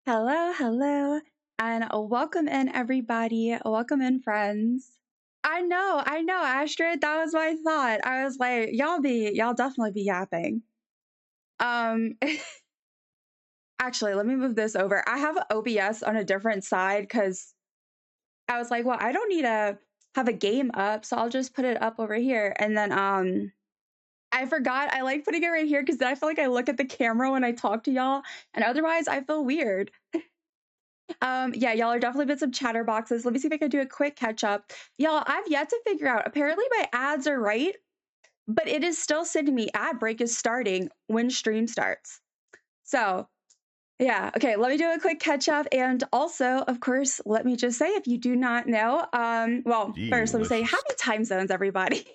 Hello, hello, and welcome in, everybody. Welcome in, friends. I know, Astrid. That was my thought. I was like, y'all definitely be yapping. Actually, let me move this over. I have OBS on a different side because I was like, well, I don't need to have a game up, so I'll just put it up over here. And then, I forgot I like putting it right here because then I feel like I look at the camera when I talk to y'all, and otherwise I feel weird. Yeah, y'all are definitely been some chatterboxes. Let me see if I can do a quick catch up. Y'all, I've yet to figure out. Apparently my ads are right, but it is still sending me ad break is starting when stream starts. So yeah, okay, let me do a quick catch up. And also, of course, let me just say, if you do not know, well, first let me say happy time zones, everybody.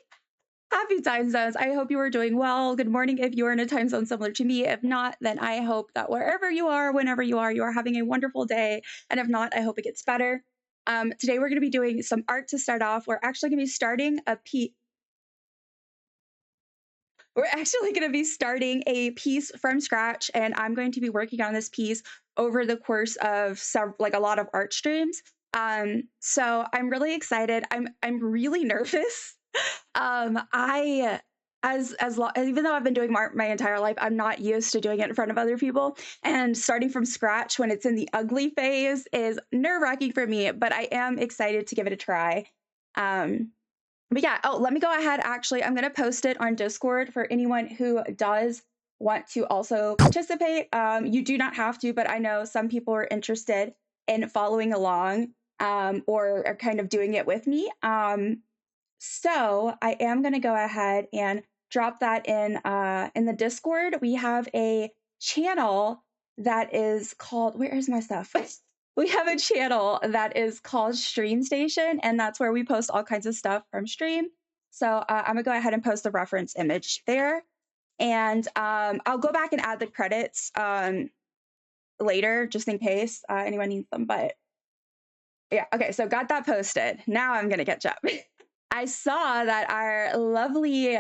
Happy time zones. I hope you are doing well. Good morning if you are in a time zone similar to me. If not, then I hope that wherever you are, whenever you are having a wonderful day. And if not, I hope it gets better. Today we're going to be doing some art to start off. We're actually going to be starting a piece. We're actually going to be starting a piece from scratch, and I'm going to be working on this piece over the course of like a lot of art streams. So I'm really excited. I'm really nervous. I even though I've been doing art my entire life, I'm not used to doing it in front of other people. And starting from scratch when it's in the ugly phase is nerve-wracking for me, but I am excited to give it a try. But yeah, oh, let me go ahead. Actually, I'm going to post it on Discord for anyone who does want to also participate. You do not have to, but I know some people are interested in following along or are kind of doing it with me. So I am going to go ahead and drop that in the Discord. We have a channel that is called, where is my stuff? We have a channel that is called Stream Station, and that's where we post all kinds of stuff from stream. So I'm gonna go ahead and post the reference image there. And I'll go back and add the credits later, just in case anyone needs them. But yeah, okay, so got that posted. Now I'm gonna catch up. I saw that our lovely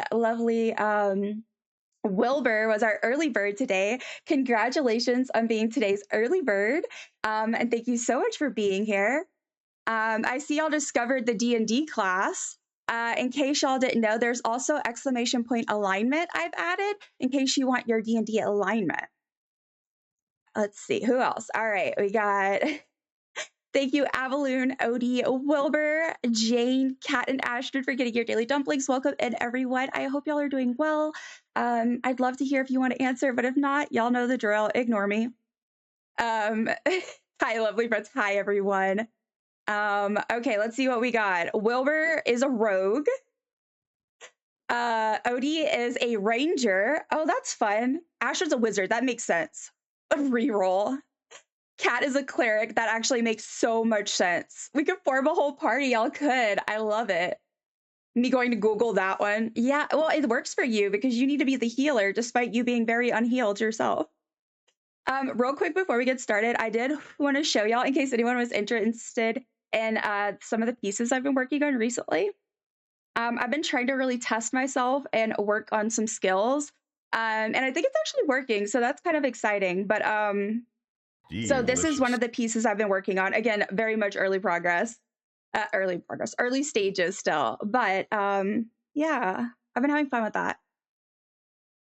Wilbur was our early bird today. Congratulations on being today's early bird. And thank you so much for being here. I see y'all discovered the D&D class. In case y'all didn't know, there's also exclamation point alignment I've added in case you want your D&D alignment. Let's see, who else? All right, we got... Thank you, Avalune, Odie, Wilbur, Jane, Kat, and Astrid for getting your daily dumplings. Welcome in, everyone. I hope y'all are doing well. I'd love to hear if you want to answer, but if not, y'all know the drill. Ignore me. Hi, lovely friends. Hi, everyone. Okay, let's see what we got. Wilbur is a rogue. Odie is a ranger. Oh, that's fun. Astrid's a wizard. That makes sense. A reroll. Cat is a cleric. That actually makes so much sense. We could form a whole party. Y'all could. I love it. Me going to Google that one. Yeah, well, it works for you because you need to be the healer despite you being very unhealed yourself. Real quick before we get started, I did want to show y'all in case anyone was interested in some of the pieces I've been working on recently. I've been trying to really test myself and work on some skills. And I think it's actually working, so that's kind of exciting. But so this is one of the pieces I've been working on. Again, very much early progress. Early stages still. But yeah, I've been having fun with that.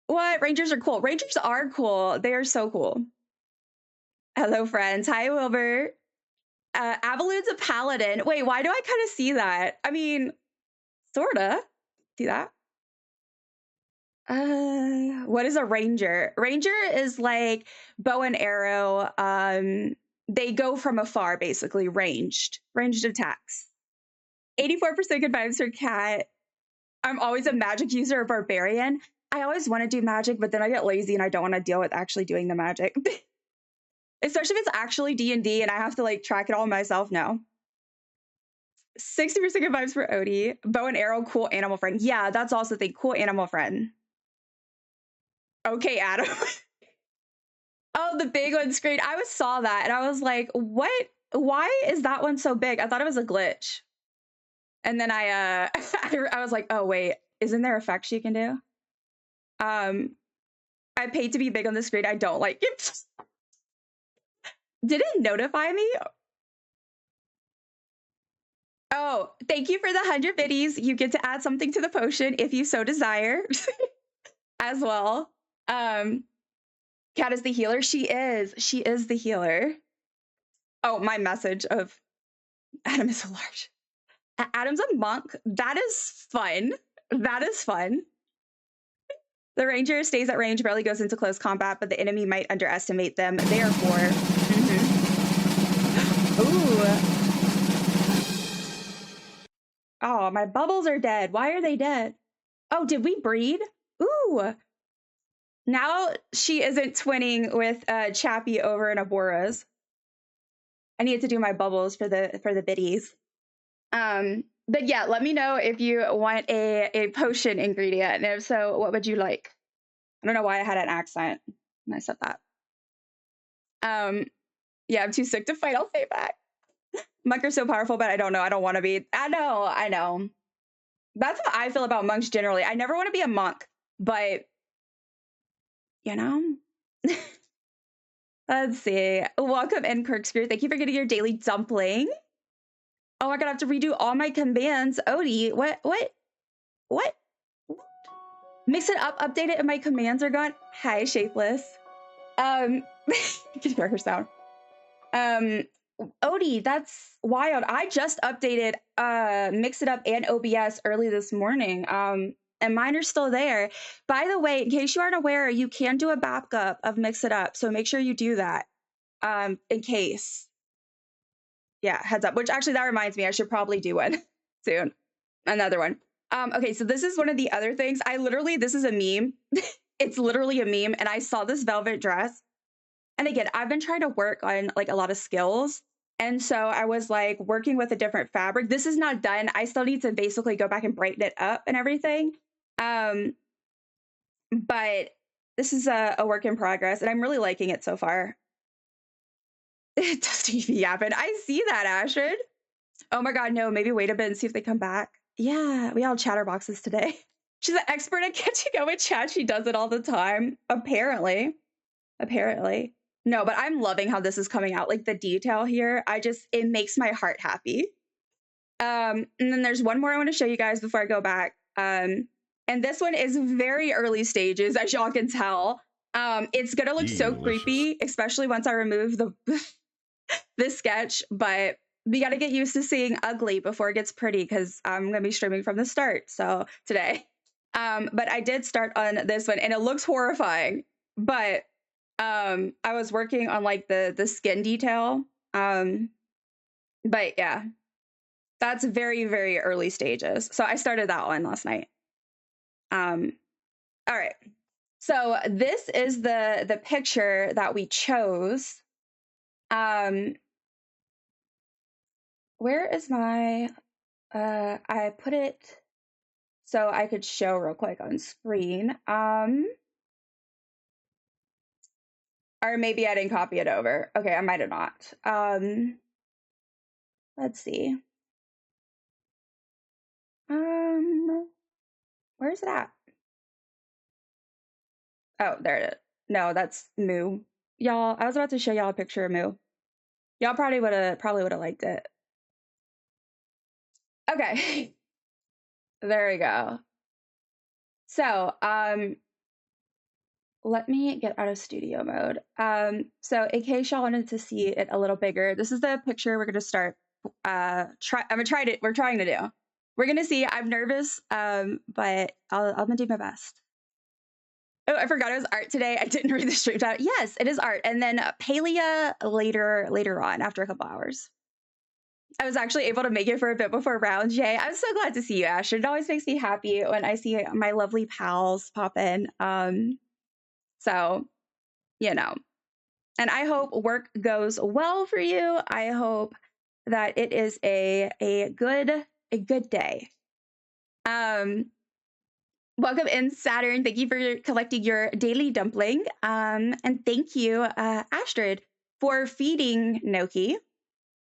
What? Rangers are cool. Rangers are cool. They are so cool. Hello, friends. Hi, Wilbur. Avelune's a paladin. Wait, why do I kind of see that? I mean, sorta. See that? What is a ranger? Ranger is like bow and arrow. They go from afar, basically, ranged attacks. 84% good vibes for Cat. I'm always a magic user, a barbarian. I always want to do magic, but then I get lazy and I don't want to deal with actually doing the magic. Especially if it's actually D&D and I have to like track it all myself now. 60% good vibes for Odie. Bow and arrow, cool animal friend. Yeah, that's also the thing. Cool animal friend. Okay, Adam. Oh, the big one's great. I saw that and I was like, what? Why is that one so big? I thought it was a glitch. And then I was like, oh wait, isn't there effects you can do? I paid to be big on the screen. I don't like it. Did it notify me? Oh, thank you for the 100 biddies. You get to add something to the potion if you so desire as well. Cat is the healer. She is the healer. Oh, my message of Adam is a large. Adam's a monk. That is fun. That is fun. The ranger stays at range, barely goes into close combat, but the enemy might underestimate them. Therefore, ooh. Oh, my bubbles are dead. Why are they dead? Oh, did we breed? Ooh. Now she isn't twinning with Chappie over in Abora's. I need to do my bubbles for the biddies. But yeah, let me know if you want a potion ingredient, and if so, what would you like? I don't know why I had an accent when I said that. Yeah, I'm too sick to fight. I'll stay back. Monk are so powerful, but I don't know. I don't want to be. I know. That's how I feel about monks generally. I never want to be a monk, but you know. Let's see. Welcome in, Corkscrew. Thank you for getting your daily dumpling. Oh my god, I have to redo all my commands. Odie, what? Mix it up, update it, and my commands are gone. Hi, Shapeless. You can hear her sound. Odie, that's wild. I just updated Mix It Up and OBS early this morning. And mine are still there. By the way, in case you aren't aware, you can do a backup of Mix It Up. So make sure you do that. In case. Yeah, heads up. Which actually that reminds me, I should probably do one soon. Another one. Okay, so this is one of the other things. This is a meme. It's literally a meme. And I saw this velvet dress. And again, I've been trying to work on like a lot of skills. And so I was like working with a different fabric. This is not done. I still need to basically go back and brighten it up and everything. But this is a work in progress and I'm really liking it so far. It doesn't even happen. I see that, Ashford. Oh my god, no, maybe wait a bit and see if they come back. Yeah, we all chatterboxes today. She's an expert at catching up with chat. She does it all the time. Apparently. No, but I'm loving how this is coming out. Like the detail here, it makes my heart happy. And then there's one more I want to show you guys before I go back. And this one is very early stages, as y'all can tell. It's gonna look so creepy, especially once I remove the sketch, but we got to get used to seeing ugly before it gets pretty because I'm going to be streaming from the start. So today, but I did start on this one and it looks horrifying, but I was working on like the skin detail. But yeah, that's very, very early stages. So I started that one last night. All right. So this is the picture that we chose. Where is my, I put it so I could show real quick on screen. Or maybe I didn't copy it over. Okay, I might have not. Let's see. Where's it at? Oh, there it is. No, that's Moo. Y'all, I was about to show y'all a picture of Moo. Y'all probably would have liked it. Okay. There we go. So, let me get out of studio mode. So in case y'all wanted to see it a little bigger, this is the picture we're gonna start. We're trying to do. We're gonna see. I'm nervous, but I'm gonna do my best. Oh, I forgot it was art today. I didn't read the stream out. Yes, it is art. And then Palia later on, after a couple hours. I was actually able to make it for a bit before round J. I'm so glad to see you, Asher. It always makes me happy when I see my lovely pals pop in. So, you know. And I hope work goes well for you. I hope that it is a good day. Welcome in, Saturn. Thank you for collecting your daily dumpling. And thank you, Astrid, for feeding Noki.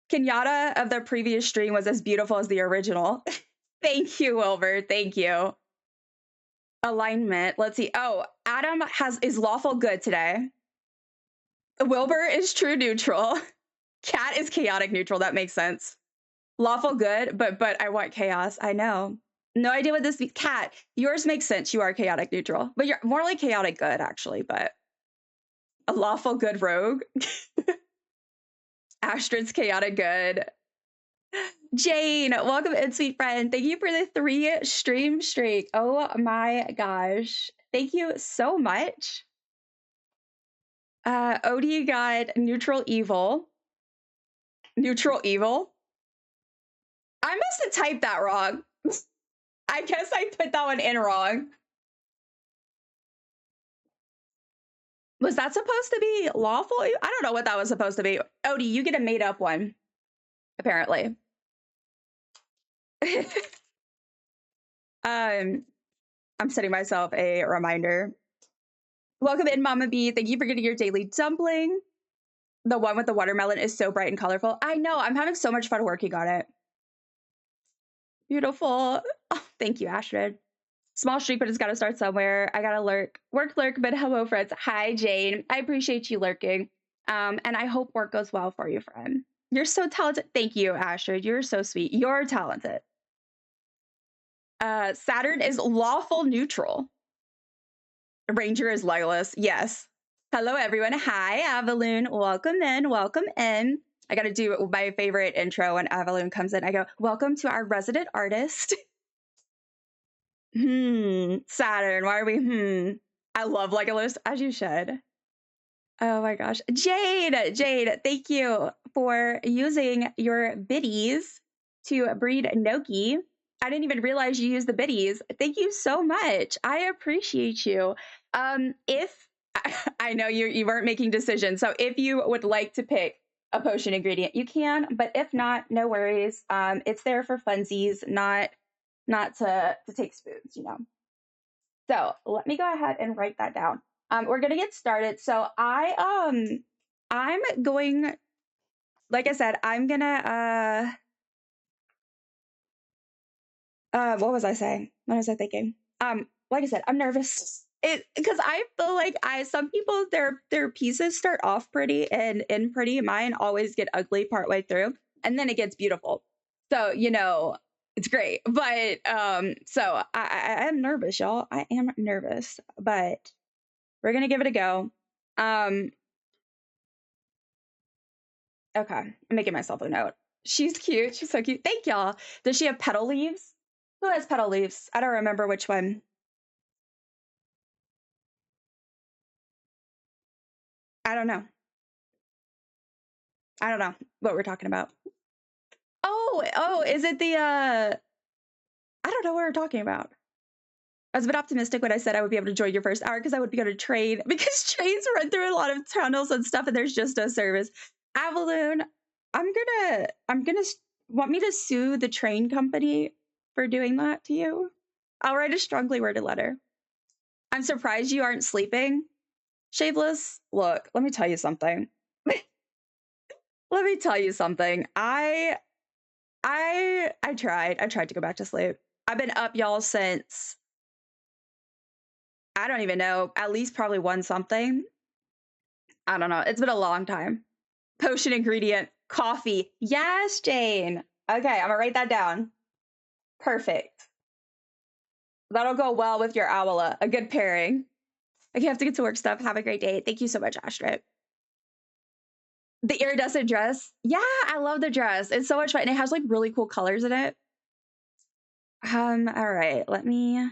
Kenyatta of the previous stream was as beautiful as the original. Thank you, Wilbur. Thank you. Alignment. Let's see. Oh, Adam is lawful good today. Wilbur is true neutral. Cat is chaotic neutral. That makes sense. Lawful good, but I want chaos. I know. No idea what this means. Cat, yours makes sense. You are chaotic neutral, but you're more like chaotic good, actually. But a lawful good rogue. Astrid's chaotic good. Jane, welcome in, sweet friend. Thank you for the 3 stream streak. Oh my gosh. Thank you so much. Odie got neutral evil. Neutral evil. I must have typed that wrong. I guess I put that one in wrong. Was that supposed to be lawful? I don't know what that was supposed to be. Odie, you get a made up one, apparently. I'm setting myself a reminder. Welcome in, Mama B. Thank you for getting your daily dumpling. The one with the watermelon is so bright and colorful. I know. I'm having so much fun working on it. Beautiful. Oh, thank you, Astrid. Small streak, but it's got to start somewhere. I got to lurk. Work, lurk, but hello, friends. Hi, Jane. I appreciate you lurking. And I hope work goes well for you, friend. You're so talented. Thank you, Astrid. You're so sweet. You're talented. Saturn is lawful neutral. Ranger is Lilas. Yes. Hello, everyone. Hi, Avalune. Welcome in. Welcome in. I got to do my favorite intro when Avalune comes in. I go, welcome to our resident artist. Saturn. Why are we? I love Legolas, as you should. Oh my gosh. Jade, thank you for using your biddies to breed Noki. I didn't even realize you used the biddies. Thank you so much. I appreciate you. If I know you weren't making decisions, so if you would like to pick a potion ingredient, you can, but if not, no worries. It's there for funsies, not to take spoons, you know. So let me go ahead and write that down. We're gonna get started. So I'm going, like I said, I'm gonna what was I saying? What was I thinking? Like I said, I'm nervous. Because I feel like some people their pieces start off pretty and end pretty. Mine always get ugly partway through, and then it gets beautiful. So you know, it's great. But so I am nervous, y'all. I am nervous, but we're gonna give it a go. Okay, I'm making myself a note. She's cute. She's so cute. Thank y'all. Does she have petal leaves? Who has petal leaves? I don't remember which one. I don't know. I don't know what we're talking about. Oh, is it the I don't know what we're talking about. I was a bit optimistic when I said I would be able to join your first hour because I would be able to trade because trains run through a lot of tunnels and stuff and there's just no service. Avalune, I'm gonna want me to sue the train company for doing that to you? I'll write a strongly worded letter. I'm surprised you aren't sleeping. Shaveless, look, let me tell you something. Let me tell you something. I tried to go back to sleep. I've been up, y'all, since I don't even know, at least probably one something. I don't know. It's been a long time. Potion ingredient, coffee. Yes, Jane. Okay, I'm gonna write that down. Perfect. That'll go well with your Owla. A good pairing. Okay, I have to get to work stuff. Have a great day. Thank you so much, Astrid. The iridescent dress. Yeah, I love the dress. It's so much fun. And it has like really cool colors in it. All right, let me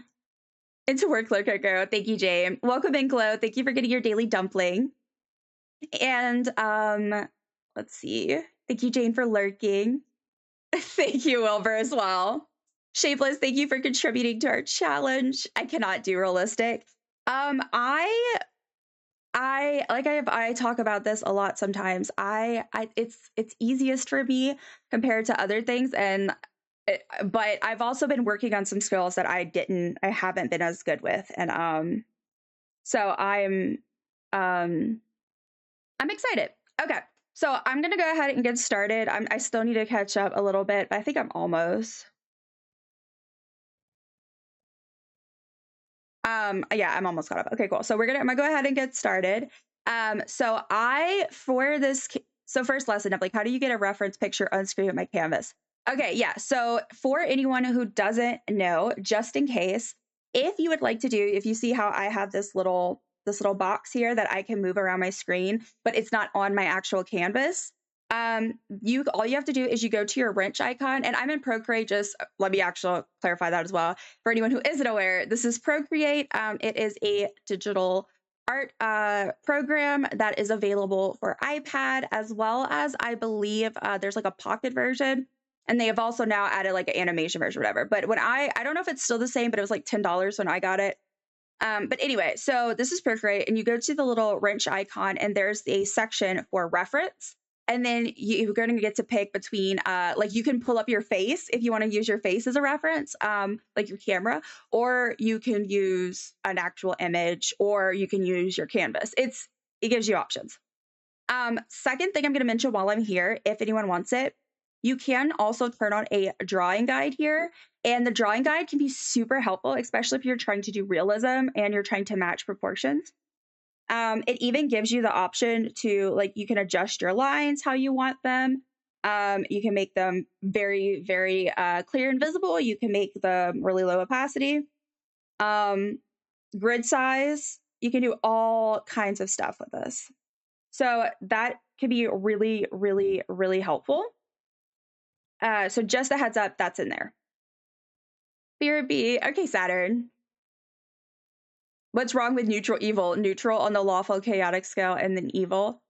into work, Coco. Thank you, Jane. Welcome in, Chloe. Thank you for getting your daily dumpling. And let's see. Thank you, Jane, for lurking. Thank you, Wilbur, as well. Shapeless, thank you for contributing to our challenge. I cannot do realistic. I talk about this a lot sometimes. It's easiest for me compared to other things, but I've also been working on some skills that I haven't been as good with, and so I'm excited. Okay, so I'm gonna go ahead and get started. I still need to catch up a little bit, but I think I'm almost. Yeah, I'm almost caught up. Okay, cool. So I'm gonna go ahead and get started. So first lesson of like, how do you get a reference picture on screen with my canvas? Okay, yeah. So for anyone who doesn't know, just in case, if you would like to if you see how I have this little box here that I can move around my screen, but it's not on my actual canvas. All you have to do is you go to your wrench icon, and I'm in Procreate. Just let me actually clarify that as well for anyone who isn't aware. This is Procreate. It is a digital art program that is available for iPad, as well as I believe there's like a pocket version, and they have also now added like an animation version or whatever. But when I don't know if it's still the same, but it was like $10 when I got it. But anyway, so this is Procreate, and you go to the little wrench icon, and there's a section for reference. And then you're going to get to pick between, like you can pull up your face if you want to use your face as a reference, like your camera, or you can use an actual image, or you can use your canvas. It gives you options. Second thing I'm going to mention while I'm here, if anyone wants it, you can also turn on a drawing guide here. And the drawing guide can be super helpful, especially if you're trying to do realism and you're trying to match proportions. It even gives you the option to, like, you can adjust your lines how you want them. You can make them very, very clear and visible. You can make them really low opacity. Grid size, you can do all kinds of stuff with this. So that could be really, really, really helpful. So just a heads up, that's in there. Fear B. Okay, Saturn. What's wrong with neutral evil? Neutral on the lawful chaotic scale, and then evil.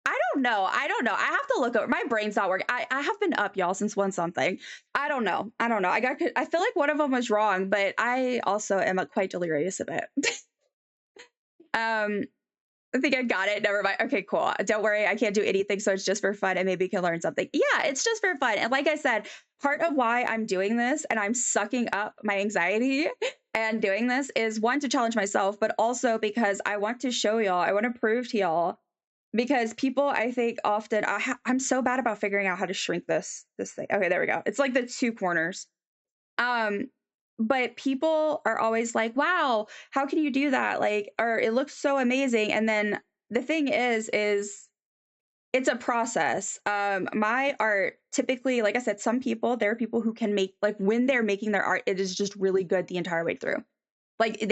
I don't know. I have to look over. My brain's not working. I have been up, y'all, since one something. I don't know. I feel like one of them was wrong, but I also am quite delirious a bit. I think I got it. Never mind. Okay, cool. Don't worry. I can't do anything. So it's just for fun, and maybe you can learn something. Yeah, it's just for fun. And like I said, part of why I'm doing this and I'm sucking up my anxiety and doing this is, one, to challenge myself, but also because I want to show y'all, I want to prove to y'all, because people, I think often, I'm so bad about figuring out how to shrink this thing. Okay, there we go. It's like the two corners. But people are always like, wow, how can you do that? Like, or it looks so amazing. And then the thing is it's a process. My art typically, like I said, there are people who can make, like, when they're making their art, it is just really good the entire way through. Like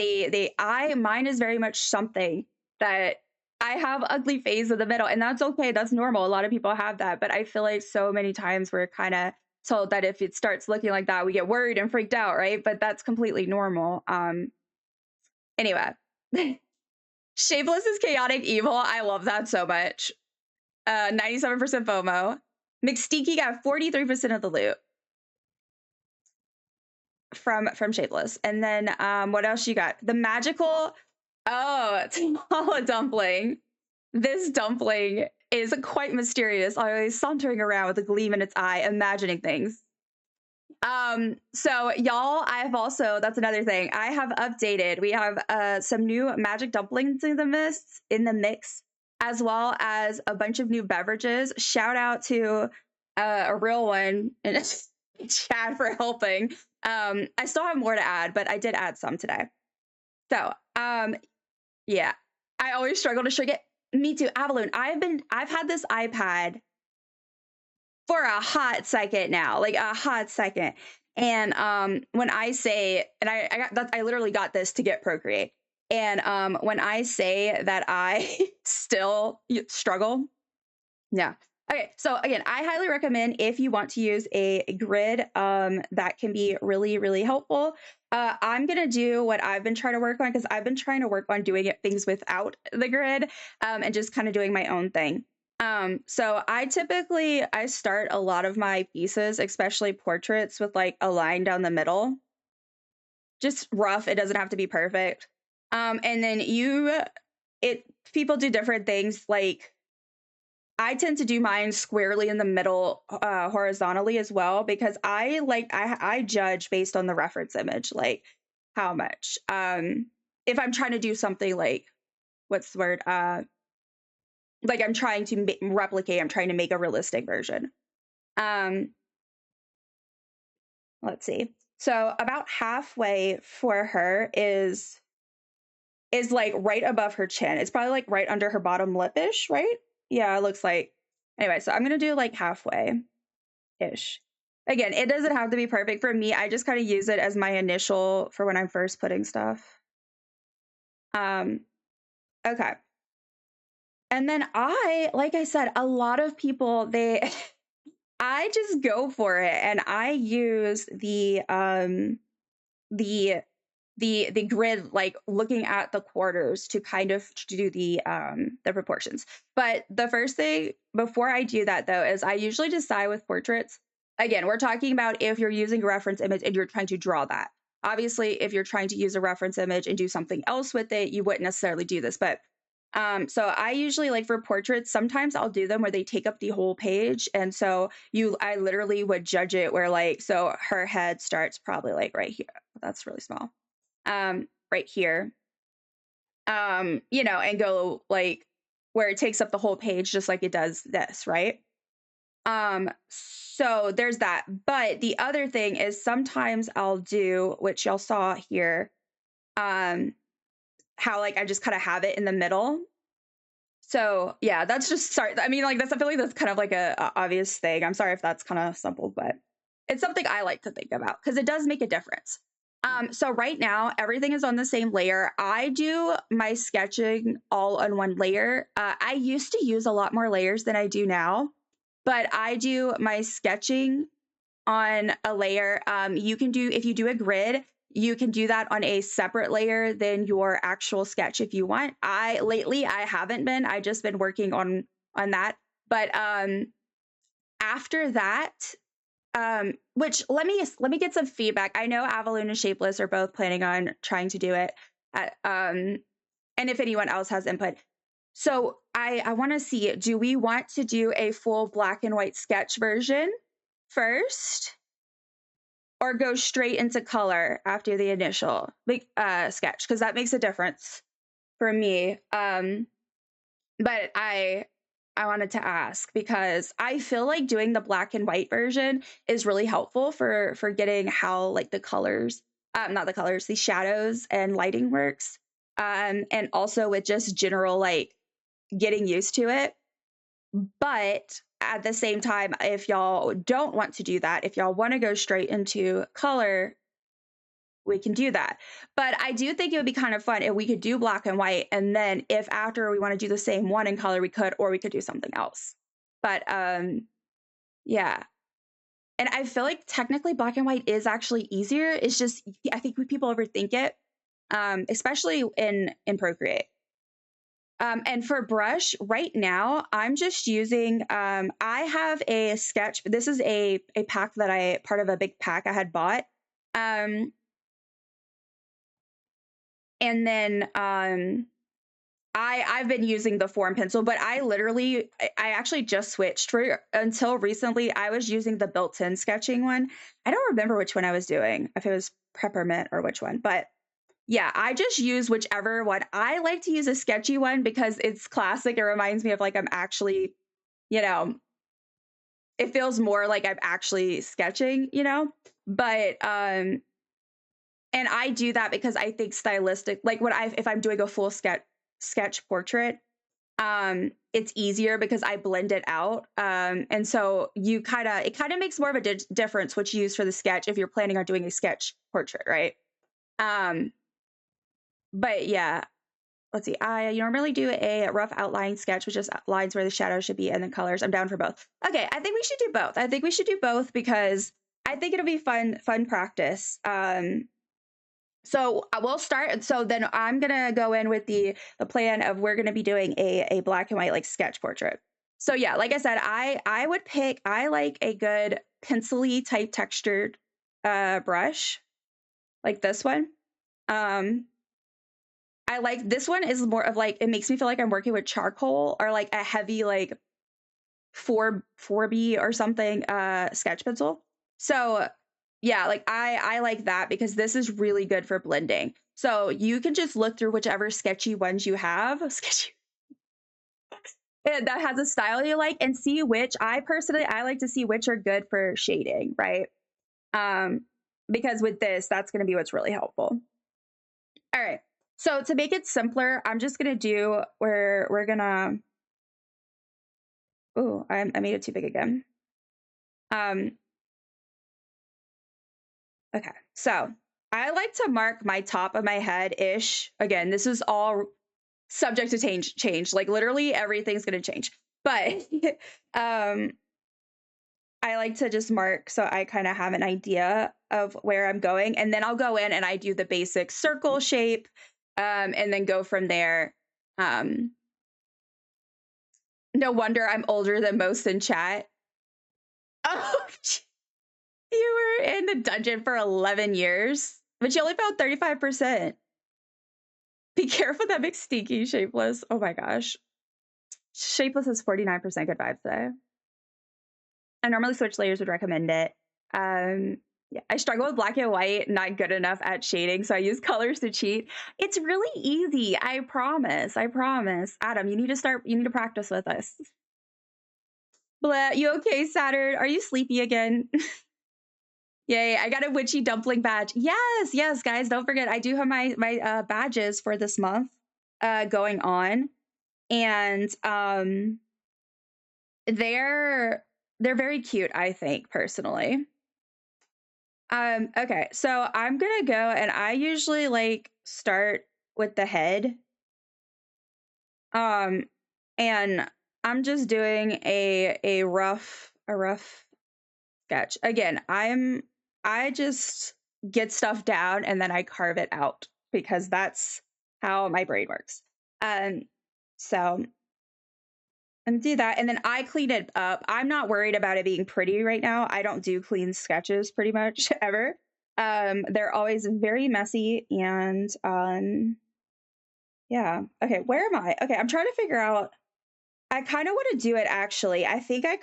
mine is very much something that I have ugly phase in the middle, and that's okay. That's normal. A lot of people have that, but I feel like so many times we're kind of told that if it starts looking like that, we get worried and freaked out, right? But that's completely normal. Anyway, Shapeless is chaotic evil. I love that so much. 97% FOMO. McSteaky got 43% of the loot from Shapeless. And then what else you got? The magical Oh, Palia dumpling. This dumpling is quite mysterious, always sauntering around with a gleam in its eye, imagining things. So y'all, I have also, that's another thing. I have updated. We have some new magic dumplings in the mix, as well as a bunch of new beverages. Shout out to a real one in chat for helping. I still have more to add, but I did add some today. So, yeah. I always struggle to shrink it. Me too, Avalune. I've had this iPad for a hot second now, like a hot second. And when I say, and I got that, I literally got this to get Procreate. And when I say that I still struggle, yeah. Okay, so again, I highly recommend if you want to use a grid, that can be really, really helpful. I'm gonna do what I've been trying to work on because I've been trying to work on doing things without the grid, and just kind of doing my own thing. So I start a lot of my pieces, especially portraits, with like a line down the middle, just rough. It doesn't have to be perfect. And then people do different things. Like I tend to do mine squarely in the middle, horizontally as well, because I judge based on the reference image, like how much. If I'm trying to do something like, what's the word? Like I'm trying to replicate, I'm trying to make a realistic version. Let's see. So about halfway for her is like right above her chin. It's probably like right under her bottom lip-ish, right? Yeah, it looks like. Anyway, so I'm gonna do like halfway-ish. Again, it doesn't have to be perfect for me. I just kind of use it as my initial for when I'm first putting stuff. Okay. And then like I said, a lot of people, I just go for it and I use the grid, like looking at the quarters to kind of do the proportions. But the first thing before I do that though is I usually decide with portraits. Again, we're talking about if you're using a reference image and you're trying to draw that. Obviously, if you're trying to use a reference image and do something else with it, you wouldn't necessarily do this. But so I usually, like for portraits, sometimes I'll do them where they take up the whole page. And so I literally would judge it where like, so her head starts probably like right here. That's really small. Right here. And go like where it takes up the whole page just like it does this, right? So there's that. But the other thing is sometimes I'll do, which y'all saw here, how like I just kind of have it in the middle. So yeah, that's just sorry. I mean, like I feel like that's kind of like a obvious thing. I'm sorry if that's kind of simple, but it's something I like to think about because it does make a difference. So right now, everything is on the same layer. I do my sketching all on one layer. I used to use a lot more layers than I do now, but I do my sketching on a layer. You can do, if you do a grid, you can do that on a separate layer than your actual sketch if you want. Lately I haven't been. I just been working on that. But after that, which let me get some feedback. I know Avalune and Shapeless are both planning on trying to do it. And if anyone else has input. So I want to see, do we want to do a full black and white sketch version first? Or go straight into color after the initial sketch? Because that makes a difference for me. But I wanted to ask because I feel like doing the black and white version is really helpful for getting how like the colors, not the colors, the shadows and lighting works. And also with just general like getting used to it. But at the same time, if y'all don't want to do that, if y'all want to go straight into color, we can do that. But I do think it would be kind of fun if we could do black and white. And then if after we want to do the same one in color, we could, or we could do something else. But yeah. And I feel like technically black and white is actually easier. It's just, I think people overthink it, especially in Procreate. And for brush, right now, I'm just using, I have a sketch. This is a pack that part of a big pack I had bought. And then I've been using the form pencil, but I actually just switched. For until recently I was using the built-in sketching one. I don't remember which one I was doing, if it was peppermint or which one, but yeah, I just use whichever one. I like to use a sketchy one because it's classic. It reminds me of like I'm actually, you know, it feels more like I'm actually sketching, you know? But and I do that because I think stylistic, like if I'm doing a full sketch portrait, it's easier because I blend it out. And so it kind of makes more of a difference what you use for the sketch if you're planning on doing a sketch portrait, right? Um, but yeah, let's see. I normally do a rough outline sketch, which is lines where the shadow should be, and then colors. I'm down for both. Okay, I think we should do both. I think we should do both because I think it'll be fun practice. So we'll start. So then I'm gonna go in with the plan of we're gonna be doing a black and white like sketch portrait. So yeah, like I said, I like a good pencil-y type textured brush like this one. I like this one is more of like, it makes me feel like I'm working with charcoal or like a heavy like 4B or something sketch pencil. So yeah, like I like that because this is really good for blending. So you can just look through whichever sketchy ones you have, sketchy that has a style you like, and see which I like to see which are good for shading, right? Um, because with this, that's going to be what's really helpful. All right. So to make it simpler, I'm just going to do where we're going to, oh, I made it too big again. Okay. So I like to mark my top of my head-ish. Again, this is all subject to change. Like literally everything's going to change. But I like to just mark so I kind of have an idea of where I'm going. And then I'll go in and I do the basic circle shape and then go from there. No wonder I'm older than most in chat. Oh, you were in the dungeon for 11 years, but you only found 35%. Be careful that makes stinky shapeless. Oh my gosh. Shapeless is 49% good vibes though. I normally switch layers, would recommend it. Yeah, I struggle with black and white, not good enough at shading, so I use colors to cheat. It's really easy, I promise. I promise. Adam, you need to practice with us. Blah, you okay, Saturn? Are you sleepy again? Yay, I got a witchy dumpling badge. Yes, guys, don't forget, I do have my badges for this month going on. And they're very cute, I think, personally. Okay, so I'm gonna go and I usually like start with the head. And I'm just doing a rough sketch. Again, I just get stuff down and then I carve it out because that's how my brain works. So and do that, and then I clean it up. I'm not worried about it being pretty right now. I don't do clean sketches pretty much ever. They're always very messy and yeah. Okay, where am I? Okay, I'm trying to figure out. I kind of want to do it actually. I think I'm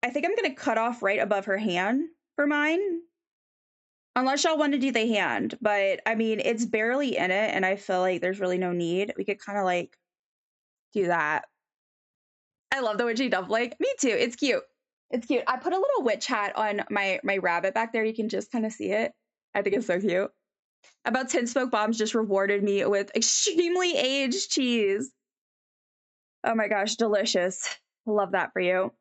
gonna cut off right above her hand for mine. Unless y'all want to do the hand, but I mean, it's barely in it, and I feel like there's really no need. We could kind of like do that. I love the witchy dumpling. Me too. It's cute. It's cute. I put a little witch hat on my rabbit back there. You can just kind of see it. I think it's so cute. About 10 smoke bombs just rewarded me with extremely aged cheese. Oh my gosh, delicious. Love that for you.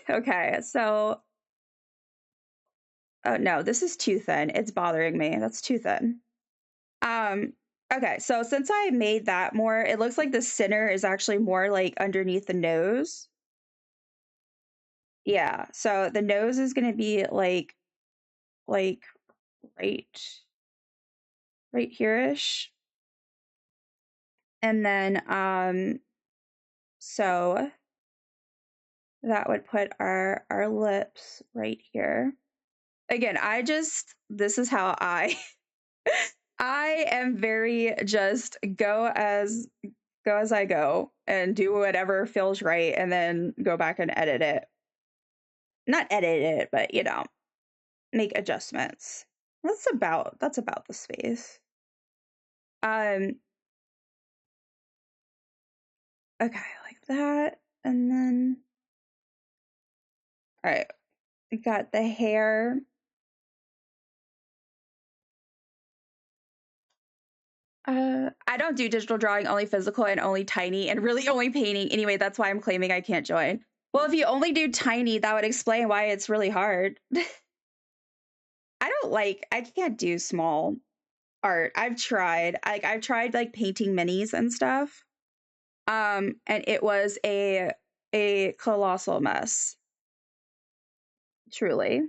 Okay, so oh no, this is too thin. It's bothering me. That's too thin. Okay, so since I made that more, it looks like the center is actually more like underneath the nose. Yeah, so the nose is going to be like right here-ish. And then so that would put our lips right here. again, this is how I am very just go as I go and do whatever feels right and then go back and edit it. Not edit it, but you know, make adjustments. That's about the space. Okay, like that. And then all right, we got the hair. I don't do digital drawing, only physical and only tiny and really only painting. Anyway, that's why I'm claiming I can't join. Well, if you only do tiny, that would explain why it's really hard. I can't do small art. I've tried like painting minis and stuff. And it was a colossal mess. Truly.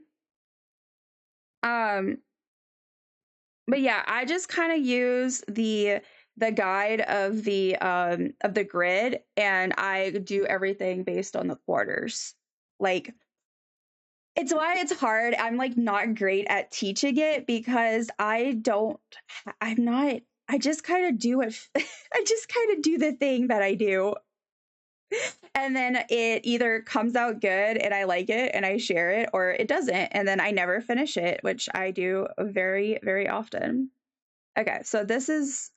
But yeah, I just kind of use the guide of the grid, and I do everything based on the quarters. Like, it's why it's hard. I'm like not great at teaching it because I'm not, I just kind of do it. I just kind of do the thing that I do. And then it either comes out good and I like it and I share it, or it doesn't. And then I never finish it, which I do very, very often. Okay, so this is,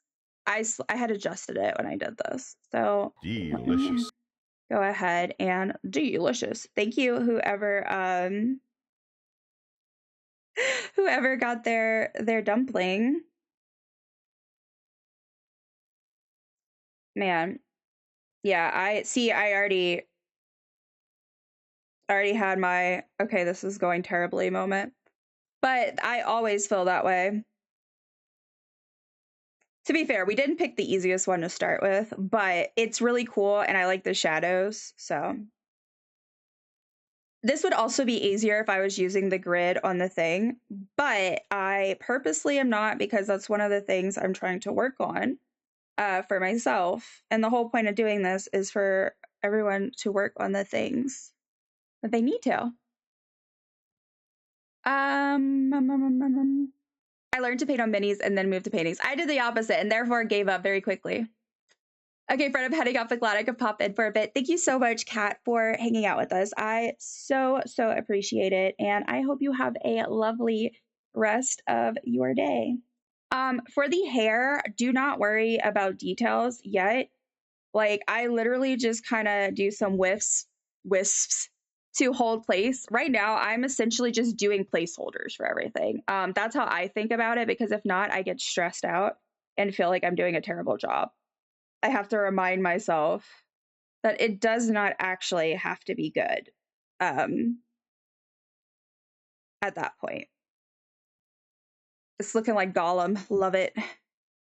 I had adjusted it when I did this. So Delicious. Go ahead and delicious. Thank you, whoever got their dumpling. Man, yeah, I already had my okay, this is going terribly moment. But I always feel that way. To be fair, we didn't pick the easiest one to start with, but it's really cool and I like the shadows, so. This would also be easier if I was using the grid on the thing, but I purposely am not because that's one of the things I'm trying to work on for myself. And the whole point of doing this is for everyone to work on the things that they need to. I learned to paint on minis and then moved to paintings. I did the opposite and therefore gave up very quickly. Okay, friend, I'm heading off. Glad I could pop in for a bit. Thank you so much, Kat, for hanging out with us. I so appreciate it, and I hope you have a lovely rest of your day. For the hair, do not worry about details yet. Like, I literally just kind of do some wisps to hold place. Right now, I'm essentially just doing placeholders for everything. That's how I think about it, because if not, I get stressed out and feel like I'm doing a terrible job. I have to remind myself that it does not actually have to be good at that point. It's looking like Gollum. Love it.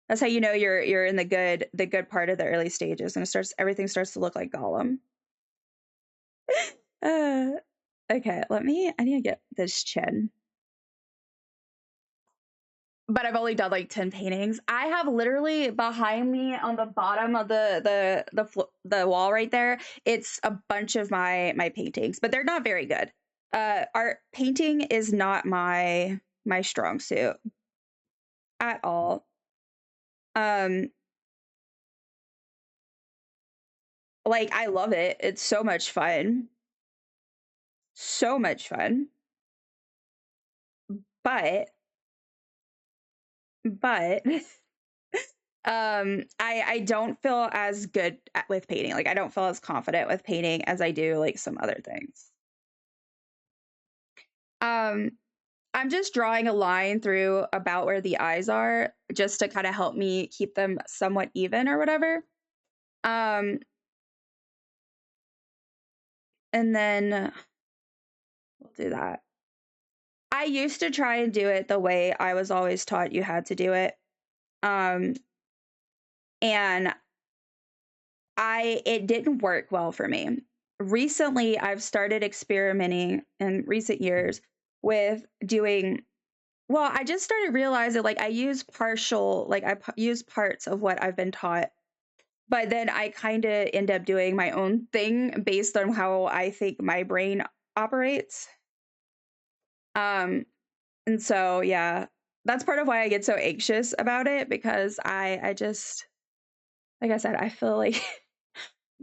That's how you know you're in the good part of the early stages, and everything starts to look like Gollum. Okay, I need to get this chin. But I've only done like 10 paintings. I have literally behind me on the bottom of the wall right there, it's a bunch of my paintings, but they're not very good. Art painting is not my strong suit at all. Like, I love it. It's so much fun. So much fun. But I don't feel as good with painting. Like, I don't feel as confident with painting as I do like some other things. I'm just drawing a line through about where the eyes are, just to kind of help me keep them somewhat even or whatever. And then we'll do that. I used to try and do it the way I was always taught you had to do it. And it didn't work well for me. Recently, I've started experimenting in recent years with doing, well, I just started realizing like I use use parts of what I've been taught, but then I kind of end up doing my own thing based on how I think my brain operates. And so, yeah, that's part of why I get so anxious about it, because I just, like I said, I feel like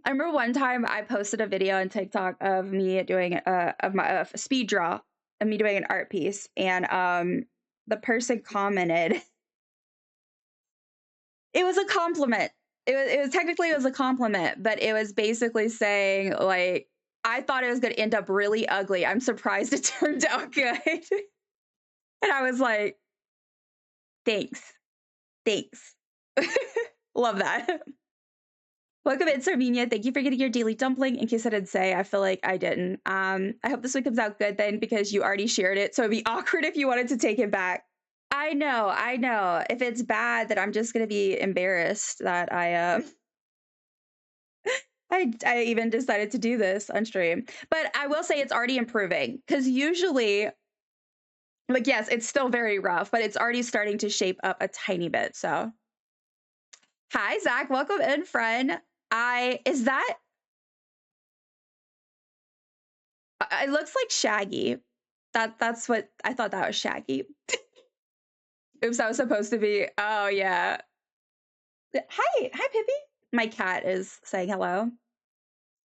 I remember one time I posted a video on TikTok of me doing of my speed draw of me doing an art piece, and the person commented. It was a compliment. It was technically, it was a compliment, but it was basically saying like, I thought it was going to end up really ugly. I'm surprised it turned out good. And I was like, thanks. Thanks. Love that. Welcome in, Sardinia. Thank you for getting your daily dumpling. In case I didn't say, I feel like I didn't. I hope this one comes out good then, because you already shared it. So it'd be awkward if you wanted to take it back. I know. If it's bad, then I'm just gonna be embarrassed that I even decided to do this on stream. But I will say it's already improving, because usually, like, yes, it's still very rough, but it's already starting to shape up a tiny bit. So, hi Zach, welcome in, friend. Is that? It looks like Shaggy. That's what I thought. That was Shaggy. Oops, that was supposed to be. Oh yeah. Hi, Pippi. My cat is saying hello.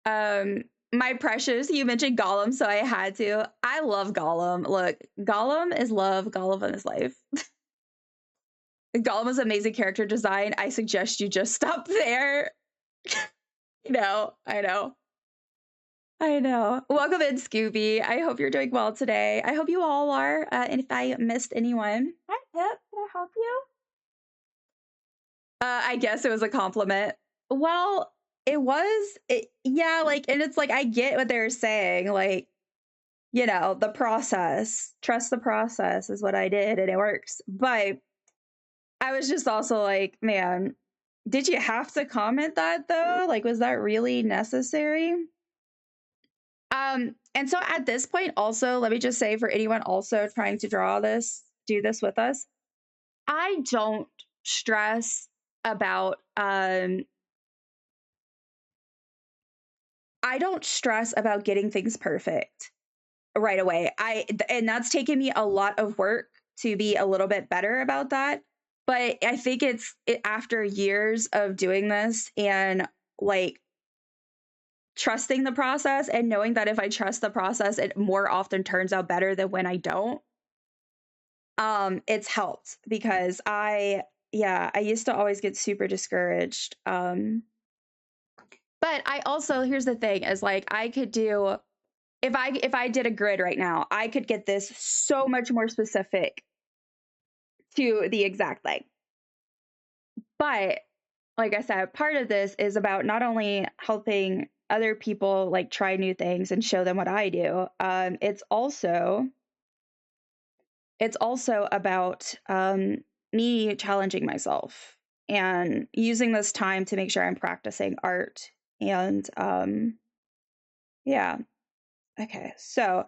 My precious, you mentioned Gollum, so I had to. I love Gollum. Look, Gollum is love. Gollum is life. Gollum is amazing character design. I suggest you just stop there. I know. Welcome in, Scooby. I hope you're doing well today. I hope you all are. And if I missed anyone, hi Pip, can I help you? I guess it was a compliment. Well, it was. Yeah, like, and it's like I get what they're saying. Like, the process. Trust the process is what I did, and it works. But I was just also like, man, did you have to comment that though? Like, was that really necessary? And so at this point, also, let me just say, for anyone also trying to do this with us, I don't stress about getting things perfect right away. And that's taken me a lot of work to be a little bit better about that. But I think after years of doing this and like trusting the process and knowing that if I trust the process, it more often turns out better than when I don't. It's helped, because I used to always get super discouraged. But I also, here's the thing, is like I could do, if I did a grid right now, I could get this so much more specific to the exact thing. But like I said, part of this is about not only helping other people like try new things and show them what I do. It's also about me challenging myself and using this time to make sure I'm practicing art. And yeah. Okay. So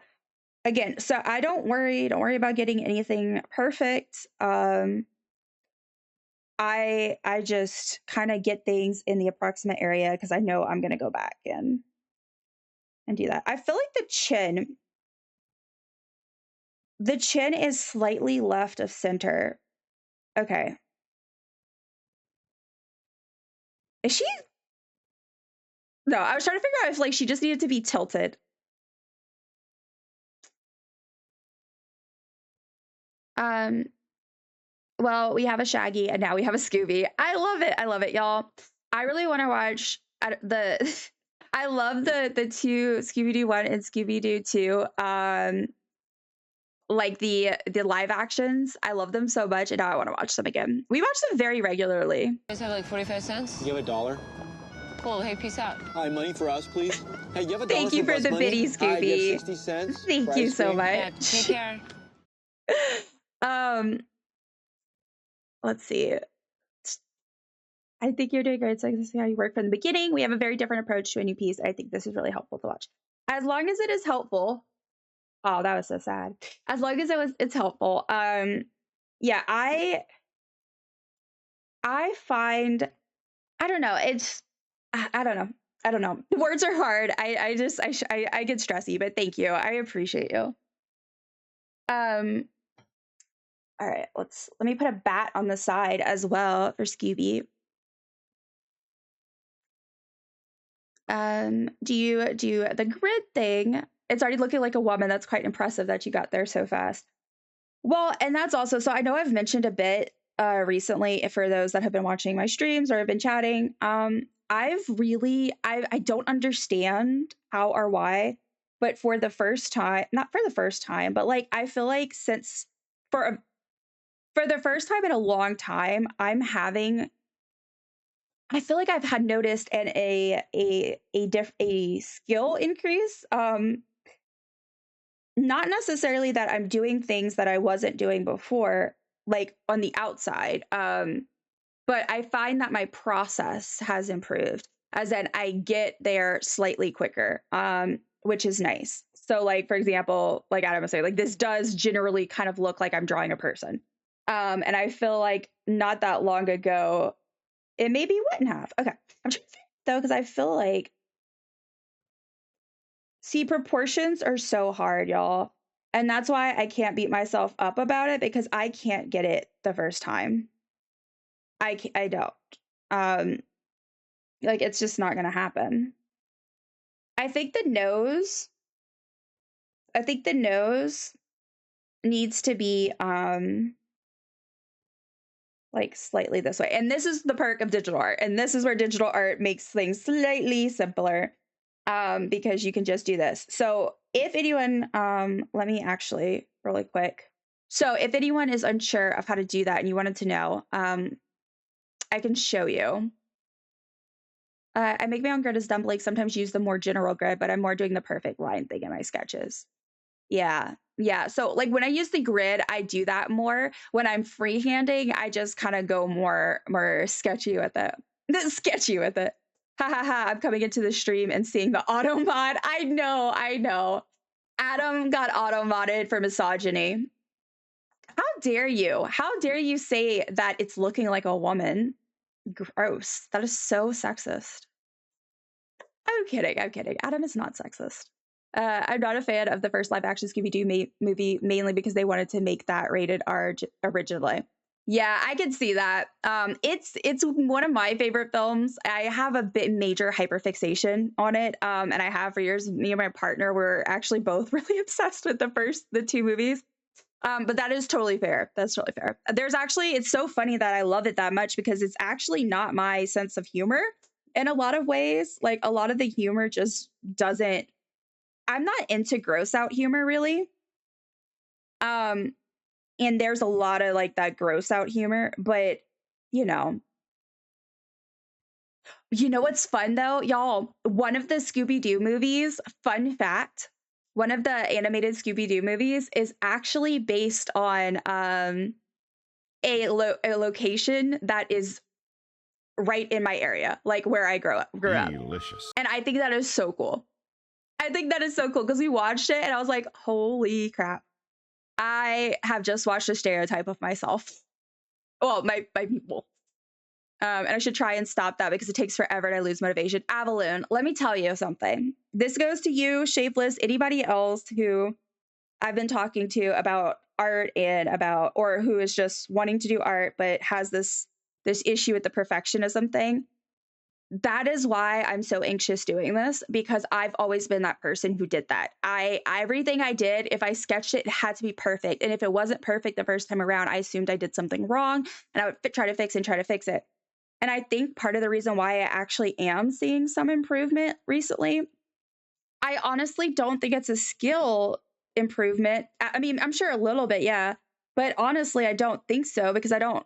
again, I don't worry about getting anything perfect. I just kind of get things in the approximate area, because I know I'm going to go back and do that. I feel like the chin is slightly left of center. Okay. Is she? No, I was trying to figure out if like she just needed to be tilted. Well, we have a Shaggy and now we have a Scooby. I love it, y'all. I really want to watch the I love the two, Scooby-Doo 1 and Scooby-Doo 2. Like the live actions. I love them so much, and now I want to watch them again. We watch them very regularly. You guys have like 45 cents? You have $1? Cool. Hey, peace out. Hi, money for us, please. Hey, you have $1 Thank you for the biddy, Scooby. Hi, you have 60 cents. Thank you so much. Yeah, take care. Let's see. I think you're doing great. So I can see how you work from the beginning. We have a very different approach to a new piece. I think this is really helpful to watch. As long as it is helpful. Oh, that was so sad. As long as it's helpful. Yeah, I find, I don't know. I don't know. The words are hard. I get stressy, but thank you. I appreciate you. All right, let me put a bat on the side as well for Scooby. Do you do the grid thing? It's already looking like a woman. That's quite impressive that you got there so fast. Well, and that's also, so I know I've mentioned a bit recently for those that have been watching my streams or have been chatting. I don't understand how or why, but for the first time, not for the first time, but like I feel like since for the first time in a long time, I feel like I've had noticed a skill increase. Not necessarily that I'm doing things that I wasn't doing before, like on the outside. But I find that my process has improved, as in I get there slightly quicker, which is nice. So, like for example, like Adam was saying, like this does generally kind of look like I'm drawing a person. And I feel like not that long ago, it maybe wouldn't have. Okay, I'm trying to think though, because I feel like, see, proportions are so hard, y'all. And that's why I can't beat myself up about it, because I can't get it the first time. I don't. Um, like it's just not gonna happen. I think the nose needs to be like slightly this way. And this is the perk of digital art. And this is where digital art makes things slightly simpler. Because you can just do this. So if anyone, let me actually really quick. So if anyone is unsure of how to do that and you wanted to know, I can show you. I make my own grid as Dumplings, sometimes use the more general grid, but I'm more doing the perfect line thing in my sketches. Yeah. Yeah. So like when I use the grid, I do that more. When I'm freehanding, I just kind of go more sketchy with it. Sketchy with it. Ha ha ha. I'm coming into the stream and seeing the auto mod. I know. Adam got auto modded for misogyny. How dare you? How dare you say that it's looking like a woman? Gross. That is so sexist. I'm kidding. Adam is not sexist. I'm not a fan of the first live action Scooby-Doo movie, mainly because they wanted to make that rated R originally. Yeah, I can see that. It's one of my favorite films. I have a bit major hyperfixation on it, and I have for years. Me and my partner were actually both really obsessed with the two movies. But that is totally fair. That's totally fair. There's actually, it's so funny that I love it that much because it's actually not my sense of humor in a lot of ways. Like a lot of the humor just doesn't, I'm not into gross out humor really. And there's a lot of like that gross out humor, but you know what's fun though, y'all? One of the Scooby-Doo movies, fun fact, one of the animated Scooby-Doo movies is actually based on a location that is right in my area, like where I grew up. Delicious. And I think that is so cool. I think that is so cool because we watched it and I was like, holy crap. I have just watched a stereotype of myself. Well, my people. And I should try and stop that because it takes forever and I lose motivation. Avalune, let me tell you something. This goes to you, Shapeless, anybody else who I've been talking to about art or who is just wanting to do art but has this issue with the perfectionism thing. That is why I'm so anxious doing this, because I've always been that person who did that. Everything I did, if I sketched it, it had to be perfect. And if it wasn't perfect the first time around, I assumed I did something wrong and I would try to fix it. And I think part of the reason why I actually am seeing some improvement recently, I honestly don't think it's a skill improvement. I mean, I'm sure a little bit, yeah. But honestly, I don't think so because I don't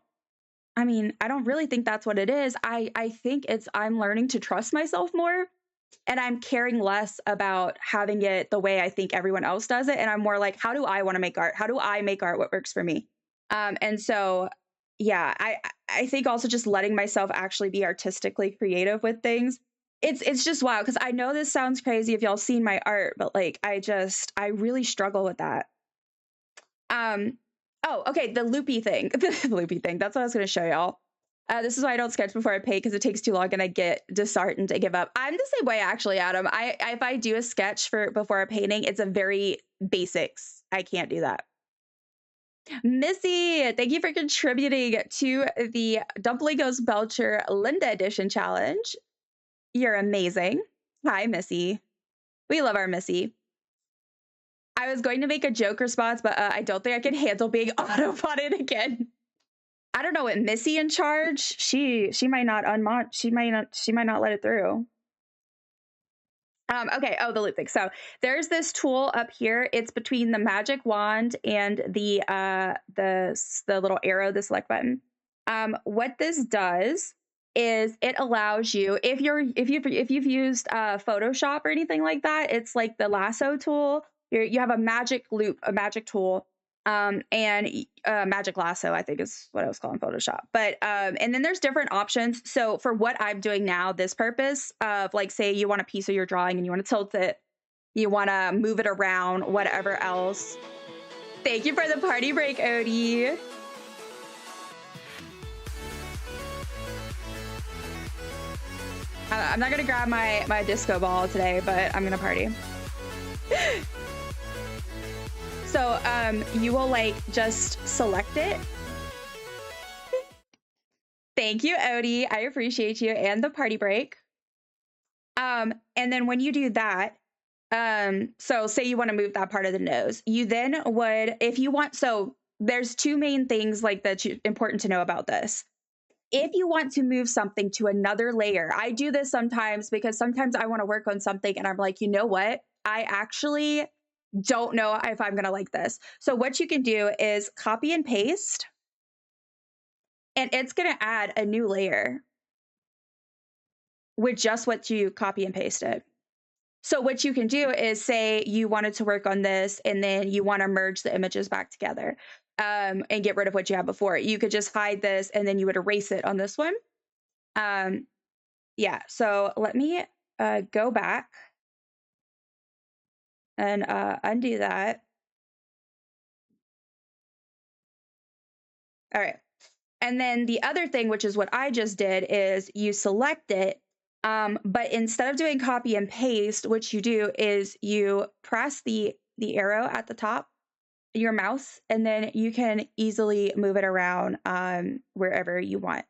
really think that's what it is. I think I'm learning to trust myself more and I'm caring less about having it the way I think everyone else does it. And I'm more like, how do I want to make art? How do I make art? What works for me? And so, yeah, I think also just letting myself actually be artistically creative with things. It's just wild because I know this sounds crazy if y'all seen my art, but like, I really struggle with that. Oh, okay, the loopy thing. The loopy thing. That's what I was going to show y'all. This is why I don't sketch before I paint because it takes too long and I get disheartened and give up. I'm the same way, actually, Adam. If I do a sketch before a painting, it's a very basics. I can't do that. Missy, thank you for contributing to the Dumpling Ghost Belcher Linda Edition Challenge. You're amazing. Hi, Missy. We love our Missy. I was going to make a joke response, but I don't think I can handle being auto-potted again. I don't know what Missy in charge. She might not she might not let it through. Okay. Oh, the loop thing. So there's this tool up here. It's between the magic wand and the little arrow, the select button. What this does is it allows you, if you've used Photoshop or anything like that, it's like the lasso tool. You have a magic loop, a magic tool, and magic lasso, I think is what I was calling Photoshop. But and then there's different options. So for what I'm doing now, this purpose of like, say you want a piece of your drawing and you want to tilt it, you want to move it around, whatever else. Thank you for the party break, Odie. I'm not gonna grab my disco ball today, but I'm gonna party. So you will like just select it. Thank you, Odie. I appreciate you and the party break. And then when you do that, so say you want to move that part of the nose, you then would, if you want, so there's two main things like that's important to know about this. If you want to move something to another layer, I do this sometimes because sometimes I want to work on something and I'm like, you know what? I actually don't know if I'm going to like this. So what you can do is copy and paste, and it's going to add a new layer with just what you copy and pasted. So what you can do is say you wanted to work on this and then you want to merge the images back together and get rid of what you had before. You could just hide this and then you would erase it on this one. Yeah, so let me go back and undo that. All right. And then the other thing, which is what I just did, is you select it. But instead of doing copy and paste, what you do is you press the arrow at the top, your mouse, and then you can easily move it around wherever you want.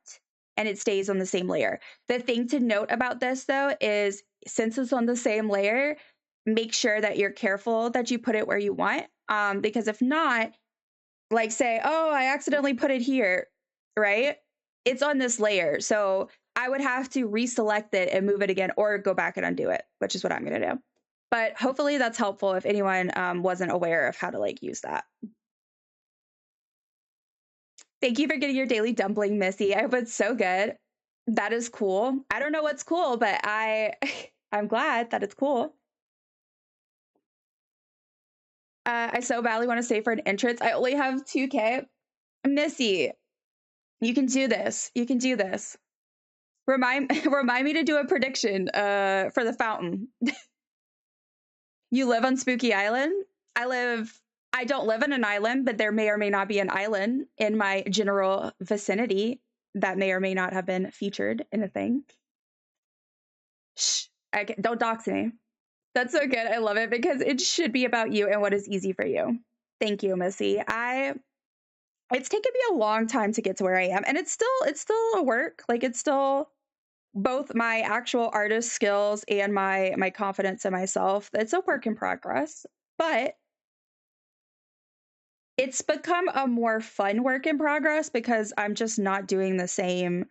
And it stays on the same layer. The thing to note about this, though, is since it's on the same layer, make sure that you're careful that you put it where you want. Because if not, like say, oh, I accidentally put it here, right? It's on this layer. So I would have to reselect it and move it again or go back and undo it, which is what I'm going to do. But hopefully that's helpful if anyone wasn't aware of how to like use that. Thank you for getting your daily dumpling, Missy. I hope it's so good. That is cool. I don't know what's cool, but I'm glad that it's cool. I so badly want to save for an entrance. I only have 2K. Missy, you can do this. You can do this. Remind me to do a prediction for the fountain. You live on Spooky Island? I don't live on an island, but there may or may not be an island in my general vicinity that may or may not have been featured in a thing. Shh, don't dox me. That's so good. I love it because it should be about you and what is easy for you. Thank you, Missy. It's taken me a long time to get to where I am, and it's still a work. Like it's still both my actual artist skills and my confidence in myself. It's a work in progress, but it's become a more fun work in progress because I'm just not doing the same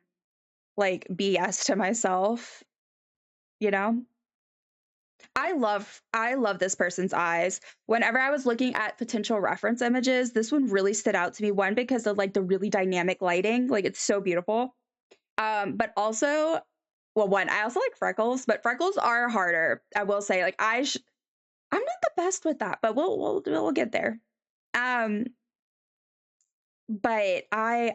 like BS to myself, you know? I love this person's eyes. Whenever I was looking at potential reference images, this one really stood out to me. One, because of like the really dynamic lighting, like it's so beautiful. But also, well, one, I also like freckles, but freckles are harder. I will say, like I'm not the best with that, but we'll get there. But I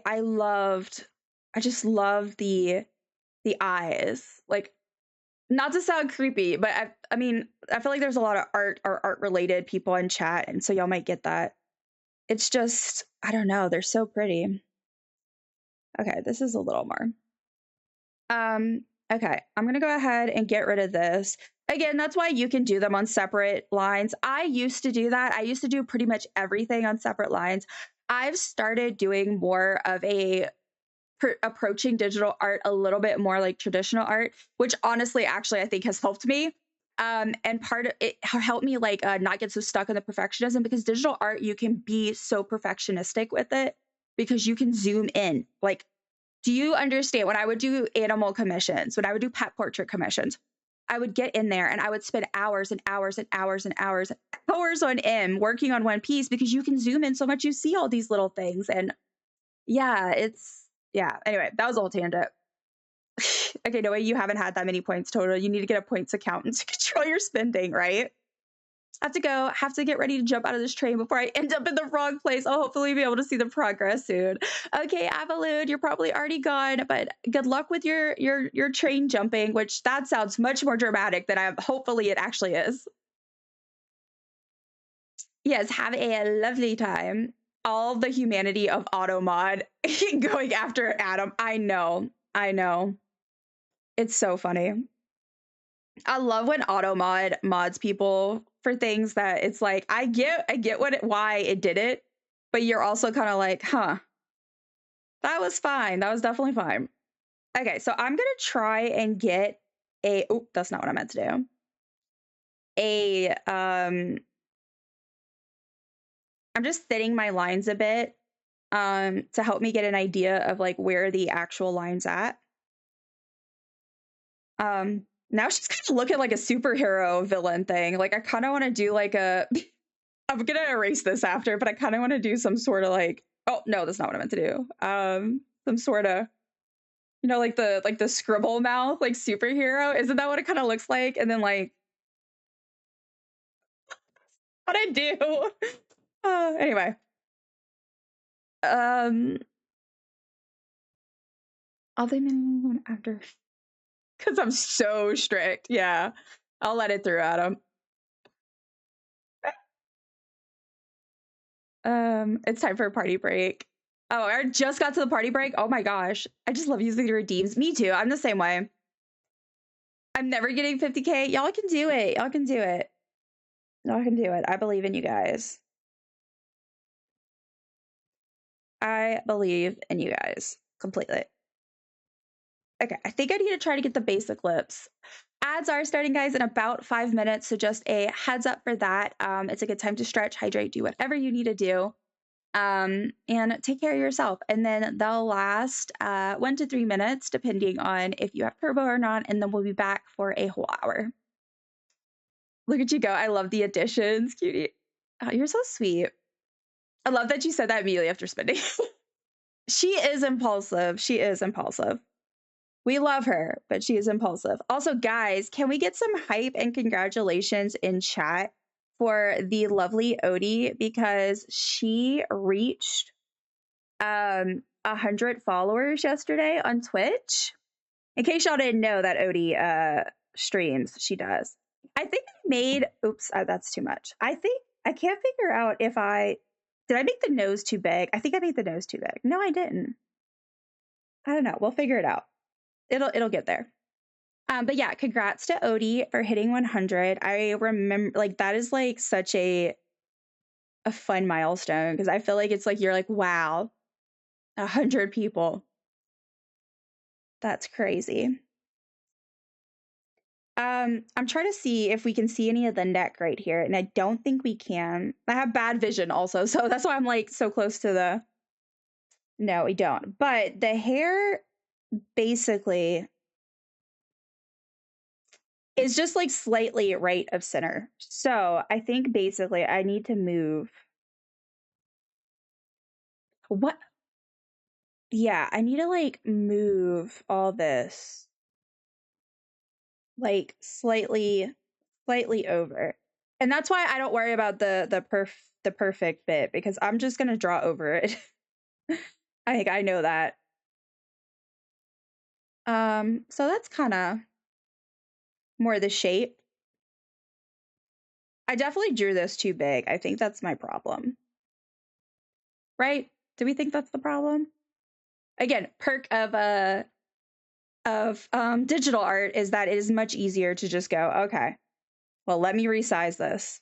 just love the eyes. Like, not to sound creepy, but I mean, I feel like there's a lot of art or art related people in chat, and so y'all might get that. It's just, I don't know, they're so pretty. Okay, this is a little more. Okay, I'm gonna go ahead and get rid of this. Again, that's why you can do them on separate lines. I used to do that. I used to do pretty much everything on separate lines. I've started doing more of a approaching digital art a little bit more like traditional art, which honestly, actually, I think has helped me. And part of it helped me like not get so stuck on the perfectionism, because digital art, you can be so perfectionistic with it because you can zoom in. Like, do you understand when I would do animal commissions, when I would do pet portrait commissions, I would get in there and I would spend hours and hours and hours and hours and hours on end working on one piece, because you can zoom in so much, you see all these little things. And yeah, anyway, that was a whole tangent. Okay, no way, you haven't had that many points total. You need to get a points accountant to control your spending, right? Have to get ready to jump out of this train before I end up in the wrong place. I'll hopefully be able to see the progress soon. Okay, Avelunex, you're probably already gone, but good luck with your train jumping, which that sounds much more dramatic than hopefully it actually is. Yes, have a lovely time. All the humanity of Automod going after Adam. I know. It's so funny. I love when Automod mods people for things that it's like, I get why it did it, but you're also kind of like, huh, that was fine. That was definitely fine. Okay, so I'm gonna try and get oh, that's not what I meant to do. I'm just thinning my lines a bit to help me get an idea of like where the actual line's at. Now she's kind of looking like a superhero villain thing. Like, I kind of want to do like a I'm gonna erase this after, but I kind of want to do some sort of like, oh no, that's not what I meant to do. Some sort of, like the scribble mouth, like superhero. Isn't that what it kind of looks like? And then like, what I do? Anyway. I'll leave one after, because I'm so strict. Yeah, I'll let it through, Adam. It's time for a party break. Oh, I just got to the party break. Oh my gosh. I just love using the redeems. Me too. I'm the same way. I'm never getting 50K. Y'all can do it. Y'all can do it. Y'all can do it. I believe in you guys. I believe in you guys completely. Okay, I think I need to try to get the basic lips. Ads are starting, guys, in about 5 minutes, so just a heads up for that. It's a good time to stretch, hydrate, do whatever you need to do. And take care of yourself. And then they'll last 1 to 3 minutes, depending on if you have turbo or not. And then we'll be back for a whole hour. Look at you go. I love the additions, cutie. Oh, you're so sweet. I love that you said that immediately after spending. She is impulsive. She is impulsive. We love her, but she is impulsive. Also, guys, can we get some hype and congratulations in chat for the lovely Odie, because she reached 100 followers yesterday on Twitch. In case y'all didn't know that Odie streams, she does. I think I made, oops, that's too much. I can't figure out if did I make the nose too big? I think I made the nose too big. No, I didn't. I don't know. We'll figure it out. It'll get there. But yeah, congrats to Odie for hitting 100. I remember, like, that is like such a fun milestone, because I feel like it's like, you're like, wow, 100 people. That's crazy. I'm trying to see if we can see any of the neck right here, and I don't think we can. I have bad vision also, so that's why I'm like so close to the... No, we don't. But the hair basically is just like slightly right of center. So I think basically I need to move. What? Yeah, I need to like move all this like slightly over. And that's why I don't worry about the perfect bit, because I'm just gonna draw over it. I think I know that. So that's kind of more the shape. I definitely drew this too big. I think that's my problem. Right? Do we think that's the problem? Again, perk of digital art is that it is much easier to just go, okay, well, let me resize this.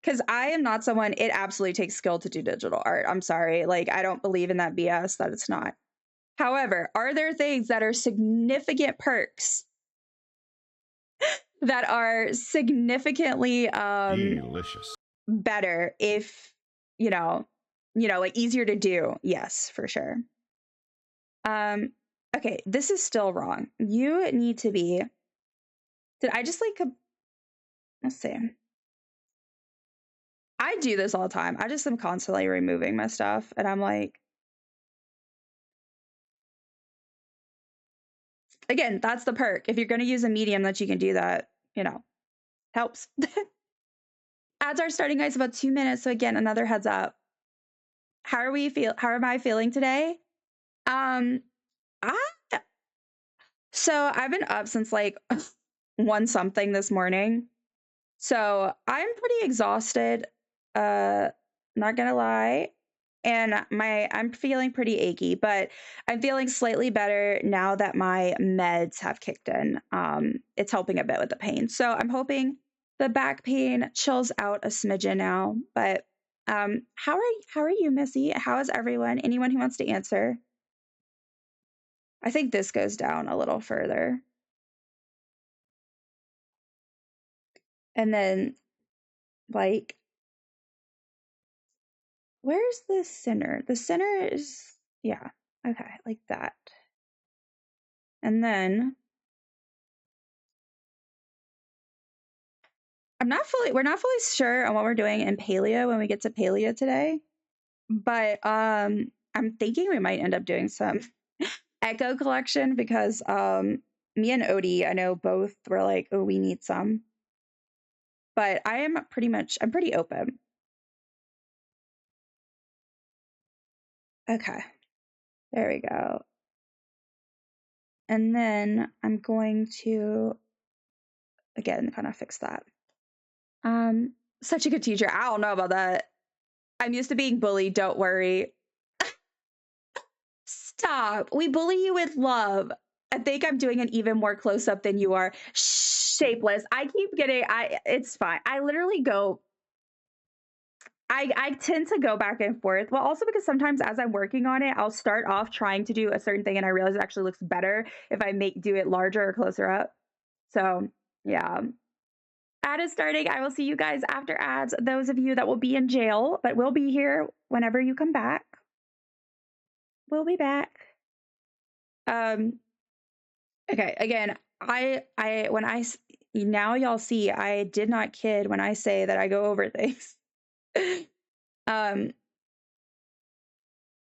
because I am not someone, it absolutely takes skill to do digital art. I'm sorry. Like, I don't believe in that BS that it's not. However, are there things that are significant perks that are significantly Delicious. better if, like easier to do? Yes, for sure. Okay, this is still wrong. You need to be, did I just like, let's see. I do this all the time. I just am constantly removing my stuff and I'm like, again, that's the perk. If you're going to use a medium that you can do that, helps. Ads are starting, guys, about 2 minutes. So again, another heads up. How am I feeling today? So I've been up since like 1 something this morning. So I'm pretty exhausted. Not gonna lie. And I'm feeling pretty achy, but I'm feeling slightly better now that my meds have kicked in. It's helping a bit with the pain. So I'm hoping the back pain chills out a smidgen now. But how are you, Missy? How is everyone? Anyone who wants to answer? I think this goes down a little further. And then, like, where's the center? The center is, yeah, okay, like that. And then we're not fully sure on what we're doing in Palia when we get to Palia today. But I'm thinking we might end up doing some Echo collection because me and Odie, I know both were like, oh, we need some. But I'm pretty open. Okay. There we go. And then I'm going to again kind of fix that. Such a good teacher. I don't know about that. I'm used to being bullied, don't worry. Stop. We bully you with love. I think I'm doing an even more close up than you are. Shapeless. I keep getting it's fine. I literally go I tend to go back and forth. Well, also because sometimes as I'm working on it, I'll start off trying to do a certain thing and I realize it actually looks better if I do it larger or closer up. So, yeah. Ad is starting. I will see you guys after ads. Those of you that will be in jail, but we'll be here whenever you come back. We'll be back. Okay, again, now y'all see I did not kid when I say that I go over things.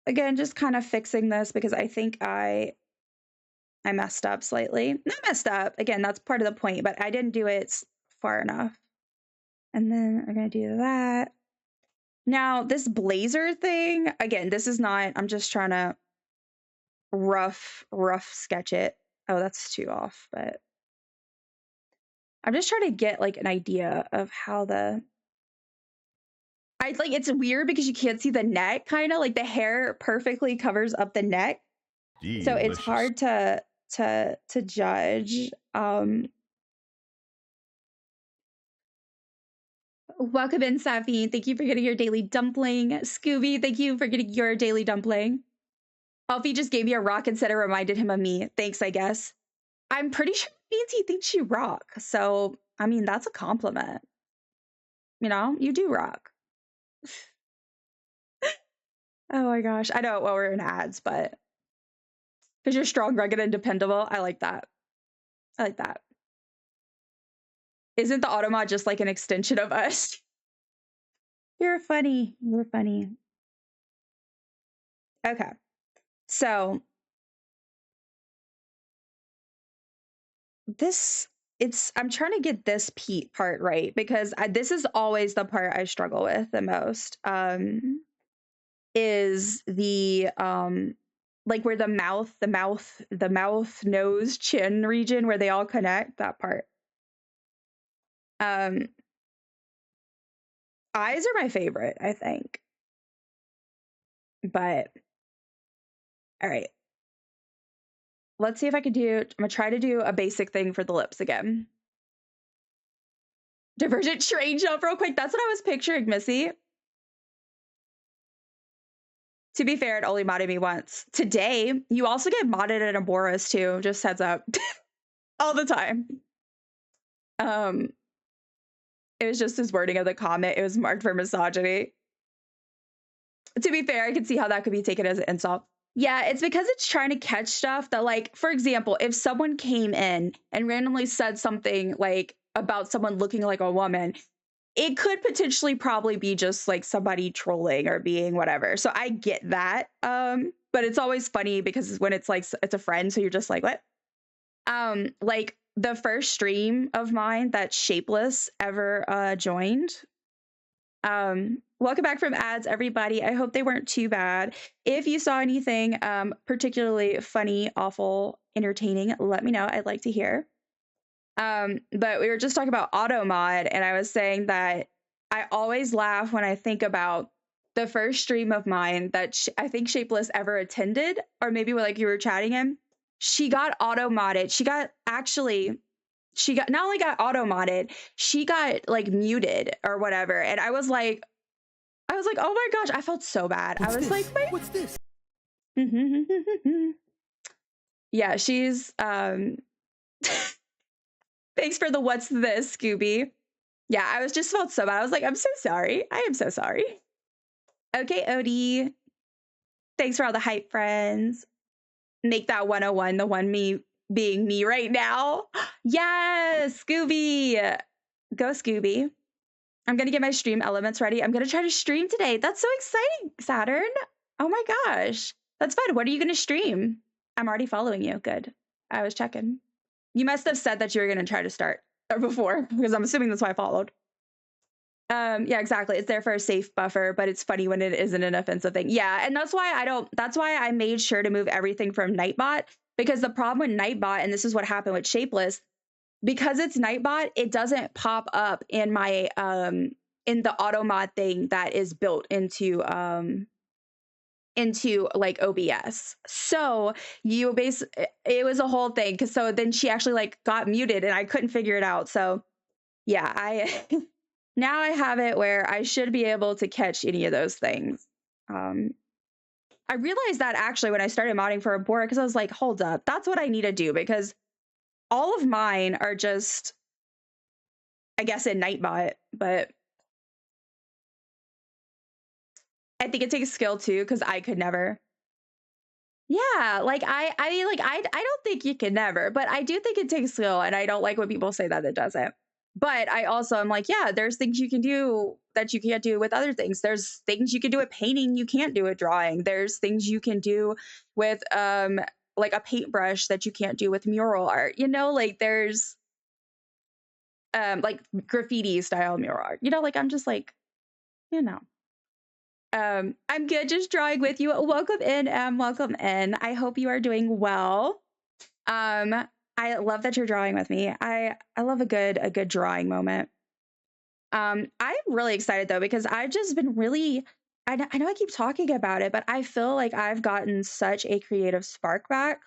Again, just kind of fixing this because I think I messed up slightly. Not messed up. Again, that's part of the point, but I didn't do it far enough. And then I'm going to do that. Now, this blazer thing, again, this is not, I'm just trying to rough sketch it. Oh, that's too off, but I'm just trying to get like an idea of how it's weird because you can't see the neck, kind of like the hair perfectly covers up the neck. Delicious. So it's hard to judge. Welcome in, Safi. Thank you for getting your daily dumpling. Scooby, thank you for getting your daily dumpling. Alfie just gave me a rock and said it reminded him of me. Thanks, I guess. I'm pretty sure it means he thinks you rock. So, I mean, that's a compliment. You do rock. Oh my gosh. I know, well, we're in ads, but because you're strong, rugged, and dependable. I like that. I like that. Isn't the Automod just like an extension of us? You're funny. You're funny. Okay. So I'm trying to get this part right because this is always the part I struggle with the most. Is the like where the mouth, nose, chin region where they all connect, that part. Eyes are my favorite, I think. But all right. Let's see if I can I'm gonna try to do a basic thing for the lips again. Divergent train jump real quick. That's what I was picturing, Missy. To be fair, it only modded me once. Today, you also get modded at Aboras too, just heads up. All the time. It was just his wording of the comment. It was marked for misogyny. To be fair, I can see how that could be taken as an insult. Yeah, it's because it's trying to catch stuff that, like, for example, if someone came in and randomly said something like about someone looking like a woman, it could potentially probably be just like somebody trolling or being whatever. So I get that. But it's always funny because when it's like it's a friend, so you're just like, what? Like the first stream of mine that Shapeless ever joined. Welcome back from ads, everybody. I hope they weren't too bad. If you saw anything particularly funny, awful, entertaining, let me know. I'd like to hear. But we were just talking about auto mod, and I was saying that I always laugh when I think about the first stream of mine that I think Shapeless ever attended, or maybe like you were chatting him. She got auto modded. She got not only got auto modded, she got like muted or whatever. And I was like, oh my gosh, I felt so bad. I was like, wait, what's this? Yeah, she's thanks for the what's this, Scooby. Yeah, I was just felt so bad. I was like, I'm so sorry. I am so sorry. Okay, Odie. Thanks for all the hype, friends. Make that 101 the one me being me right now. Yes, Scooby. Go, Scooby. I'm going to get my stream elements ready. I'm going to try to stream today. That's so exciting, Saturn. Oh my gosh. That's fun. What are you going to stream? I'm already following you. Good. I was checking. You must have said that you were going to try to start before, because I'm assuming that's why I followed. Yeah, exactly. It's there for a safe buffer, but it's funny when it isn't an offensive thing. Yeah, and that's why I made sure to move everything from Nightbot, because the problem with Nightbot, and this is what happened with Shapeless, because it's Nightbot, it doesn't pop up in my in the auto mod thing that is built into like OBS. So it was a whole thing, because so then she actually like got muted and I couldn't figure it out. So yeah, I now I have it where I should be able to catch any of those things. I realized that actually when I started modding for Abora, because I was like, hold up, that's what I need to do, because all of mine are just, I guess, in Nightbot, but I think it takes skill too, because I could never. Yeah, like I don't think you can never, but I do think it takes skill, and I don't like when people say that it doesn't. But I also am like, yeah, there's things you can do that you can't do with other things. There's things you can do with painting you can't do with drawing. There's things you can do with like a paintbrush that you can't do with mural art. You know, like there's like graffiti style mural art. You know, like I'm just like, you know. I'm good just drawing with you. Welcome in, welcome in. I hope you are doing well. I love that you're drawing with me. I love a good drawing moment. I'm really excited though, because I've just been really, I know I keep talking about it, but I feel like I've gotten such a creative spark back.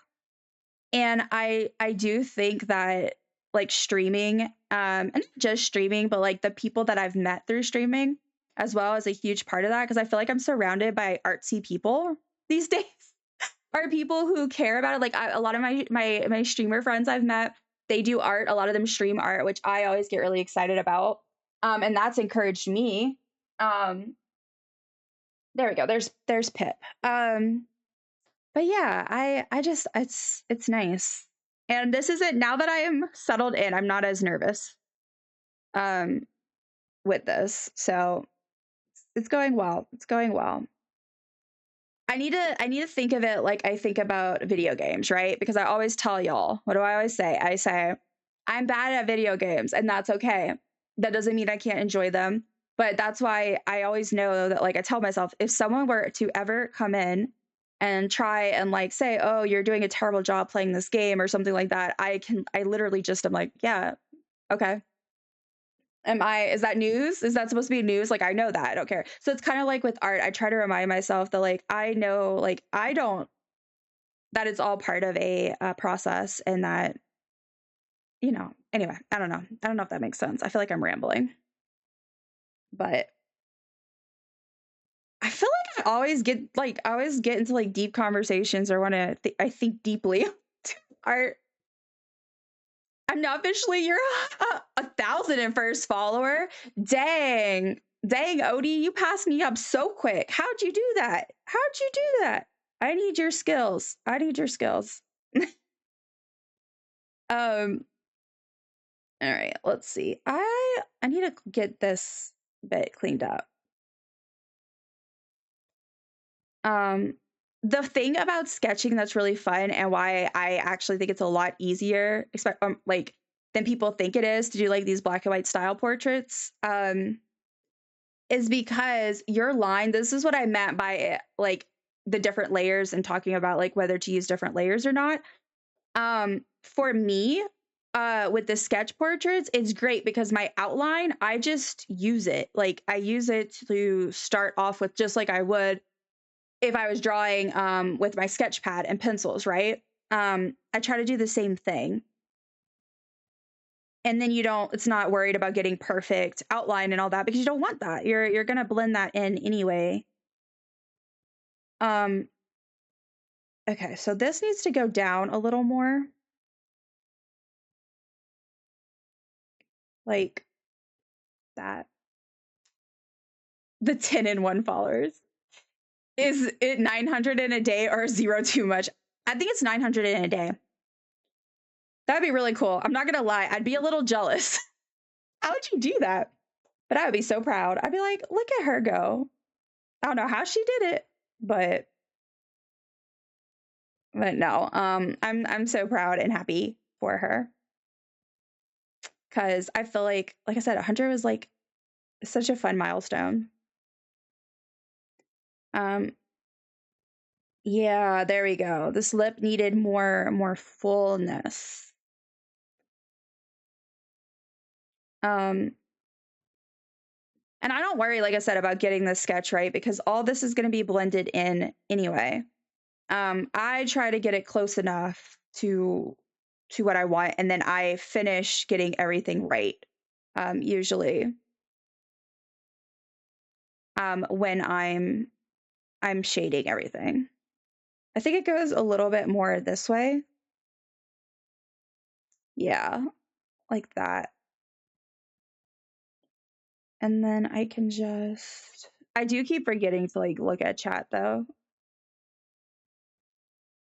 And I do think that like streaming, and not just streaming, but like the people that I've met through streaming as well is a huge part of that, because I feel like I'm surrounded by artsy people these days. Are people who care about it. Like a lot of my streamer friends I've met, they do art. A lot of them stream art, which I always get really excited about. And that's encouraged me. There we go. There's Pip. But yeah, I just it's nice. And this isn't, now that I am settled in, I'm not as nervous with this. So it's going well. It's going well. I need to think of it like I think about video games, right? Because I always tell y'all, what do I always say? I say, I'm bad at video games, and that's okay. That doesn't mean I can't enjoy them. But that's why I always know that, like, I tell myself, if someone were to ever come in and try and like say, oh, you're doing a terrible job playing this game or something like that, I literally just am like, yeah, okay. Is that news? Is that supposed to be news? Like, I know that. I don't care. So it's kind of like with art. I try to remind myself that, like, I know, like, that it's all part of a process, and that, you know, anyway, I don't know. I don't know if that makes sense. I feel like I'm rambling. But I feel like I always get into like deep conversations or want to I think deeply. Art. I'm not officially your 1,001st follower. Dang, Odie, you passed me up so quick. How'd you do that? I need your skills. All right, let's see. I need to get this bit cleaned up. The thing about sketching that's really fun and why I actually think it's a lot easier, like than people think it is to do like these black and white style portraits, is because your line. This is what I meant by it, like the different layers and talking about like whether to use different layers or not. For me, with the sketch portraits, it's great because my outline, I just use it. Like I use it to start off with, just like I would if I was drawing with my sketch pad and pencils, right? I try to do the same thing. And then it's not worried about getting perfect outline and all that because you don't want that. You're gonna blend that in anyway. Okay, so this needs to go down a little more. Like that. The 10 and 1 followers. Is it 900 in a day or 0 too much? I think it's 900 in a day. That'd be really cool. I'm not gonna lie, I'd be a little jealous. How would you do that? But I would be so proud. I'd be like, look at her go. I don't know how she did it, but no. I'm so proud and happy for her. Cause I feel like I said, 100 was like such a fun milestone. Yeah, there we go. This lip needed more fullness. And I don't worry, like I said, about getting this sketch right because all this is going to be blended in anyway. I try to get it close enough to what I want, and then I finish getting everything right. Usually, when I'm shading everything. I think it goes a little bit more this way. Yeah, like that. And then I can just, I do keep forgetting to like look at chat though.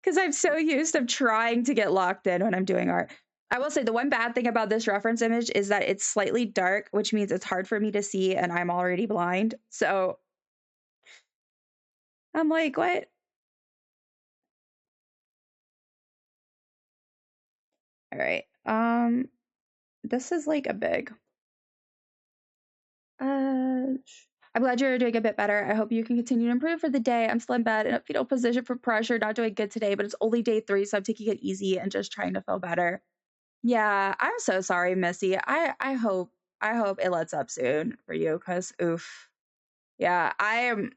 Because I'm so used to trying to get locked in when I'm doing art. I will say the one bad thing about this reference image is that it's slightly dark, which means it's hard for me to see and I'm already blind. So I'm like, what? All right. This is like a big. I'm glad you're doing a bit better. I hope you can continue to improve for the day. I'm still in bed in a fetal position for pressure, not doing good today, but it's only day 3, so I'm taking it easy and just trying to feel better. Yeah, I'm so sorry, Missy. I hope it lets up soon for you, because oof. Yeah, I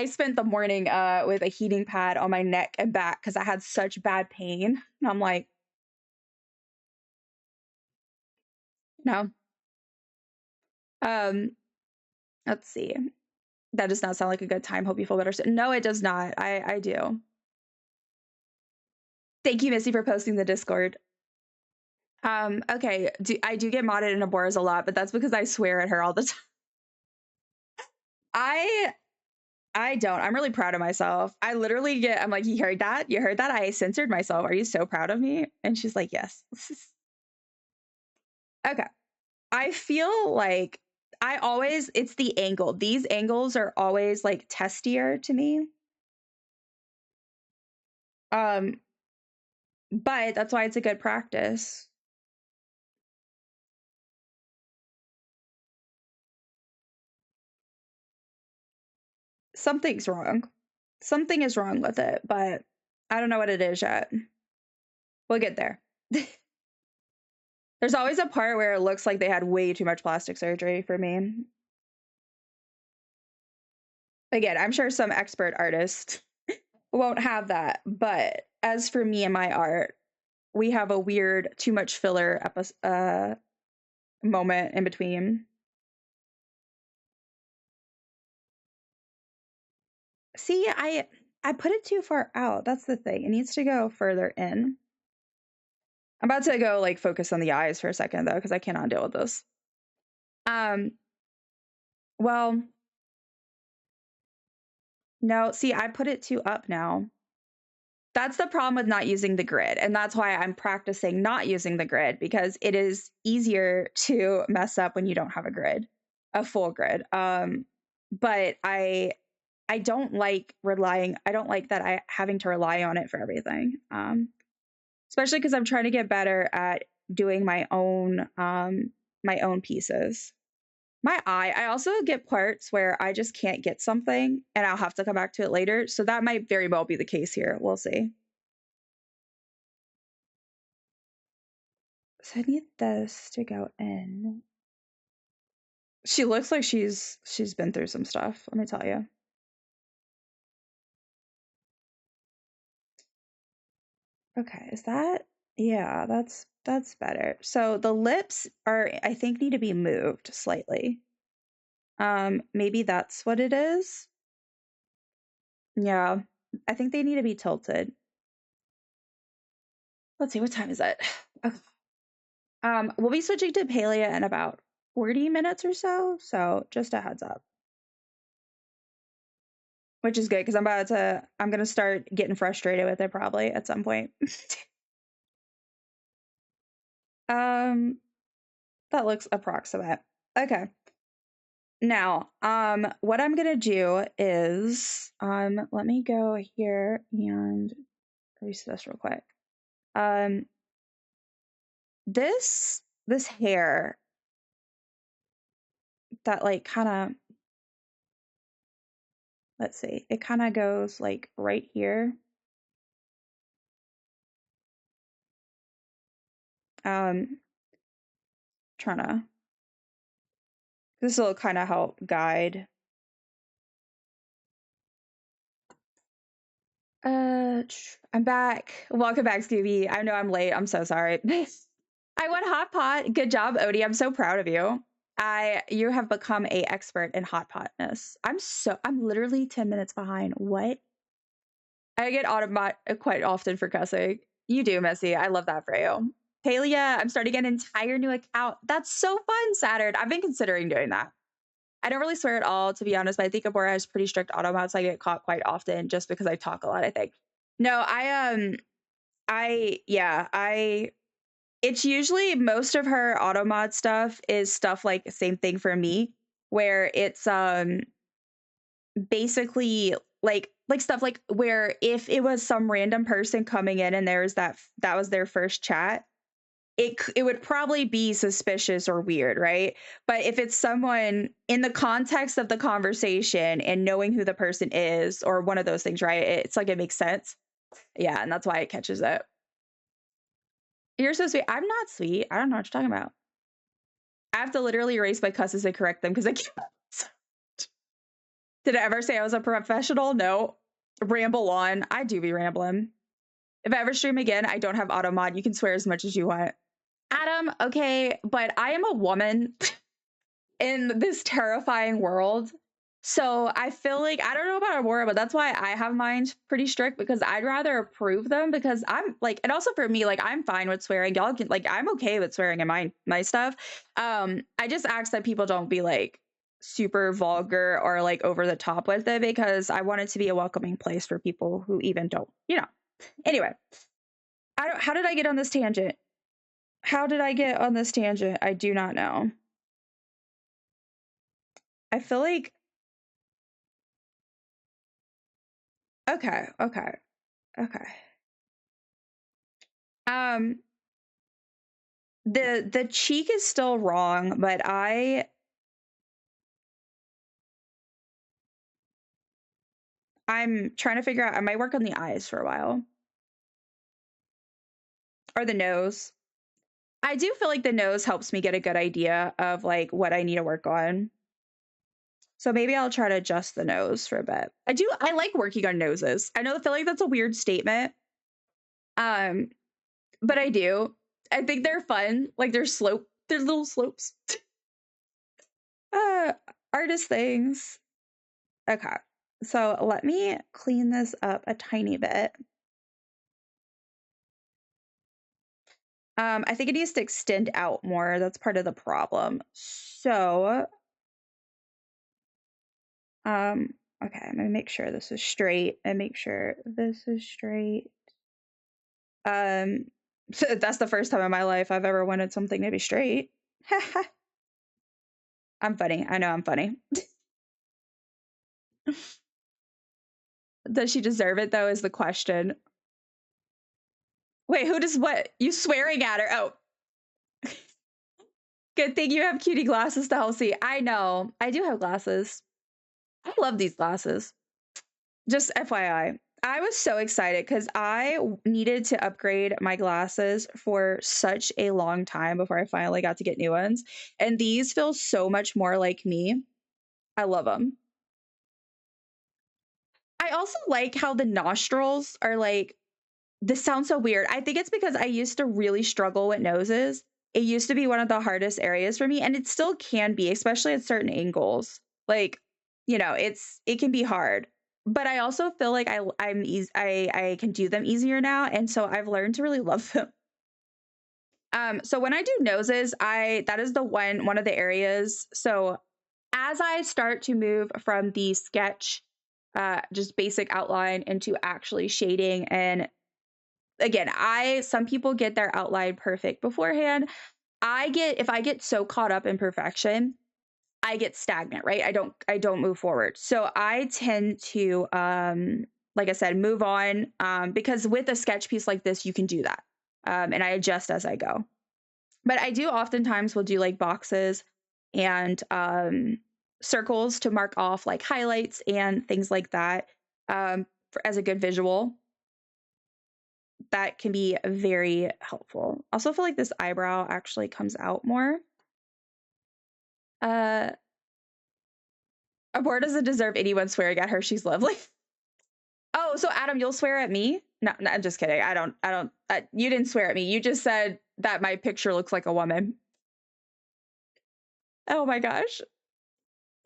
spent the morning with a heating pad on my neck and back because I had such bad pain. And I'm like, no. Let's see. That does not sound like a good time. Hope you feel better soon. No, it does not. I do. Thank you, Missy, for posting the Discord. Okay. I do get modded in Aboras a lot, but that's because I swear at her all the time. I don't. I'm really proud of myself. I literally I'm like, you heard that? You heard that? I censored myself. Are you so proud of me? And she's like, yes. Okay. I feel like it's the angle. These angles are always like testier to me. But that's why it's a good practice. Something's wrong. Something is wrong with it, but I don't know what it is yet. We'll get there. There's always a part where it looks like they had way too much plastic surgery for me. Again, I'm sure some expert artist won't have that, but as for me and my art, we have a weird too much filler moment in between. See, I put it too far out. That's the thing. It needs to go further in. I'm about to go like focus on the eyes for a second though, because I cannot deal with this. Well, no, see, I put it too up now. That's the problem with not using the grid. And that's why I'm practicing not using the grid, because it is easier to mess up when you don't have a grid, a full grid. But I don't like that having to rely on it for everything. Especially because I'm trying to get better at doing my own pieces. I also get parts where I just can't get something and I'll have to come back to it later. So that might very well be the case here. We'll see. So I need this to go in. She looks like she's been through some stuff, let me tell you. Okay, is that? Yeah, that's better. So the lips I think need to be moved slightly. Maybe that's what it is. Yeah, I think they need to be tilted. Let's see, what time is it? Okay. We'll be switching to Palia in about 40 minutes or so. So just a heads up. Which is good because I'm gonna start getting frustrated with it probably at some point. That looks approximate. Okay. Now, what I'm gonna do is, let me go here and erase this real quick. This hair that like kind of, let's see, it kind of goes like right here. Trying to, this will kind of help guide. I'm back. Welcome back, Scooby. I know I'm late. I'm so sorry. I went hot pot. Good job, Odie. I'm so proud of you. You have become a expert in hot potness. I'm literally 10 minutes behind. What? I get automat quite often for cussing. You do, Missy. I love that for you. Palia, I'm starting an entire new account. That's so fun, Saturn. I've been considering doing that. I don't really swear at all, to be honest, but I think Abora has pretty strict auto mods. I get caught quite often just because I talk a lot, I think. No, it's usually most of her auto mod stuff is stuff like same thing for me, where it's basically like stuff like where if it was some random person coming in and there was that was their first chat, it would probably be suspicious or weird, right? But if it's someone in the context of the conversation and knowing who the person is or one of those things, right? It's like it makes sense. Yeah, and that's why it catches it. You're so sweet. I'm not sweet. I don't know what you're talking about. I have to literally erase my cusses and correct them because I can't. Did I ever say I was a professional? No. Ramble on. I do be rambling. If I ever stream again, I don't have auto mod. You can swear as much as you want. Adam, okay, but I am a woman in this terrifying world. So I feel like, I don't know about Aurora, but that's why I have mine pretty strict, because I'd rather approve them, because I'm like, and also for me, like I'm fine with swearing. Y'all can, like, I'm okay with swearing in my stuff. I just ask that people don't be like super vulgar or like over the top with it, because I want it to be a welcoming place for people who even don't, Anyway, how did I get on this tangent? How did I get on this tangent? I do not know. I feel like... Okay. The cheek is still wrong, but I'm trying to figure out, I might work on the eyes for a while. Or the nose. I do feel like the nose helps me get a good idea of like what I need to work on. So maybe I'll try to adjust the nose for a bit. I like working on noses. I feel like that's a weird statement. but I do. I think they're fun. Like they're little slopes. Artist things. Okay. So let me clean this up a tiny bit. I think it needs to extend out more. That's part of the problem. So, okay, I'm gonna make sure this is straight and make sure this is straight. So that's the first time in my life I've ever wanted something to be straight. I'm funny. I know I'm funny. Does she deserve it though is the question. Wait, who does what? You swearing at her? Oh. Good thing you have cutie glasses to help see. I know. I do have glasses. I love these glasses. Just FYI. I was so excited because I needed to upgrade my glasses for such a long time before I finally got to get new ones. And these feel so much more like me. I love them. I also like how the nostrils are like, this sounds so weird. I think it's because I used to really struggle with noses. It used to be one of the hardest areas for me, and it still can be, especially at certain angles. Like, you know, it can be hard. But I also feel like I can do them easier now, and so I've learned to really love them. So when I do noses, that is one of the areas. So as I start to move from the sketch, just basic outline into actually shading, and again, some people get their outline perfect beforehand. If I get so caught up in perfection, I get stagnant, right? I don't move forward. So I tend to like I said, move on because with a sketch piece like this, you can do that. And I adjust as I go. But I do oftentimes will do like boxes and circles to mark off like highlights and things like that as a good visual. That can be very helpful. Also feel like this eyebrow actually comes out more. Abora doesn't deserve anyone swearing at her. She's lovely. Oh, so Adam, you'll swear at me? No, I'm just kidding. I don't, you didn't swear at me. You just said that my picture looks like a woman. Oh my gosh.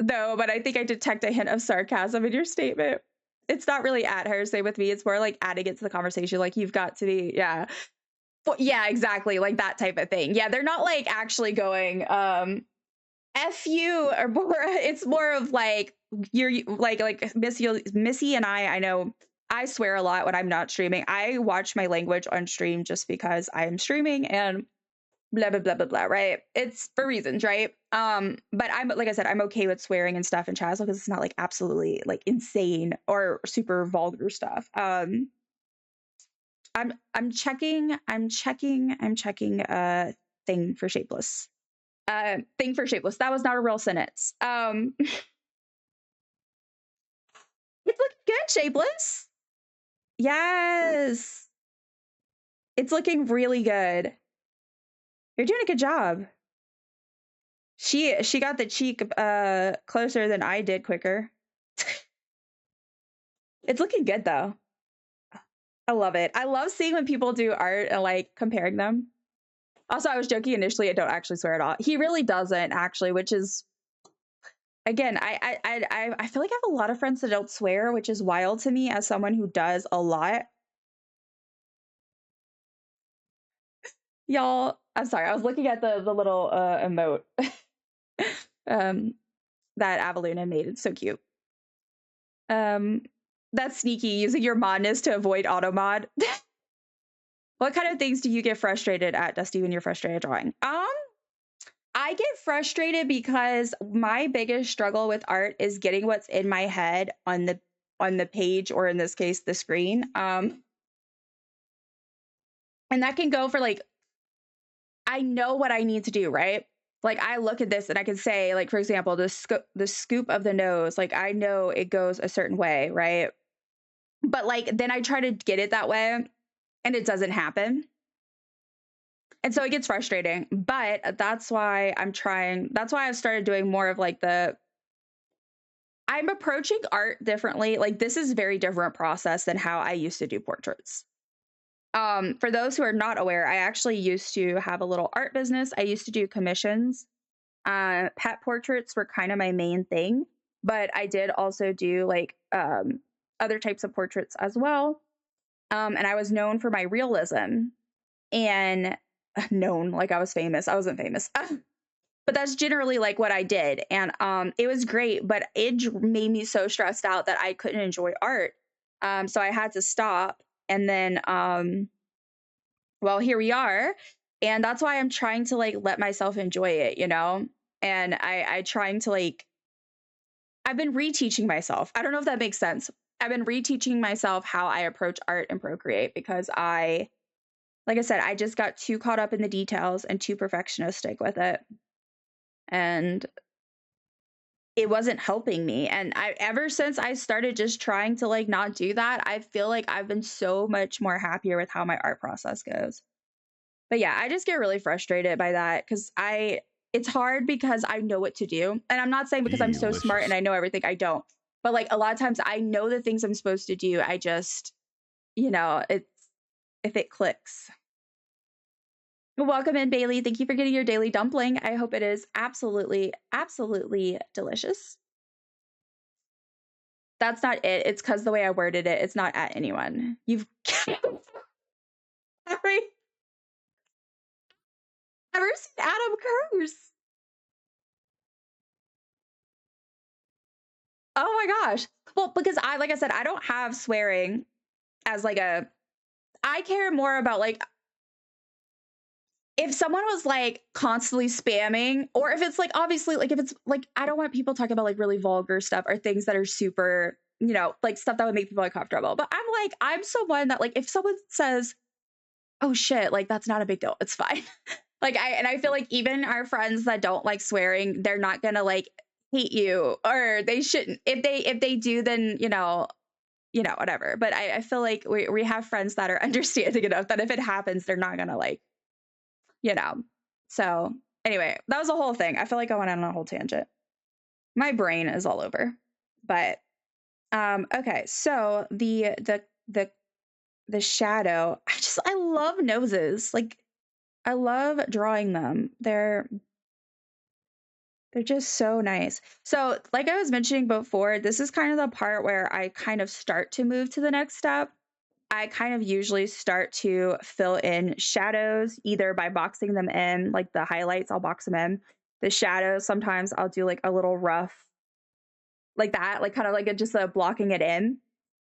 No, but I think I detect a hint of sarcasm in your statement. It's not really at her, same with me. It's more like adding it to the conversation. Like you've got to be, yeah. Yeah, exactly. Like that type of thing. Yeah, they're not like actually going, F you or more. It's more of like you're like Missy and I know I swear a lot when I'm not streaming. I watch my language on stream just because I am streaming and blah blah blah blah blah, right? It's for reasons, right? But I'm like I said, I'm okay with swearing and stuff in chat because it's not like absolutely like insane or super vulgar stuff. I'm checking thing for shapeless. Thing for shapeless. That was not a real sentence. It's looking good, shapeless. Yes. It's looking really good. You're doing a good job. She got the cheek closer than I did quicker. It's looking good though. I love it. I love seeing when people do art and like comparing them. Also, I was joking initially. I don't actually swear at all. He really doesn't actually, which is, again, I feel like I have a lot of friends that don't swear, which is wild to me as someone who does a lot. Y'all, I'm sorry. I was looking at the little emote that Avelunex made. It's so cute. That's sneaky, using your modness to avoid auto mod. What kind of things do you get frustrated at, Dusty, when you're frustrated drawing? I get frustrated because my biggest struggle with art is getting what's in my head on the page, or in this case, the screen. And that can go for like, I know what I need to do, right? Like I look at this and I can say, like, for example, the scoop of the nose, like I know it goes a certain way, right? But like, then I try to get it that way and it doesn't happen. And so it gets frustrating, but that's why I've started doing more of like I'm approaching art differently. Like this is a very different process than how I used to do portraits. For those who are not aware, I actually used to have a little art business. I used to do commissions. Pet portraits were kind of my main thing, but I did also do like other types of portraits as well. And I was known for my realism and known like I was famous. I wasn't famous. But that's generally like what I did. And it was great, but it made me so stressed out that I couldn't enjoy art. So I had to stop. And then, well, here we are. And that's why I'm trying to like let myself enjoy it, you know? And I trying to like, I've been reteaching myself. I don't know if that makes sense. I've been reteaching myself how I approach art and Procreate because like I said, I just got too caught up in the details and too perfectionistic with it. And it wasn't helping me. And ever since I started just trying to like not do that, I feel like I've been so much more happier with how my art process goes. But yeah, I just get really frustrated by that because it's hard because I know what to do. And I'm not saying because I'm so smart and I know everything. I don't. But like a lot of times I know the things I'm supposed to do. I just, it's if it clicks. Welcome in, Bailey. Thank you for getting your daily dumpling. I hope it is absolutely, absolutely delicious. That's not it. It's because the way I worded it, it's not at anyone. You've ever seen Adam curse? Oh my gosh. Well, because like I said, I don't have swearing as like I care more about like, if someone was like constantly spamming, or if it's like, obviously, like if it's like, I don't want people talking about like really vulgar stuff or things that are super, like stuff that would make people uncomfortable. But I'm someone that like, if someone says, oh shit, like that's not a big deal, it's fine. Like I feel like even our friends that don't like swearing, they're not gonna like hate you, or they shouldn't. If they do, then whatever. But I feel like we have friends that are understanding enough that if it happens, they're not gonna like, So anyway, that was a whole thing. I feel like I went on a whole tangent. My brain is all over. But okay, so the shadow, I love noses. Like I love drawing them. They're just so nice. So like I was mentioning before, this is kind of the part where I kind of start to move to the next step. I kind of usually start to fill in shadows either by boxing them in, like the highlights, I'll box them in. The shadows, sometimes I'll do like a little rough like that, like kind of like just blocking it in.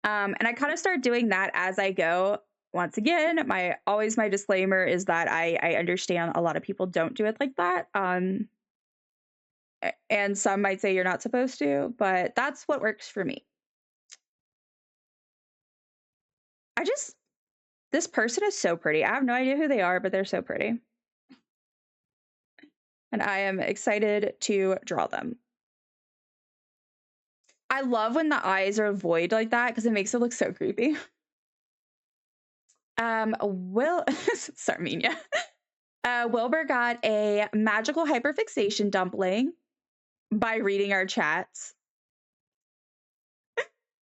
And I kind of start doing that as I go. Once again, my disclaimer is that I understand a lot of people don't do it like that. And some might say you're not supposed to, but that's what works for me. This person is so pretty. I have no idea who they are, but they're so pretty. And I am excited to draw them. I love when the eyes are void like that because it makes it look so creepy. Sarminia. Wilbur got a magical hyperfixation dumpling by reading our chats.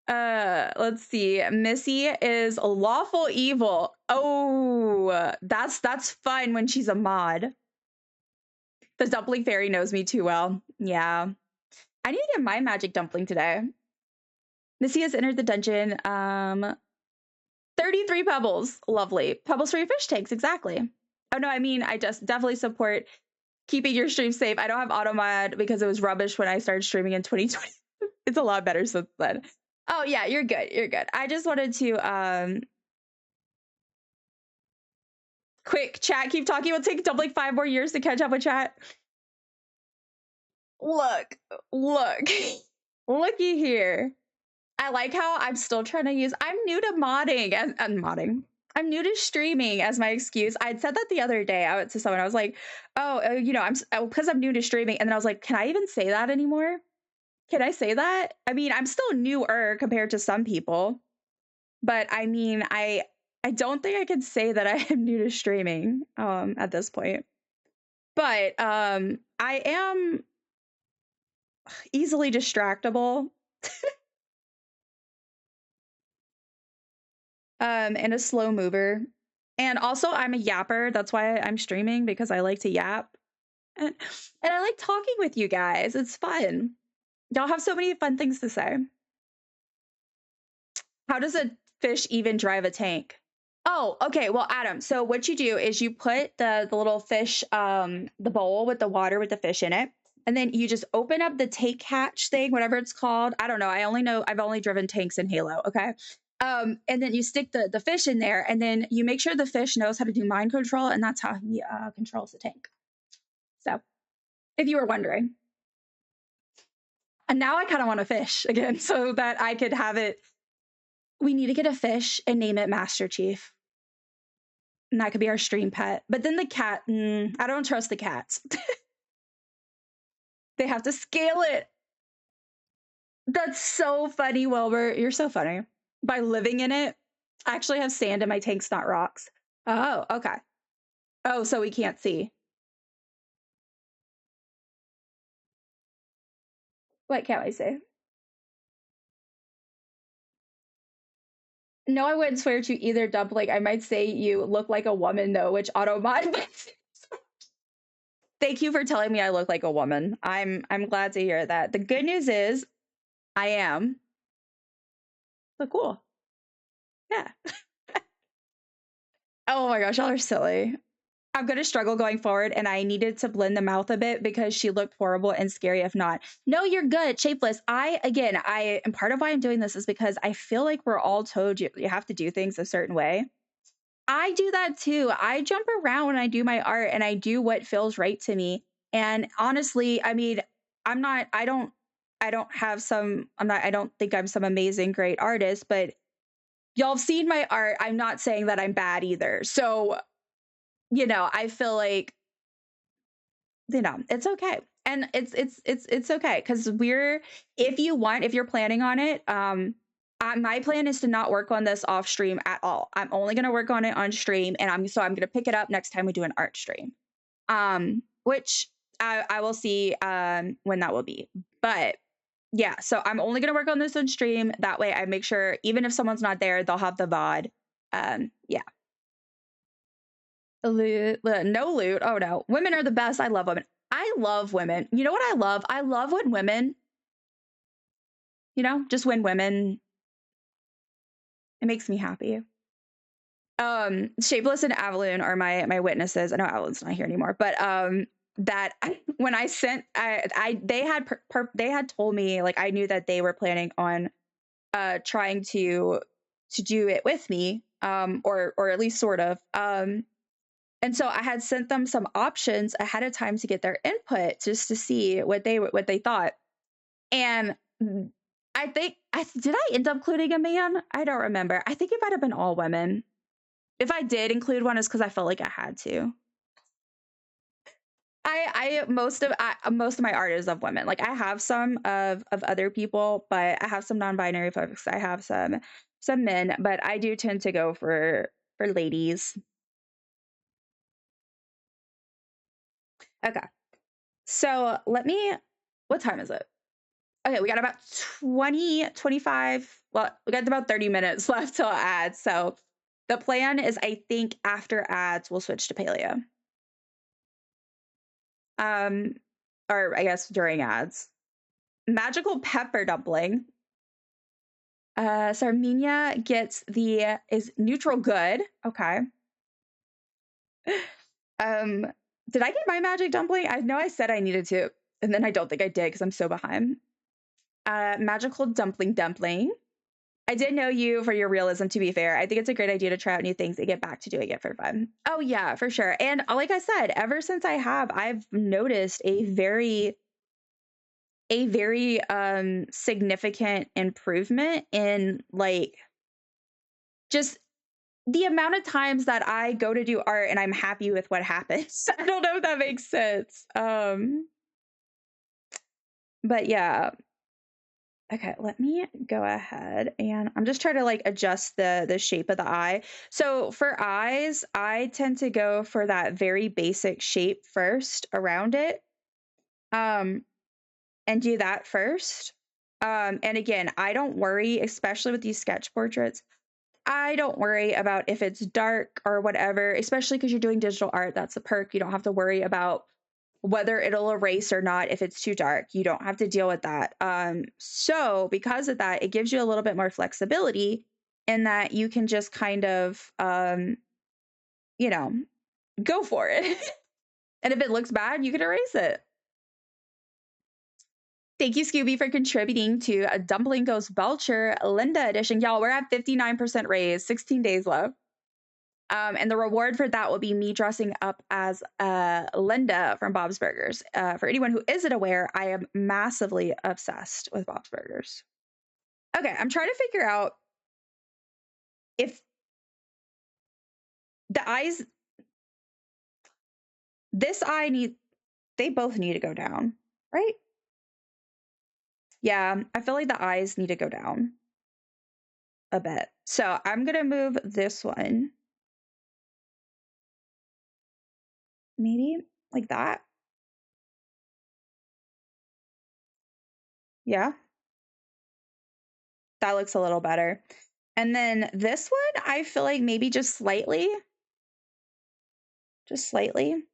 Let's see. Missy is lawful evil. Oh, that's fun when she's a mod. The dumpling fairy knows me too well. Yeah. I need to get my magic dumpling today. Missy has entered the dungeon. 33 pebbles. Lovely. Pebbles for your fish tanks, exactly. Oh no, I mean, I just definitely support keeping your stream safe. I don't have automod because it was rubbish when I started streaming in 2020. It's a lot better since then. Oh yeah, you're good. You're good. I just wanted to quick chat, keep talking. It'll take like 5 more years to catch up with chat. Look. Looky here. I like how I'm still trying to use, I'm new to modding and modding. I'm new to streaming as my excuse. I'd said that the other day out to someone. I was like, because I'm new to streaming. And then I was like, can I even say that anymore? Can I say that? I mean, I'm still newer compared to some people. But I mean, I don't think I can say that I am new to streaming at this point. But I am easily distractible. And a slow mover. And also, I'm a yapper. That's why I'm streaming, because I like to yap. And I like talking with you guys. It's fun. Y'all have so many fun things to say. How does a fish even drive a tank? Oh, okay. Well, Adam, so what you do is you put the little fish, the bowl with the water with the fish in it, and then you just open up the tank hatch thing, whatever it's called. I don't know. I've only driven tanks in Halo. Okay. And then you stick the fish in there, and then you make sure the fish knows how to do mind control, and that's how he controls the tank. So, if you were wondering. And now I kind of want a fish again so that I could have it. We need to get a fish and name it Master Chief. And that could be our stream pet. But then the cat, I don't trust the cats. They have to scale it. That's so funny, Wilbur. You're so funny. By living in it, I actually have sand in my tanks, not rocks. Oh, okay. Oh, so we can't see. What can't I say? No, I wouldn't swear to either dumpling. I might say you look like a woman, though, which auto-mod. Thank you for telling me I look like a woman. I'm glad to hear that. The good news is I am. So cool. Yeah. Oh my gosh, y'all are silly. I'm going to struggle going forward, and I needed to blend the mouth a bit because she looked horrible and scary if not. No, you're good, Shapeless. And part of why I'm doing this is because I feel like we're all told you have to do things a certain way. I do that too. I jump around when I do my art, and I do what feels right to me. And honestly, I mean, I don't think I'm some amazing great artist, but y'all have seen my art. I'm not saying that I'm bad either. So, I feel like, it's okay. And it's okay, because if you're planning on it, my plan is to not work on this off stream at all. I'm only going to work on it on stream, and I'm going to pick it up next time we do an art stream. Which I will see when that will be. But yeah, so I'm only going to work on this on stream. That way I make sure even if someone's not there, they'll have the VOD. Yeah. No loot. Oh no. Women are the best. I love women. I love women. You know what I love? I love when women, just when women, it makes me happy. Shapeless and Aveline are my witnesses. I know Aveline's not here anymore, but when I sent, they had told me, like, I knew that they were planning on trying to do it with me, or at least sort of. And so I had sent them some options ahead of time to get their input, just to see what they thought. And I think did I end up including a man? I don't remember. I think it might have been all women. If I did include one, it's because I felt like I had to. Most of my art is of women. Like, I have some of other people, but I have some non-binary folks. I have some men, but I do tend to go for ladies. Okay. So what time is it? Okay, we got about 25. Well, we got about 30 minutes left till ads. So the plan is, I think after ads, we'll switch to Palia. Or I guess during ads. Magical pepper dumpling. Sarminia is neutral good. Okay. Did I get my magic dumpling? I know I said I needed to, and then I don't think I did because I'm so behind. Magical dumpling. I did know you for your realism, to be fair. I think it's a great idea to try out new things and get back to doing it for fun. Oh yeah, for sure. And like I said, ever since I've noticed a very significant improvement in, like, just the amount of times that I go to do art and I'm happy with what happens. I don't know if that makes sense. But yeah. Okay, let me go ahead, and I'm just trying to, like, adjust the shape of the eye. So for eyes, I tend to go for that very basic shape first around it. And do that first. And again, I don't worry, especially with these sketch portraits. I don't worry about if it's dark or whatever, especially because you're doing digital art. That's a perk. You don't have to worry about whether it'll erase or not if it's too dark. You don't have to deal with that. So because of that, it gives you a little bit more flexibility in that you can just kind of, you know, go for it. And if it looks bad, you can erase it. Thank you, Scooby, for contributing to a Dumpling Ghost Belcher Linda edition. Y'all, we're at 59% raise, 16 days left. And the reward for that will be me dressing up as Linda from Bob's Burgers. For anyone who isn't aware, I am massively obsessed with Bob's Burgers. Okay, I'm trying to figure out if the eyes, this eye they both need to go down, right? Yeah, I feel like the eyes need to go down a bit. So I'm gonna move this one. Maybe like that. Yeah. That looks a little better. And then this one, I feel like maybe just slightly. Just slightly.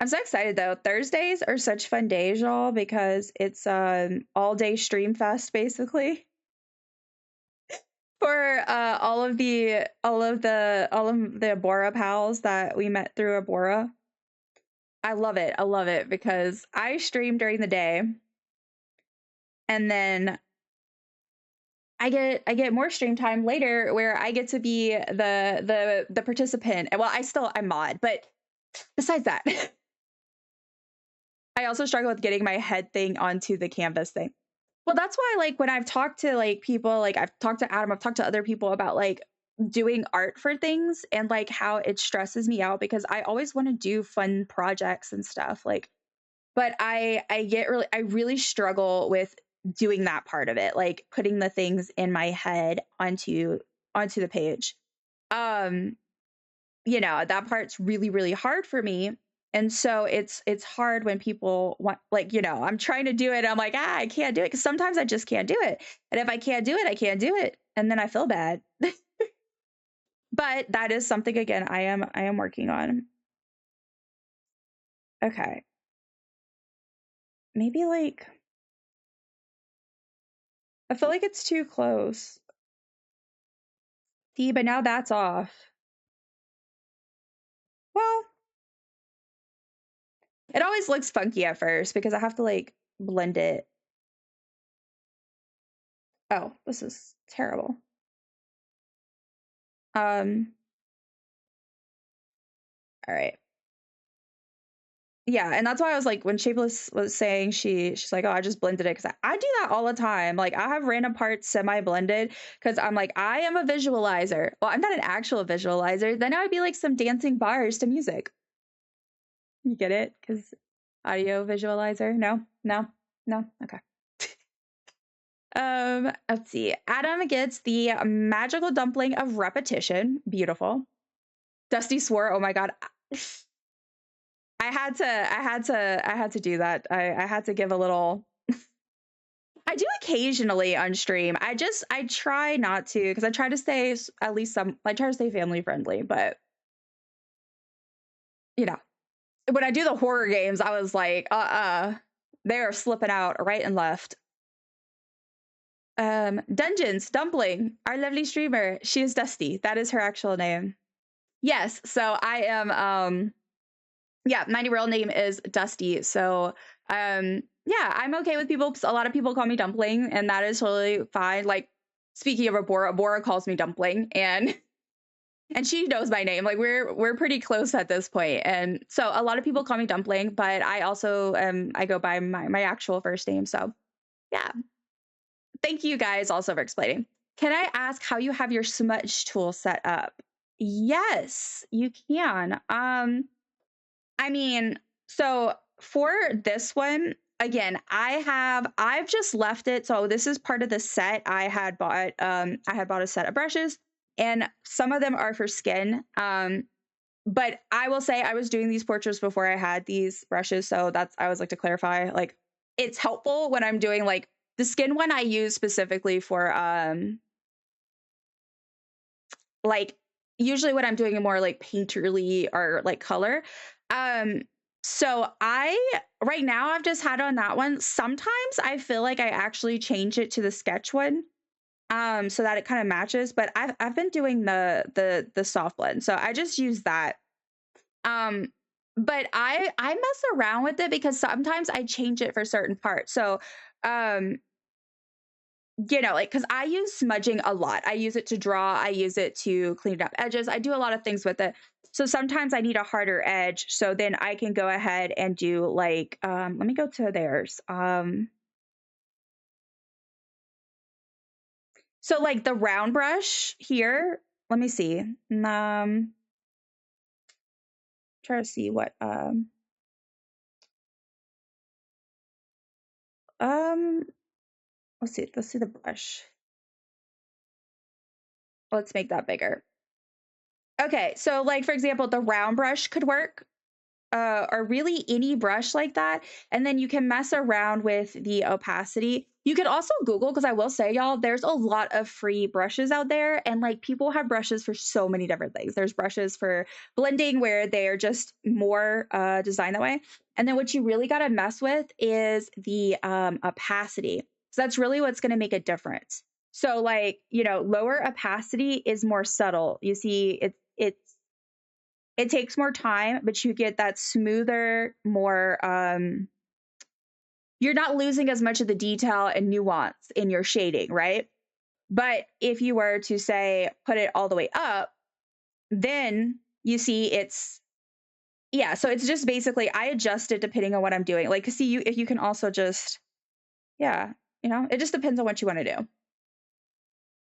I'm so excited though. Thursdays are such fun days, y'all, because it's all day stream fest basically. For all of the Abora pals that we met through Abora. I love it. I love it because I stream during the day and then I get more stream time later where I get to be the participant. Well, I mod, but besides that, I also struggle with getting my head thing onto the canvas thing. Well, that's why like when I've talked to like people, like I've talked to Adam, I've talked to other people about like doing art for things and like how it stresses me out because I always want to do fun projects and stuff like, but I really struggle with doing that part of it, like putting the things in my head onto the page. You know, that part's really hard for me. And so it's hard when people want, like, you know, I'm trying to do it. I'm like, I can't do it because sometimes I just can't do it. And if I can't do it, I can't do it. And then I feel bad. But that is something, again, I am working on. Okay. Maybe like, I feel like it's too close. See, but now that's off. Well, it always looks funky at first because I have to like blend it. Oh, this is terrible. All right. Yeah, and that's why I was like, when Shapeless was saying she's like, oh, I just blended it because I do that all the time. Like I have random parts semi-blended because I'm like, I am a visualizer. Well, I'm not an actual visualizer. Then I would be like some dancing bars to music. You get it? Because audio visualizer? No. Okay. Let's see. Adam gets the magical dumpling of repetition. Beautiful. Dusty swore, oh my god. I had to do that. I had to give a little. I do occasionally on stream. I try not to because I try to stay at least I try to stay family friendly, but you know, when I do the horror games, I was like, they are slipping out right and left. Dungeons Dumpling, our lovely streamer. She is Dusty. That is her actual name. Yes, so I am yeah, my real name is Dusty. So yeah, I'm okay with people. A lot of people call me Dumpling, and that is totally fine. Like speaking of Abora calls me Dumpling, and she knows my name. Like we're pretty close at this point. And so a lot of people call me Dumpling, but I also I go by my actual first name. So yeah. Thank you guys also for explaining. Can I ask how you have your smudge tool set up? Yes, you can. I mean, so for this one, again, I've just left it. So this is part of the set. I had bought a set of brushes and some of them are for skin. But I will say I was doing these portraits before I had these brushes. So I always like to clarify, like it's helpful when I'm doing like the skin one I use specifically for like usually when I'm doing a more like painterly or like color. So right now I've just had on that one. Sometimes I feel like I actually change it to the sketch one. So that it kind of matches, but I've been doing the soft blend. So I just use that. But I mess around with it because sometimes I change it for certain parts. So um like because I use smudging a lot. I use it to draw, I use it to clean up edges. I do a lot of things with it. So sometimes I need a harder edge. So then I can go ahead and do like let me go to theirs. So like the round brush here, let me see. Try to see what let's see the brush. Let's make that bigger. Okay, so like for example, the round brush could work. Or really any brush like that. And then you can mess around with the opacity. You could also Google, because I will say, y'all, there's a lot of free brushes out there. And like people have brushes for so many different things. There's brushes for blending where they're just more designed that way. And then what you really got to mess with is the opacity. So that's really what's going to make a difference. So like, lower opacity is more subtle. You see, it takes more time, but you get that smoother, more you're not losing as much of the detail and nuance in your shading, right? But if you were to say put it all the way up, then you see so it's just basically I adjust it depending on what I'm doing. Like see if you can also just it just depends on what you want to do.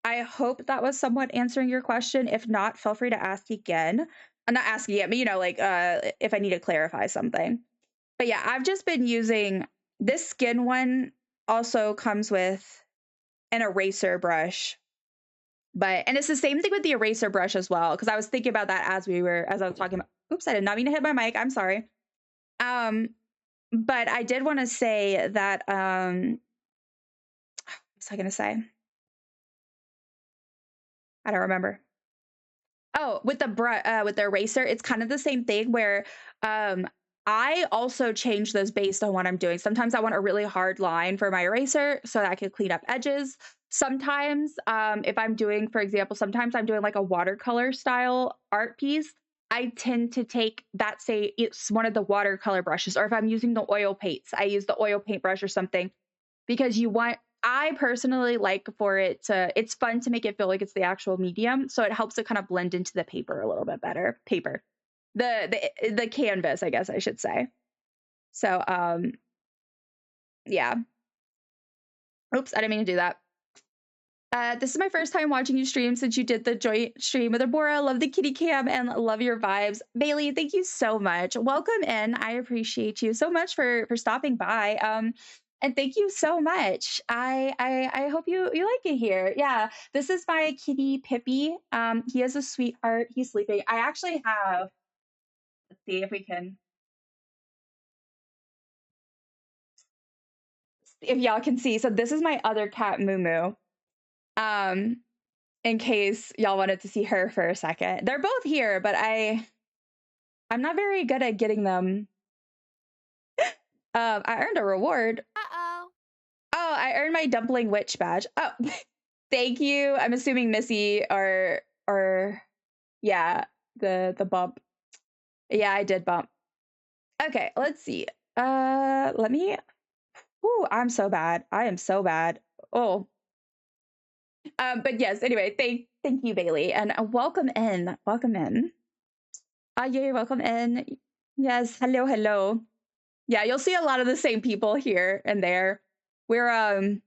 I hope that was somewhat answering your question. If not, feel free to ask again. I'm not asking yet, but if I need to clarify something. But yeah, I've just been using this skin one. Also comes with an eraser brush, and it's the same thing with the eraser brush as well. Because I was thinking about that as I was talking about. Oops, I did not mean to hit my mic. I'm sorry. But I did want to say that. What was I gonna say? I don't remember. Oh, with the eraser, it's kind of the same thing where I also change those based on what I'm doing. Sometimes I want a really hard line for my eraser so that I can clean up edges. Sometimes if I'm doing, for example, sometimes I'm doing like a watercolor style art piece, I tend to take that, say it's one of the watercolor brushes, or if I'm using the oil paints, I use the oil paint brush or something, because I personally like for it's fun to make it feel like it's the actual medium. So it helps it kind of blend into the paper a little bit better. The canvas, I guess I should say. So, yeah. Oops, I didn't mean to do that. This is my first time watching you stream since you did the joint stream with Abora. Love the kitty cam and love your vibes. Bailey, thank you so much. Welcome in. I appreciate you so much for stopping by. And thank you so much. I hope you like it here. Yeah, this is my kitty Pippi. He is a sweetheart. He's sleeping. I actually have. Let's see if we can. If y'all can see. So this is my other cat, Moo. In case y'all wanted to see her for a second. They're both here, but I'm not very good at getting them. I earned a reward. Uh-oh. Oh, I earned my dumpling witch badge. Oh, thank you. I'm assuming Missy or yeah, the bump. Yeah, I did bump. Okay, let's see. Let me. Ooh, I'm so bad. I am so bad. Oh. But yes, anyway, thank you, Bailey, and welcome in. Welcome in. Yeah, welcome in. Yes, hello. Yeah, you'll see a lot of the same people here and there. We're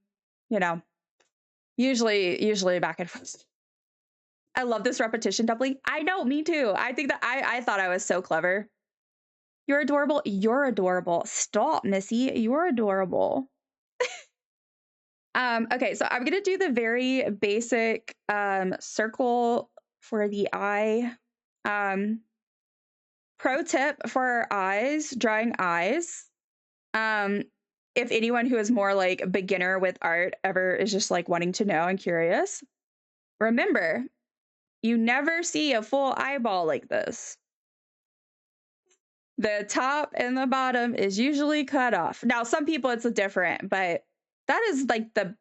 usually back and forth. I love this repetition dumpling. I know, me too. I think that I thought I was so clever. You're adorable. You're adorable. Stop, Missy. You're adorable. Okay, so I'm gonna do the very basic circle for the eye. Pro tip for our eyes, drawing eyes. If anyone who is more like beginner with art ever is just like wanting to know and curious, remember, You never see a full eyeball like this. The top and the bottom is usually cut off. Now, some people it's different, but that is like the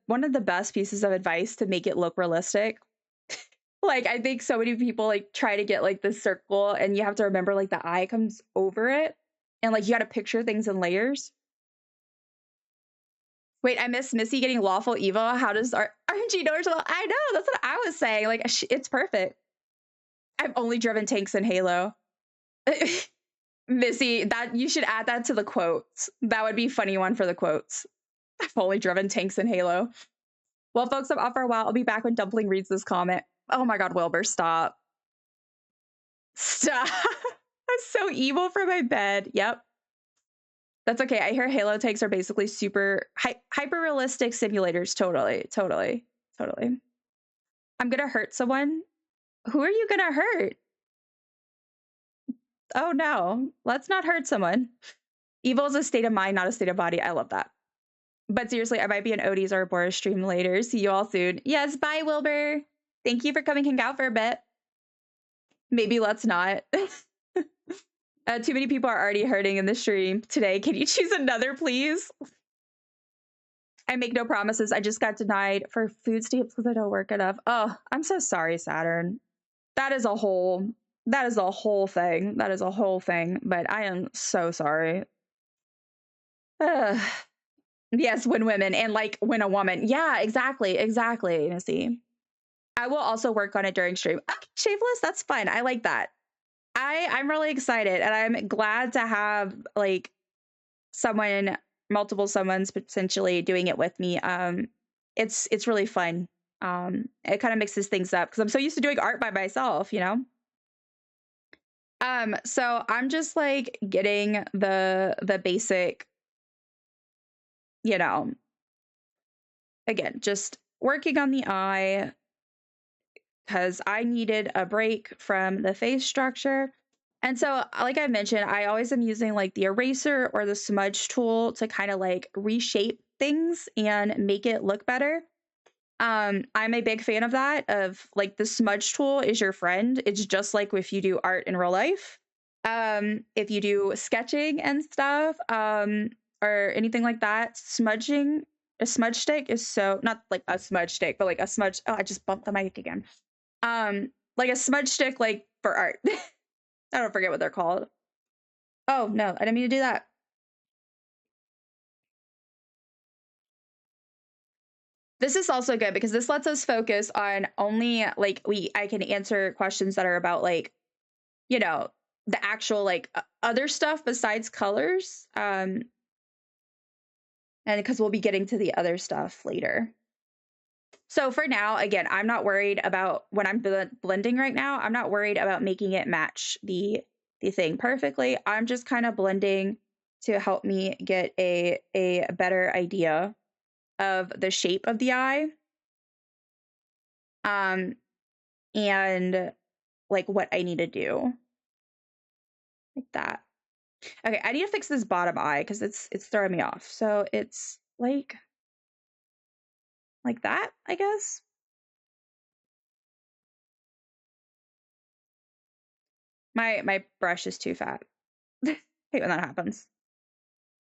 one of the best pieces of advice to make it look realistic. Like, I think so many people like try to get like this circle, and you have to remember like the eye comes over it, and like you got to picture things in layers. Wait, I miss Missy getting lawful evil. How does our RNG know? I know, that's what I was saying. Like, it's perfect. I've only driven tanks in Halo. Missy, that you should add that to the quotes. That would be a funny one for the quotes. I've only driven tanks in Halo. Well, folks, I'm off for a while. I'll be back when Dumpling reads this comment. Oh my god, Wilbur, stop. Stop. That's so evil from my bed. Yep. That's okay. I hear Halo tanks are basically super hyper realistic simulators. Totally. I'm gonna hurt someone. Who are you gonna hurt? Oh no, let's not hurt someone. Evil is a state of mind, not a state of body. I love that. But seriously, I might be an Odie's or a Boris stream later. See you all soon. Yes, bye, Wilbur. Thank you for coming hang out for a bit. Maybe let's not. Too many people are already hurting in the stream today. Can you choose another, please? I make no promises. I just got denied for food stamps because I don't work enough. Oh, I'm so sorry, Saturn. That is a whole thing. That is a whole thing. But I am so sorry. Yes, when women and like when a woman. Yeah, exactly. Missy. I will also work on it during stream. Shaveless, that's fun. I like that. I'm really excited, and I'm glad to have like multiple someone's potentially doing it with me. It's really fun. It kind of mixes things up because I'm so used to doing art by myself, you know. So I'm just like getting the basic, you know. Again, just working on the eye because I needed a break from the face structure. And so, like I mentioned, I always am using like the eraser or the smudge tool to kind of like reshape things and make it look better. I'm a big fan of that, of like the smudge tool is your friend. It's just like if you do art in real life. If you do sketching and stuff, or anything like that, a smudge stick is so, not like a smudge stick, but like a smudge, oh, I just bumped the mic again. Like a smudge stick, like for art. I don't forget what they're called. Oh no, I didn't mean to do that. This is also good because this lets us focus on only like I can answer questions that are about like, you know, the actual like other stuff besides colors. And because we'll be getting to the other stuff later. So for now, again, I'm not worried about when I'm blending right now. I'm not worried about making it match the thing perfectly. I'm just kind of blending to help me get a better idea of the shape of the eye. And like what I need to do. Like that. Okay, I need to fix this bottom eye because it's throwing me off. So it's like that, I guess. My brush is too fat. Hate when that happens.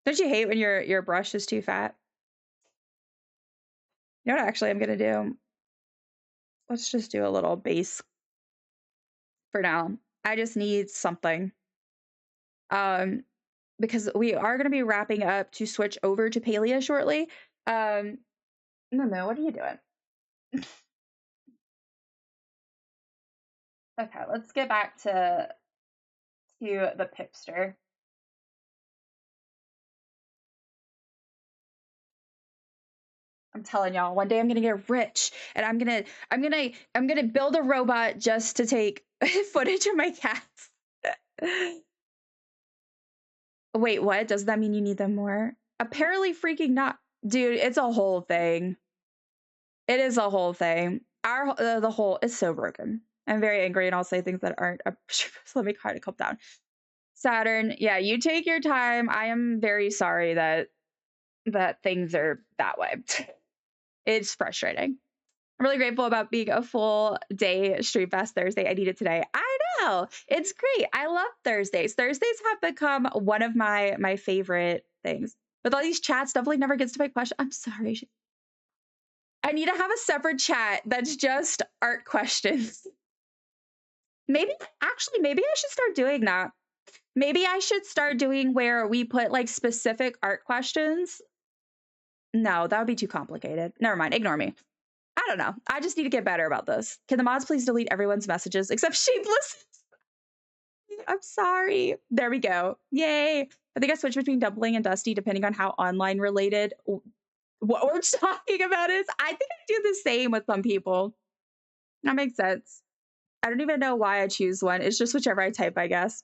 Don't you hate when your brush is too fat? You know what actually I'm gonna do? Let's just do a little base for now. I just need something. Because we are gonna be wrapping up to switch over to Palia shortly. No, what are you doing? Okay, let's get back to the Pipster. I'm telling y'all, one day I'm gonna get rich, and I'm gonna build a robot just to take footage of my cats. Wait, what? Does that mean you need them more? Apparently, freaking not, dude. It's a whole thing. It is a whole thing. The whole is so broken. I'm very angry, and I'll say things that aren't. So let me try to calm down. Saturn, yeah, you take your time. I am very sorry that things are that way. It's frustrating. I'm really grateful about being a full day Street Fest Thursday. I need it today. I know. It's great. I love Thursdays. Thursdays have become one of my favorite things. With all these chats, definitely never gets to my question. I'm sorry. I need to have a separate chat that's just art questions. Maybe I should start doing that. Maybe I should start doing where we put like specific art questions. No, that would be too complicated. Never mind. Ignore me. I don't know. I just need to get better about this. Can the mods please delete everyone's messages except Shapeless? I'm sorry. There we go. Yay. I think I switched between Dumpling and Dusty depending on how online related what we're talking about is. I think I do the same with some people. That makes sense. I don't even know why I choose one. It's just whichever I type, I guess.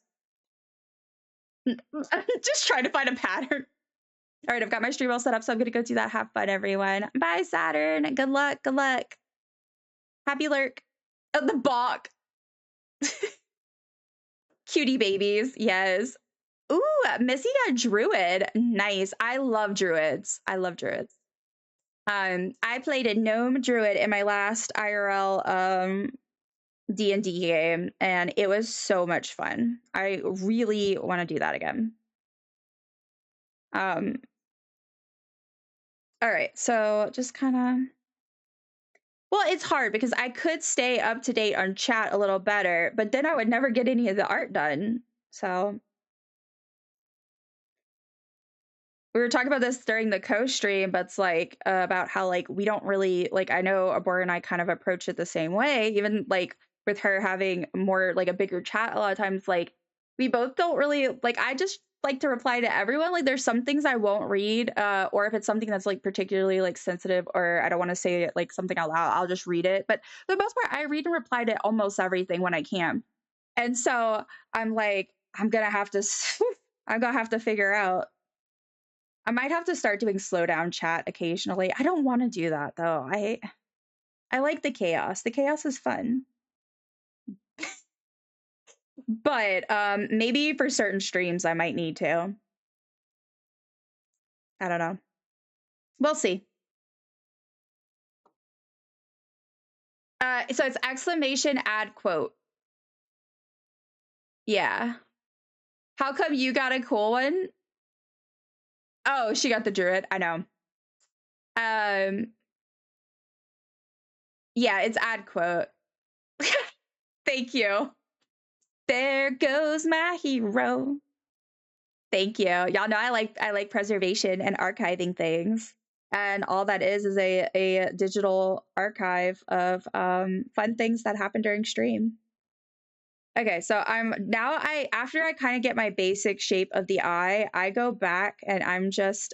Just trying to find a pattern. All right, I've got my stream all set up, so I'm going to go do that. Have fun, everyone. Bye, Saturn. Good luck. Good luck. Happy lurk. Oh, the balk. Cutie babies. Yes. Ooh, Missy got Druid. Nice. I love Druids. I love Druids. I played a gnome Druid in my last IRL D&D game, and it was so much fun. I really want to do that again. All right, so just kind of, well, it's hard because I could stay up to date on chat a little better, but then I would never get any of the art done. So we were talking about this during the co-stream, but it's like about how like we don't really like, I know Abor and I kind of approach it the same way, even like with her having more like a bigger chat a lot of times, like we both don't really like, I just like to reply to everyone. Like there's some things I won't read, or if it's something that's like particularly like sensitive or I don't want to say like something out loud, I'll just read it. But for the most part, I read and reply to almost everything when I can. And so I'm like, I'm gonna have to figure out. I might have to start doing slow down chat occasionally. I don't want to do that though. I like the chaos. The chaos is fun. But maybe for certain streams I might need to. I don't know. We'll see. So it's exclamation add quote. Yeah. How come you got a cool one? Oh, she got the druid. I know. Yeah, it's add quote. Thank you. There goes my hero. Thank you. Y'all know I like preservation and archiving things. And all that is a digital archive of fun things that happen during stream. Okay, so after I kind of get my basic shape of the eye, I go back and I'm just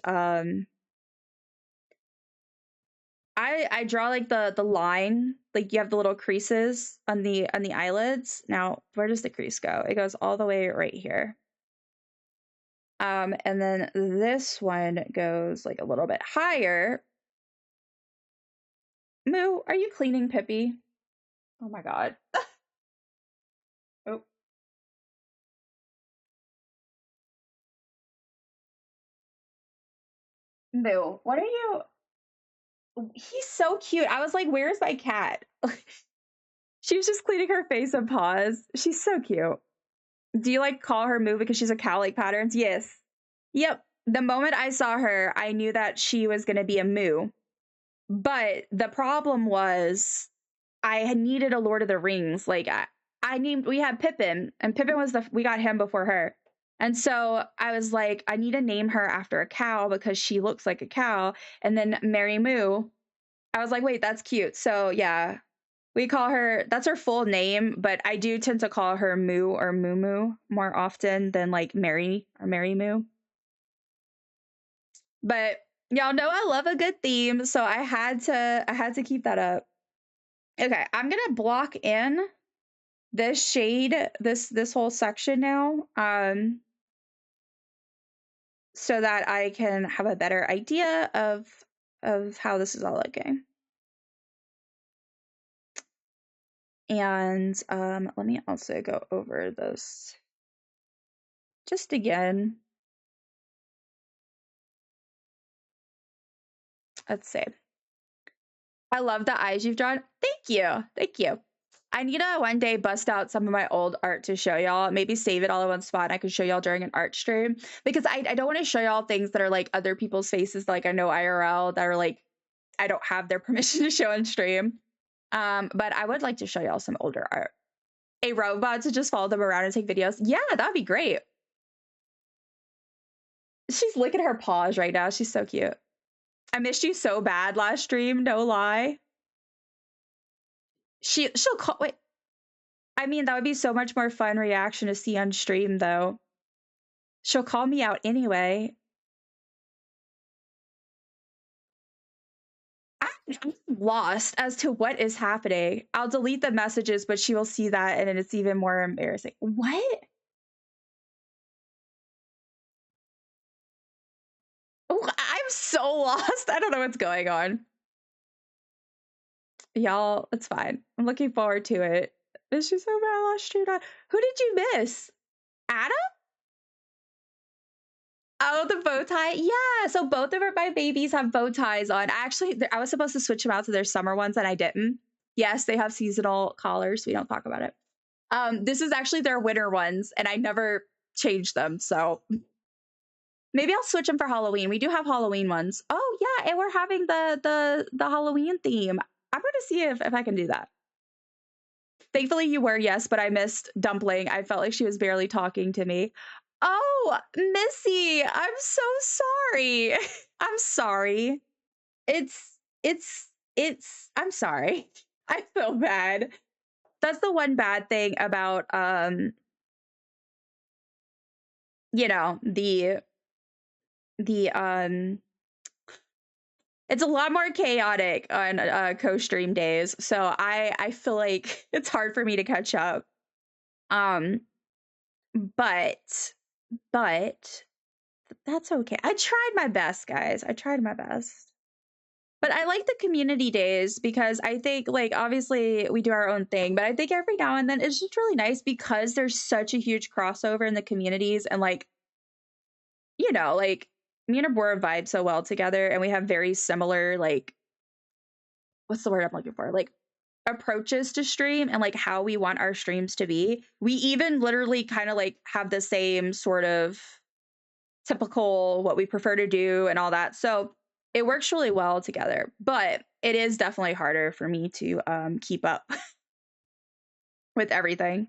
I draw like the line, like you have the little creases on the eyelids. Now, where does the crease go? It goes all the way right here. And then this one goes like a little bit higher. Moo, are you cleaning Pippi? Oh my god. Oh. Moo, what are you? He's so cute. I was like, where's my cat? She was just cleaning her face and paws. She's so cute. Do you like call her Moo because she's a cow like patterns? Yes. Yep. The moment I saw her, I knew that she was going to be a Moo. But the problem was I had needed a Lord of the Rings. Like we had Pippin, and Pippin we got him before her. And so I was like, I need to name her after a cow because she looks like a cow. And then Mary Moo, I was like, wait, that's cute. So yeah, we call her, that's her full name, but I do tend to call her Moo or Moo Moo more often than like Mary or Mary Moo. But y'all know I love a good theme, so I had to keep that up. Okay, I'm gonna block in this shade, this whole section now, so that I can have a better idea of how this is all looking. And let me also go over this just again. Let's see. I love the eyes you've drawn. Thank you. Thank you. I need to one day bust out some of my old art to show y'all. Maybe save it all in one spot. And I can show y'all during an art stream because I don't want to show y'all things that are like other people's faces, like I know IRL, that are like I don't have their permission to show on stream. But I would like to show y'all some older art. A robot to just follow them around and take videos. Yeah, that'd be great. She's licking her paws right now. She's so cute. I missed you so bad last stream, no lie. She'll call. Wait, I mean, that would be so much more fun reaction to see on stream, though. She'll call me out anyway. I'm lost as to what is happening. I'll delete the messages, but she will see that, and it's even more embarrassing. What? Oh, I'm so lost. I don't know what's going on. Y'all, it's fine. I'm looking forward to it. Is she so bad last stream? Who did you miss? Adam? Oh, the bow tie. Yeah. So both of my babies have bow ties on. Actually, I was supposed to switch them out to their summer ones and I didn't. Yes, they have seasonal collars. We don't talk about it. This is actually their winter ones and I never changed them. So maybe I'll switch them for Halloween. We do have Halloween ones. Oh yeah. And we're having the Halloween theme. I'm going to see if I can do that. Thankfully you were, yes, but I missed Dumpling. I felt like she was barely talking to me. Oh, Missy, I'm so sorry. I'm sorry. I'm sorry. I feel bad. That's the one bad thing about you know, it's a lot more chaotic on co-stream days. So I feel like it's hard for me to catch up. But that's okay. I tried my best, guys. I tried my best. But I like the community days because I think, like, obviously we do our own thing, but I think every now and then it's just really nice because there's such a huge crossover in the communities and, like, you know, like, me and Abora vibe so well together and we have very similar, like, what's the word I'm looking for? Like, approaches to stream and, like, how we want our streams to be. We even literally kind of, like, have the same sort of typical what we prefer to do and all that. So it works really well together, but it is definitely harder for me to keep up with everything.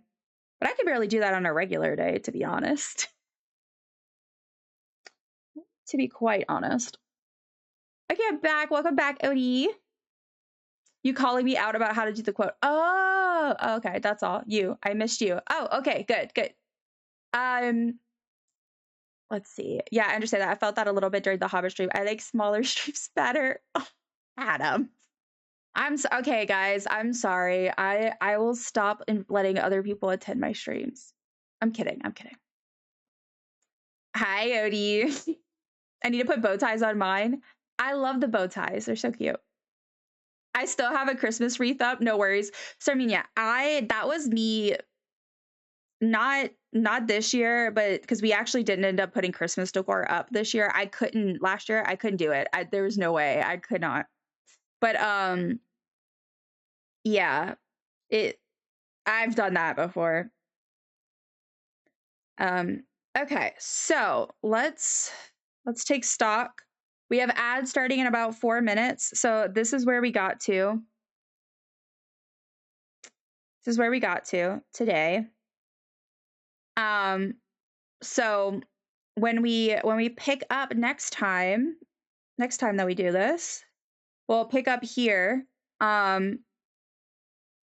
But I can barely do that on a regular day, to be honest. To be quite honest. Okay, I'm back. Welcome back, Odie. You calling me out about how to do the quote. Oh, okay. That's all. You. I missed you. Oh, okay. Good. Let's see. Yeah, I understand that. I felt that a little bit during the Hobbit stream. I like smaller streams better. Oh, Adam. Okay, guys. I'm sorry. I will stop letting other people attend my streams. I'm kidding. Hi, Odie. I need to put bow ties on mine. I love the bow ties. They're so cute. I still have a Christmas wreath up. No worries. So I mean, yeah, that was me. Not this year, but because we actually didn't end up putting Christmas decor up this year. Last year I couldn't do it. There was no way. I could not. But yeah, I've done that before. Okay, so let's take stock. We have ads starting in about 4 minutes. So this is where we got to. This is where we got to today. So when we pick up next time that we do this, we'll pick up here. And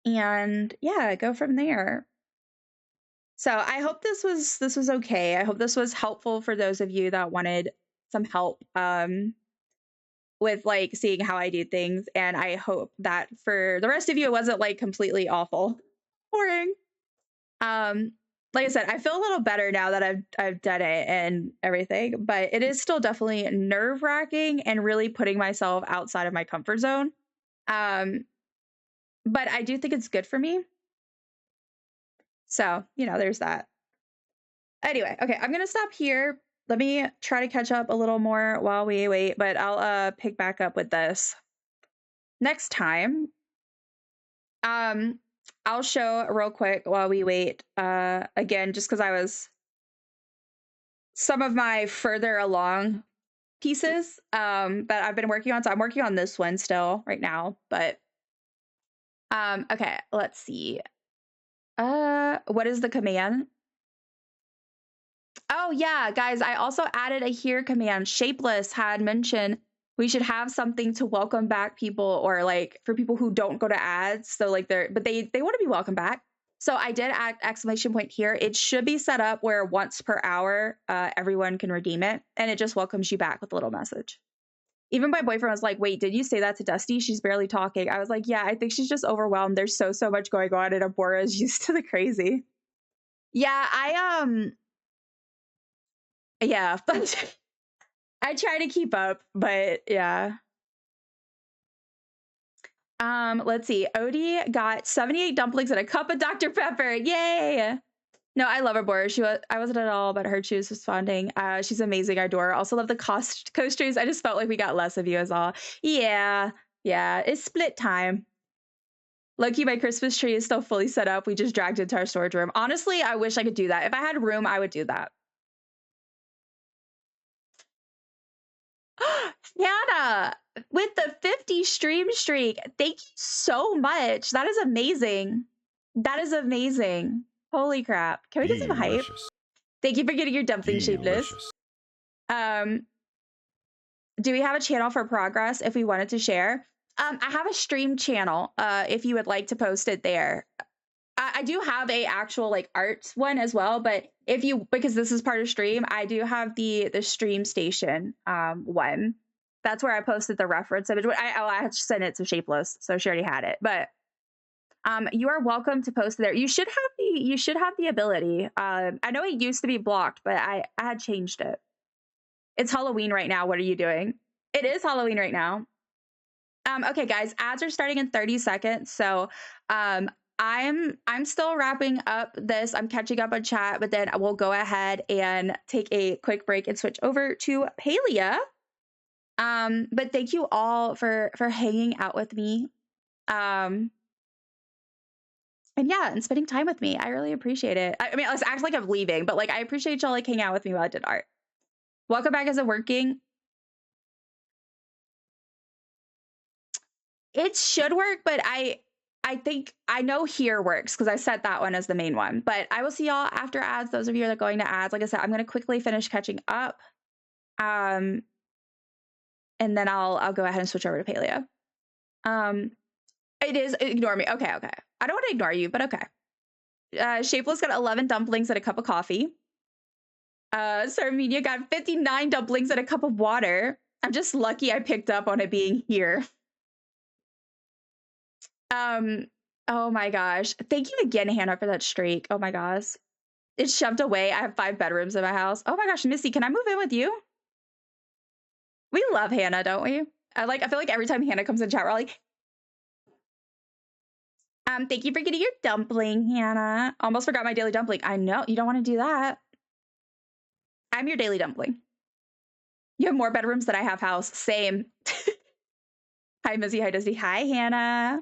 yeah, go from there. So I hope this was okay. I hope this was helpful for those of you that wanted some help with, like, seeing how I do things. And I hope that for the rest of you, it wasn't, like, completely awful. Boring. Like I said, I feel a little better now that I've done it and everything, but it is still definitely nerve-wracking and really putting myself outside of my comfort zone. But I do think it's good for me. So, you know, there's that. Anyway, okay, I'm gonna stop here. Let me try to catch up a little more while we wait, but I'll pick back up with this. next time, I'll show real quick while we wait. Again, just because some of my further along pieces that I've been working on. So I'm working on this one still right now, but okay, let's see. What is the command? Oh yeah, guys, I also added a here command. Shapeless had mentioned we should have something to welcome back people, or like for people who don't go to ads. So like they want to be welcome back. So I did add exclamation point here. It should be set up where once per hour, everyone can redeem it, and it just welcomes you back with a little message. Even my boyfriend was like, wait, did you say that to Dusty? She's barely talking. I was like, yeah, I think she's just overwhelmed. There's so much going on, and Abora is used to the crazy. Yeah, yeah. I try to keep up, but yeah. Let's see. Odie got 78 dumplings and a cup of Dr. Pepper. Yay! No, I love Abora. I wasn't at all, but her she was responding. She's amazing. I adore her. Also love the coasters. I just felt like we got less of you as all. Yeah. It's split time. Lucky my Christmas tree is still fully set up. We just dragged it to our storage room. Honestly, I wish I could do that. If I had room, I would do that. Hannah, with the 50 stream streak, thank you so much. That is amazing. That is amazing. Holy crap. Can we get some hype? Thank you for getting your dumpling shapeless. Do we have a channel for progress if we wanted to share? I have a stream channel if you would like to post it there. I do have a actual like art one as well, but because this is part of stream, I do have the stream station one. That's where I posted the reference image. I had to send it to Shapeless, so she already had it. But you are welcome to post there. You should have the ability. I know it used to be blocked, but I had changed it. It's Halloween right now. What are you doing? It is Halloween right now. Okay, guys, ads are starting in 30 seconds. So I'm still wrapping up this. I'm catching up on chat, but then we'll go ahead and take a quick break and switch over to Palia. But thank you all for hanging out with me. And yeah, and spending time with me. I really appreciate it. I mean, let's act like I'm leaving, but like I appreciate y'all like hanging out with me while I did art. Welcome back. Is it working? It should work, but I think I know here works because I set that one as the main one. But I will see y'all after ads. Those of you that are going to ads, like I said, I'm going to quickly finish catching up. And then I'll go ahead and switch over to Palia. It is ignore me. Okay. I don't want to ignore you, but okay. Shapeless got 11 dumplings and a cup of coffee. Sarmenia got 59 dumplings and a cup of water. I'm just lucky I picked up on it being here. Oh my gosh. Thank you again, Hannah, for that streak. Oh my gosh. It's shoved away. I have 5 bedrooms in my house. Oh my gosh, Missy, can I move in with you? We love Hannah, don't we? I feel like every time Hannah comes in chat, we're like, thank you for getting your dumpling, Hannah. Almost forgot my daily dumpling. I know, you don't want to do that. I'm your daily dumpling. You have more bedrooms than I have house. Same. Hi, Missy. Hi, Disney. Hi, Hannah.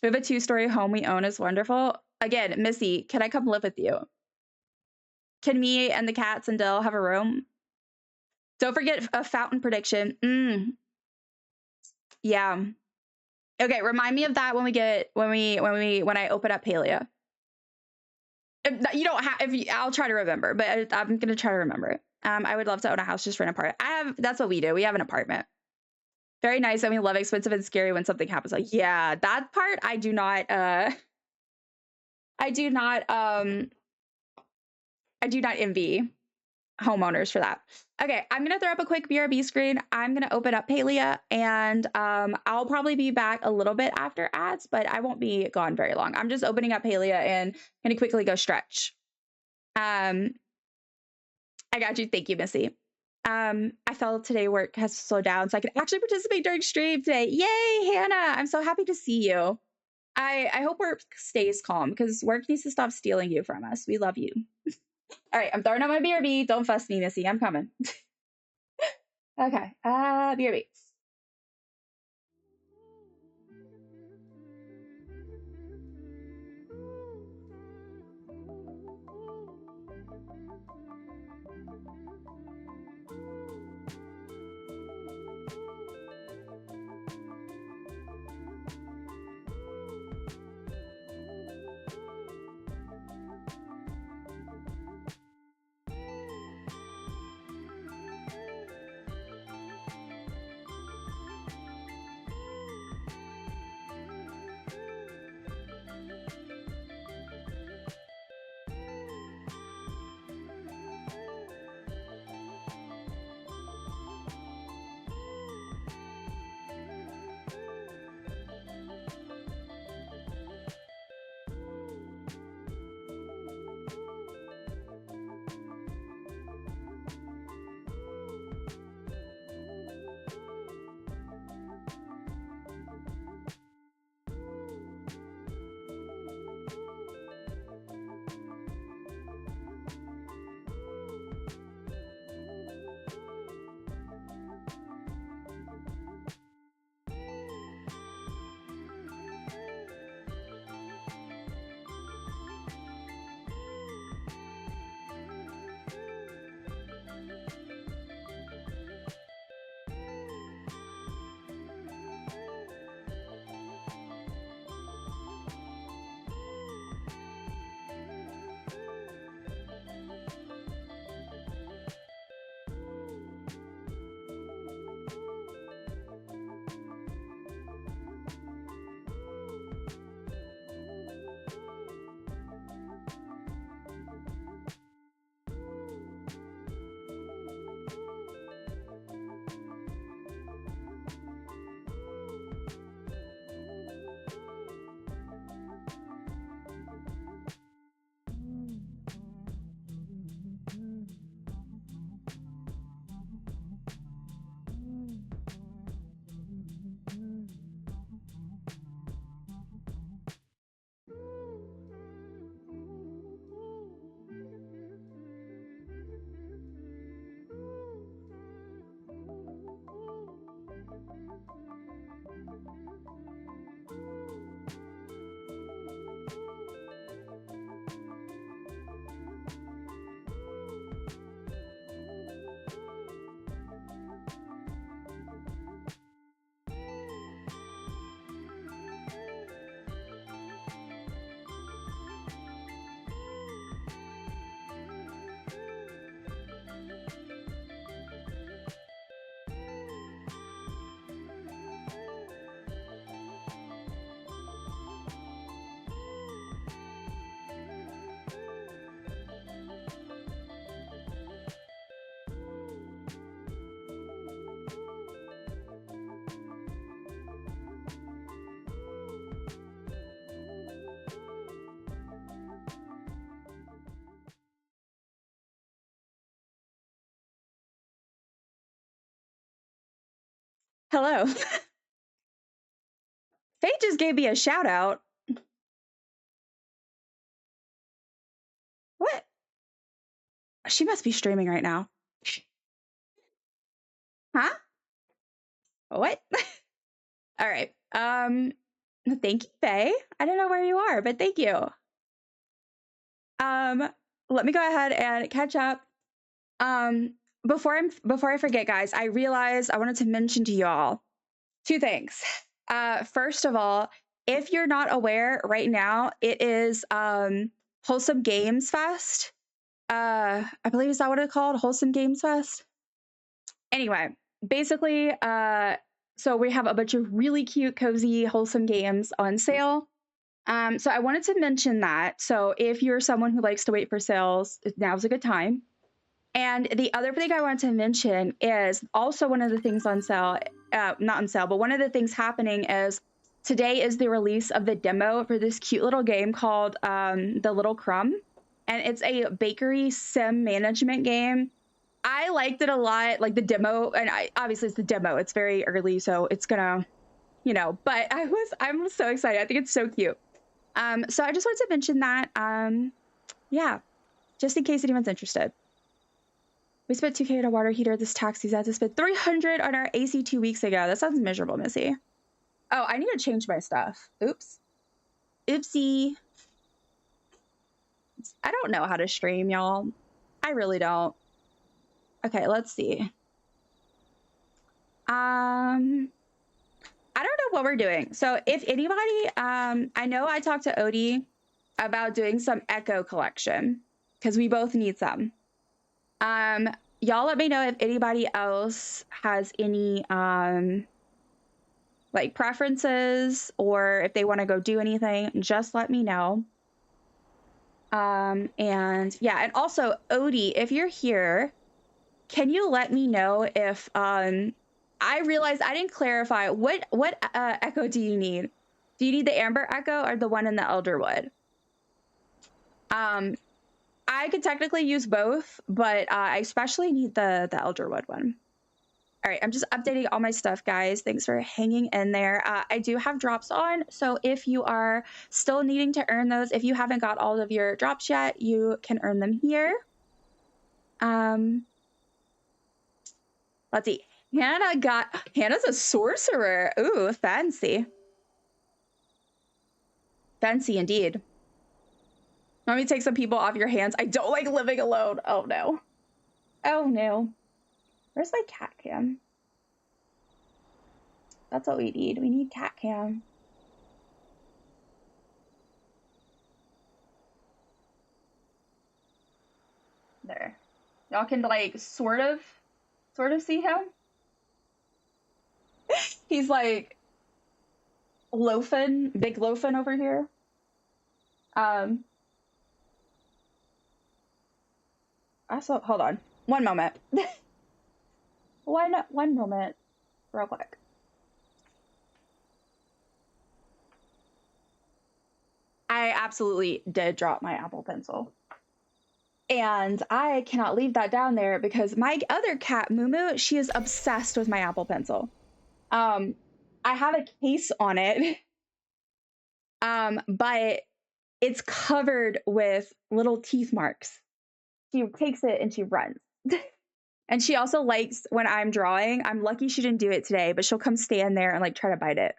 We have a 2-story home we own is wonderful. Again, Missy, can I come live with you? Can me and the cats and Dill have a room? Don't forget a fountain prediction. Yeah. Okay, remind me of that when I open up Palia. You don't have. I'll try to remember, but I'm gonna try to remember it. I would love to own a house just for an apartment. That's what we do. We have an apartment. Very nice, and we love expensive and scary when something happens. Like, yeah, that part I do not envy homeowners for that. Okay, I'm gonna throw up a quick BRB screen. I'm gonna open up Palia, and I'll probably be back a little bit after ads, but I won't be gone very long. I'm just opening up Palia and gonna quickly go stretch. I got you. Thank you, Missy. I felt today work has slowed down, so I can actually participate during stream today. Yay, Hannah! I'm so happy to see you. I hope work stays calm because work needs to stop stealing you from us. We love you. All right, I'm throwing out my BRB. Don't fuss me, Missy. I'm coming. Okay, BRB. Hello. Faye just gave me a shout out. What? She must be streaming right now. Huh? What? All right. Thank you, Faye. I don't know where you are, but thank you. Let me go ahead and catch up. Before I forget, guys, I realized I wanted to mention to y'all two things. First of all, if you're not aware right now, it is Wholesome Games Fest. I believe, is that what it's called? Wholesome Games Fest? Anyway, basically, so we have a bunch of really cute, cozy, wholesome games on sale. So I wanted to mention that. So if you're someone who likes to wait for sales, now's a good time. And the other thing I wanted to mention is also one of the things on sale, not on sale, but one of the things happening is today is the release of the demo for this cute little game called The Little Crumb. And it's a bakery sim management game. I liked it a lot, like the demo, and obviously it's the demo. It's very early, so it's gonna, you know, but I'm so excited. I think it's so cute. So I just wanted to mention that, yeah, just in case anyone's interested. We spent $2K on a water heater this tax season. I had to spend $300 on our AC 2 weeks ago. That sounds miserable, Missy. Oh, I need to change my stuff. Oops. Oopsie. I don't know how to stream, y'all. I really don't. Okay, let's see. I don't know what we're doing. So if anybody, I know I talked to Odie about doing some Echo collection because we both need some. Y'all let me know if anybody else has any like preferences or if they want to go do anything, just let me know. And yeah, and also Odie, if you're here, can you let me know if I realized I didn't clarify what Echo do you need? Do you need the Amber Echo or the one in the Elderwood? I could technically use both, but I especially need the Elderwood one. All right, I'm just updating all my stuff, guys. Thanks for hanging in there. I do have drops on, so if you are still needing to earn those, if you haven't got all of your drops yet, you can earn them here. Let's see. Hannah's a sorcerer. Ooh, fancy. Fancy indeed. Let me take some people off your hands. I don't like living alone. Oh no. Oh no. Where's my cat cam? That's what we need. We need cat cam. There. Y'all can like sort of see him. He's like loafing, big loafing over here. Also, hold on. One moment. One moment. Real quick. I absolutely did drop my Apple Pencil. And I cannot leave that down there because my other cat, Mumu, she is obsessed with my Apple Pencil. I have a case on it. But it's covered with little teeth marks. She takes it and she runs. And she also likes when I'm drawing. I'm lucky she didn't do it today, but she'll come stand there and like try to bite it.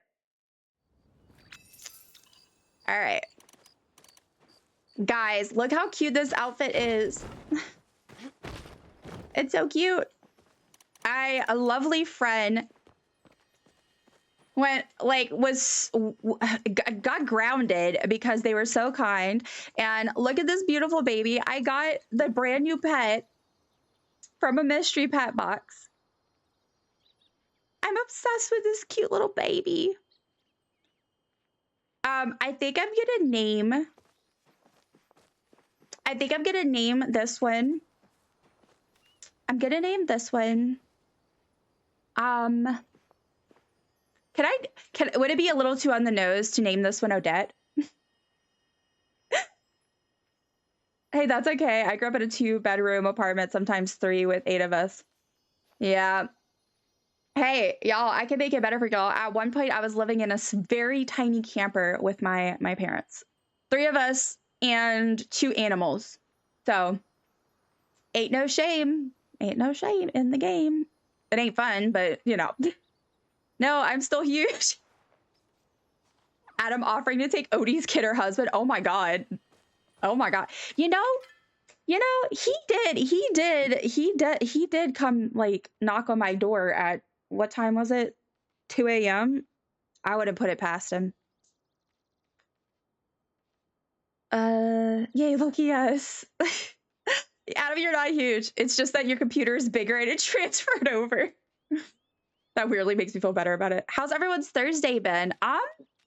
All right. Guys, look how cute this outfit is. It's so cute. A lovely friend got grounded because they were so kind. And look at this beautiful baby. I got the brand new pet from a mystery pet box. I'm obsessed with this cute little baby. I think I'm gonna name this one. I'm gonna name this one. Would it be a little too on the nose to name this one Odette? Hey, that's okay. I grew up in a 2-bedroom apartment, sometimes 3 with 8 of us. Yeah. Hey, y'all, I can make it better for y'all. At one point, I was living in a very tiny camper with my parents. 3 of us and 2 animals. So, ain't no shame. Ain't no shame in the game. It ain't fun, but, you know. No, I'm still huge. Adam offering to take Odie's kid or husband. Oh my god. Oh my god. You know, he did come like knock on my door at what time was it? 2 a.m. I wouldn't put it past him. Yay, Loki, yes. Adam, you're not huge. It's just that your computer is bigger and it transferred over. That weirdly makes me feel better about it. How's everyone's Thursday been? My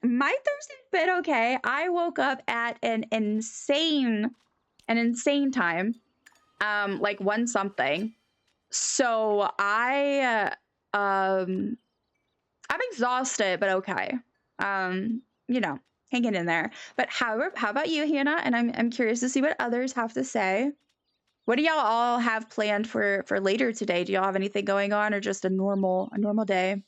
Thursday's been okay. I woke up at an insane time. Like 1 something. So I'm exhausted, but okay. You know, hanging in there. But how about you, Hannah? And I'm curious to see what others have to say. What do y'all all have planned for later today? Do y'all have anything going on, or just a normal day?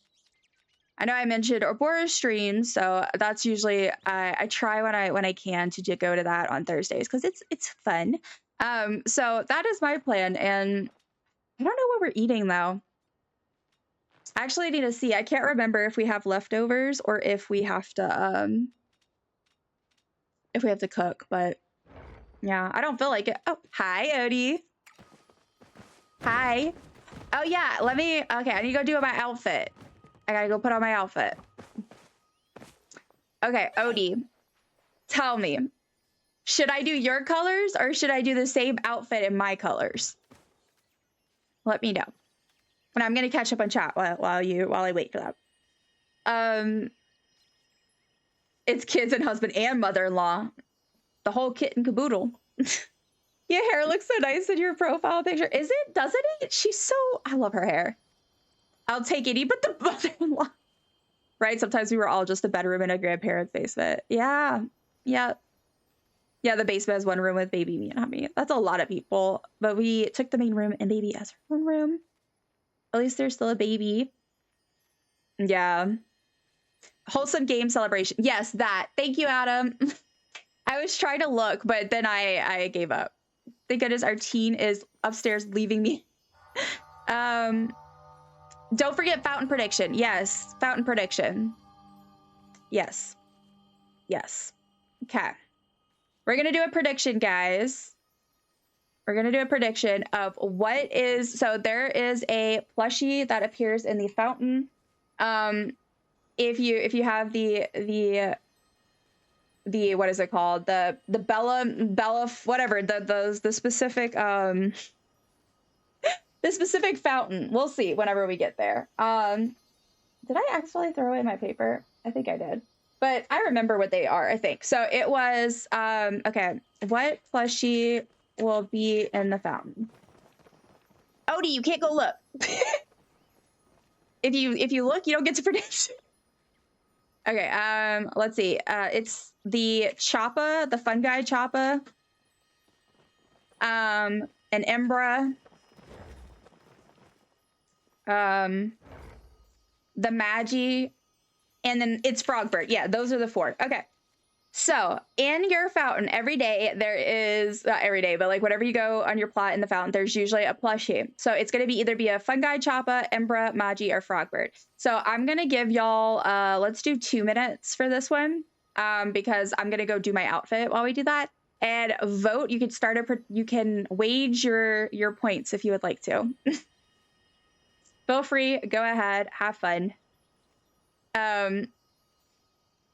I know I mentioned Orbora streams, so that's usually I try when I can to go to that on Thursdays because it's fun. So that is my plan, and I don't know what we're eating though. I actually need to see. I can't remember if we have leftovers or if we have to cook, but yeah, I don't feel like it. Oh, hi, Odie. Hi. Oh yeah, okay, I need to go do my outfit. I gotta go put on my outfit. Okay, Odie, tell me, should I do your colors or should I do the same outfit in my colors? Let me know. And I'm gonna catch up on chat while I wait for that. It's kids and husband and mother-in-law. The whole kit and caboodle. Your hair looks so nice in your profile picture. Is it? Doesn't it? I love her hair. I'll take any but the mother-in-law. Right? Sometimes we were all just a bedroom in a grandparent's basement. Yeah. Yeah. Yeah, the basement has 1 room with baby, me, and hubby. That's a lot of people. But we took the main room and baby as her own room. At least there's still a baby. Yeah. Wholesome game celebration. Yes, that. Thank you, Adam. I was trying to look, but then I gave up. Thank goodness our teen is upstairs leaving me. Don't forget fountain prediction. Yes, fountain prediction. Yes. Yes. Okay. We're going to do a prediction, guys. We're going to do a prediction of what is... So there is a plushie that appears in the fountain. If you have the what is it called? The Bella whatever, the specific the specific fountain. We'll see whenever we get there. Did I actually throw away my paper? I think I did. But I remember what they are, I think. So it was okay, what plushie will be in the fountain? Odie, you can't go look. If you look, you don't get to predict. Okay, let's see. It's the Choppa, the fun guy Choppa. An Embra. The Magi, and then it's Frogbird. Yeah, those are the 4. Okay. So in your fountain every day, there is, not every day, but like whenever you go on your plot in the fountain, there's usually a plushie. So it's going to be either a fun guy Choppa, Embra, Magi, or Frogbird. So I'm going to give y'all, let's do 2 minutes for this one, because I'm going to go do my outfit while we do that. And vote. You could you can wage your points if you would like to. Feel free, go ahead, have fun.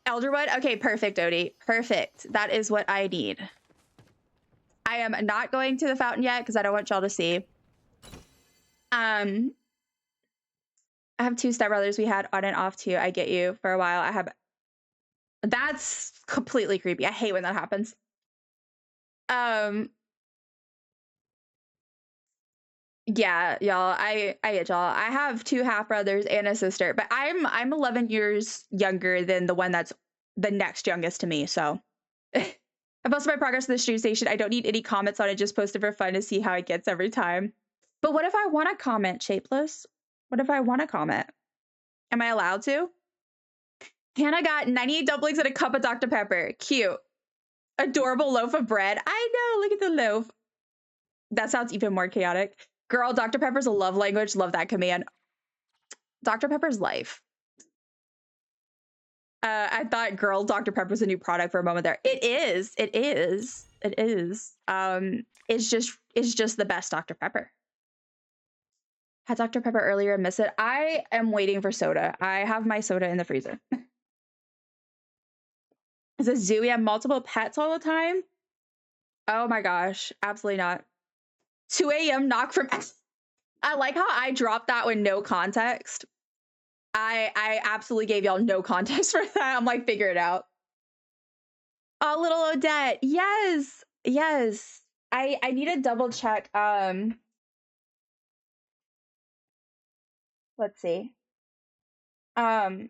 Elderwood? Okay, perfect, Odie. Perfect. That is what I need. I am not going to the fountain yet because I don't want y'all to see. I have 2 stepbrothers we had on and off too. I get you for a while. That's completely creepy. I hate when that happens. Yeah, y'all, I get y'all. I have 2 half brothers and a sister, but I'm 11 years younger than the one that's the next youngest to me. So I posted my progress to the stream station. I don't need any comments on it. Just post it for fun to see how it gets every time. But what if I want to comment, Shapeless? What if I want to comment? Am I allowed to? Hannah got 98 dumplings and a cup of Dr. Pepper. Cute. Adorable loaf of bread. I know, look at the loaf. That sounds even more chaotic. Girl, Dr. Pepper's a love language. Love that command. Dr. Pepper's life. I thought girl Dr. Pepper was a new product for a moment there. It is. It is. It is. It's just the best Dr. Pepper. Had Dr. Pepper earlier and miss it. I am waiting for soda. I have my soda in the freezer. Is a zoo? We have multiple pets all the time. Oh my gosh. Absolutely not. 2 a.m. knock from... I like how I dropped that with no context. I absolutely gave y'all no context for that. I'm like, figure it out. Oh, little Odette. Yes. Yes. I need to double check. Let's see. I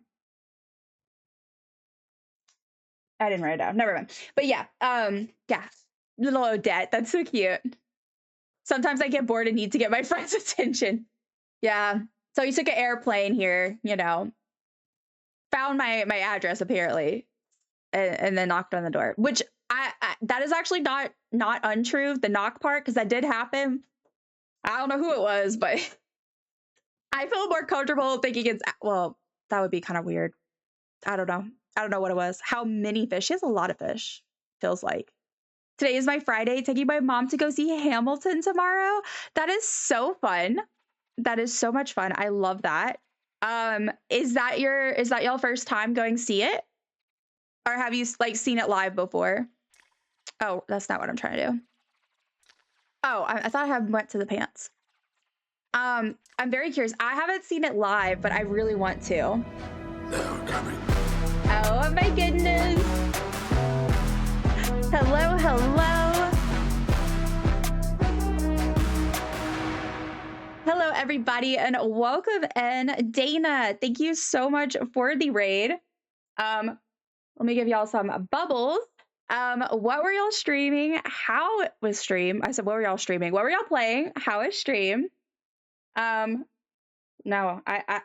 didn't write it down. Never mind. But yeah. Yeah. Little Odette. That's so cute. Sometimes I get bored and need to get my friend's attention. Yeah. So he took an airplane here, you know, found my address apparently, and then knocked on the door, which I that is actually not untrue, the knock part, because that did happen. I don't know who it was, but I feel more comfortable thinking it's, well, that would be kind of weird. I don't know what it was. How many fish? She has a lot of fish, feels like. Today is my Friday, taking my mom to go see Hamilton tomorrow. That is so fun. That is so much fun. I love that. Is that y'all first time going see it? Or have you like seen it live before? Oh, that's not what I'm trying to do. Oh, I thought I had went to the pants. I'm very curious. I haven't seen it live, but I really want to. Now coming. Oh my goodness. Hello, hello. Hello, everybody, and welcome in. Dana, thank you so much for the raid. Let me give y'all some bubbles. What were y'all streaming? How it was streamed? I said, what were y'all streaming? What were y'all playing? How is stream? No,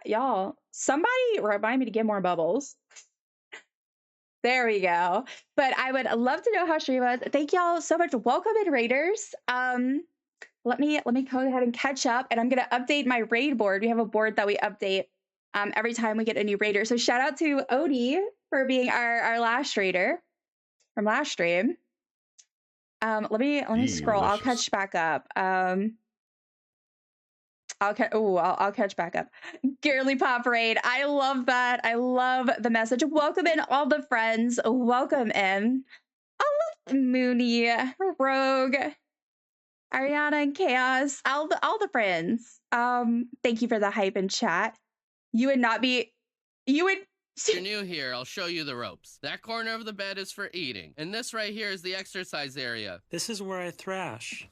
y'all, somebody remind me to get more bubbles. There we go. But I would love to know how stream was. Thank y'all so much. Welcome in, raiders. Let me go ahead and catch up, and I'm gonna update my raid board. We have a board that we update every time we get a new raider. So shout out to Odie for being our last raider from last stream. Let me scroll. I'll catch back up. I'll catch back up. Girly Pop Raid. I love that. I love the message. Welcome in all the friends. Welcome in. I love Mooney, Rogue, Ariana, and Chaos. All the friends. Thank you for the hype in chat. You're new here, I'll show you the ropes. That corner of the bed is for eating, and this right here is the exercise area. This is where I thrash.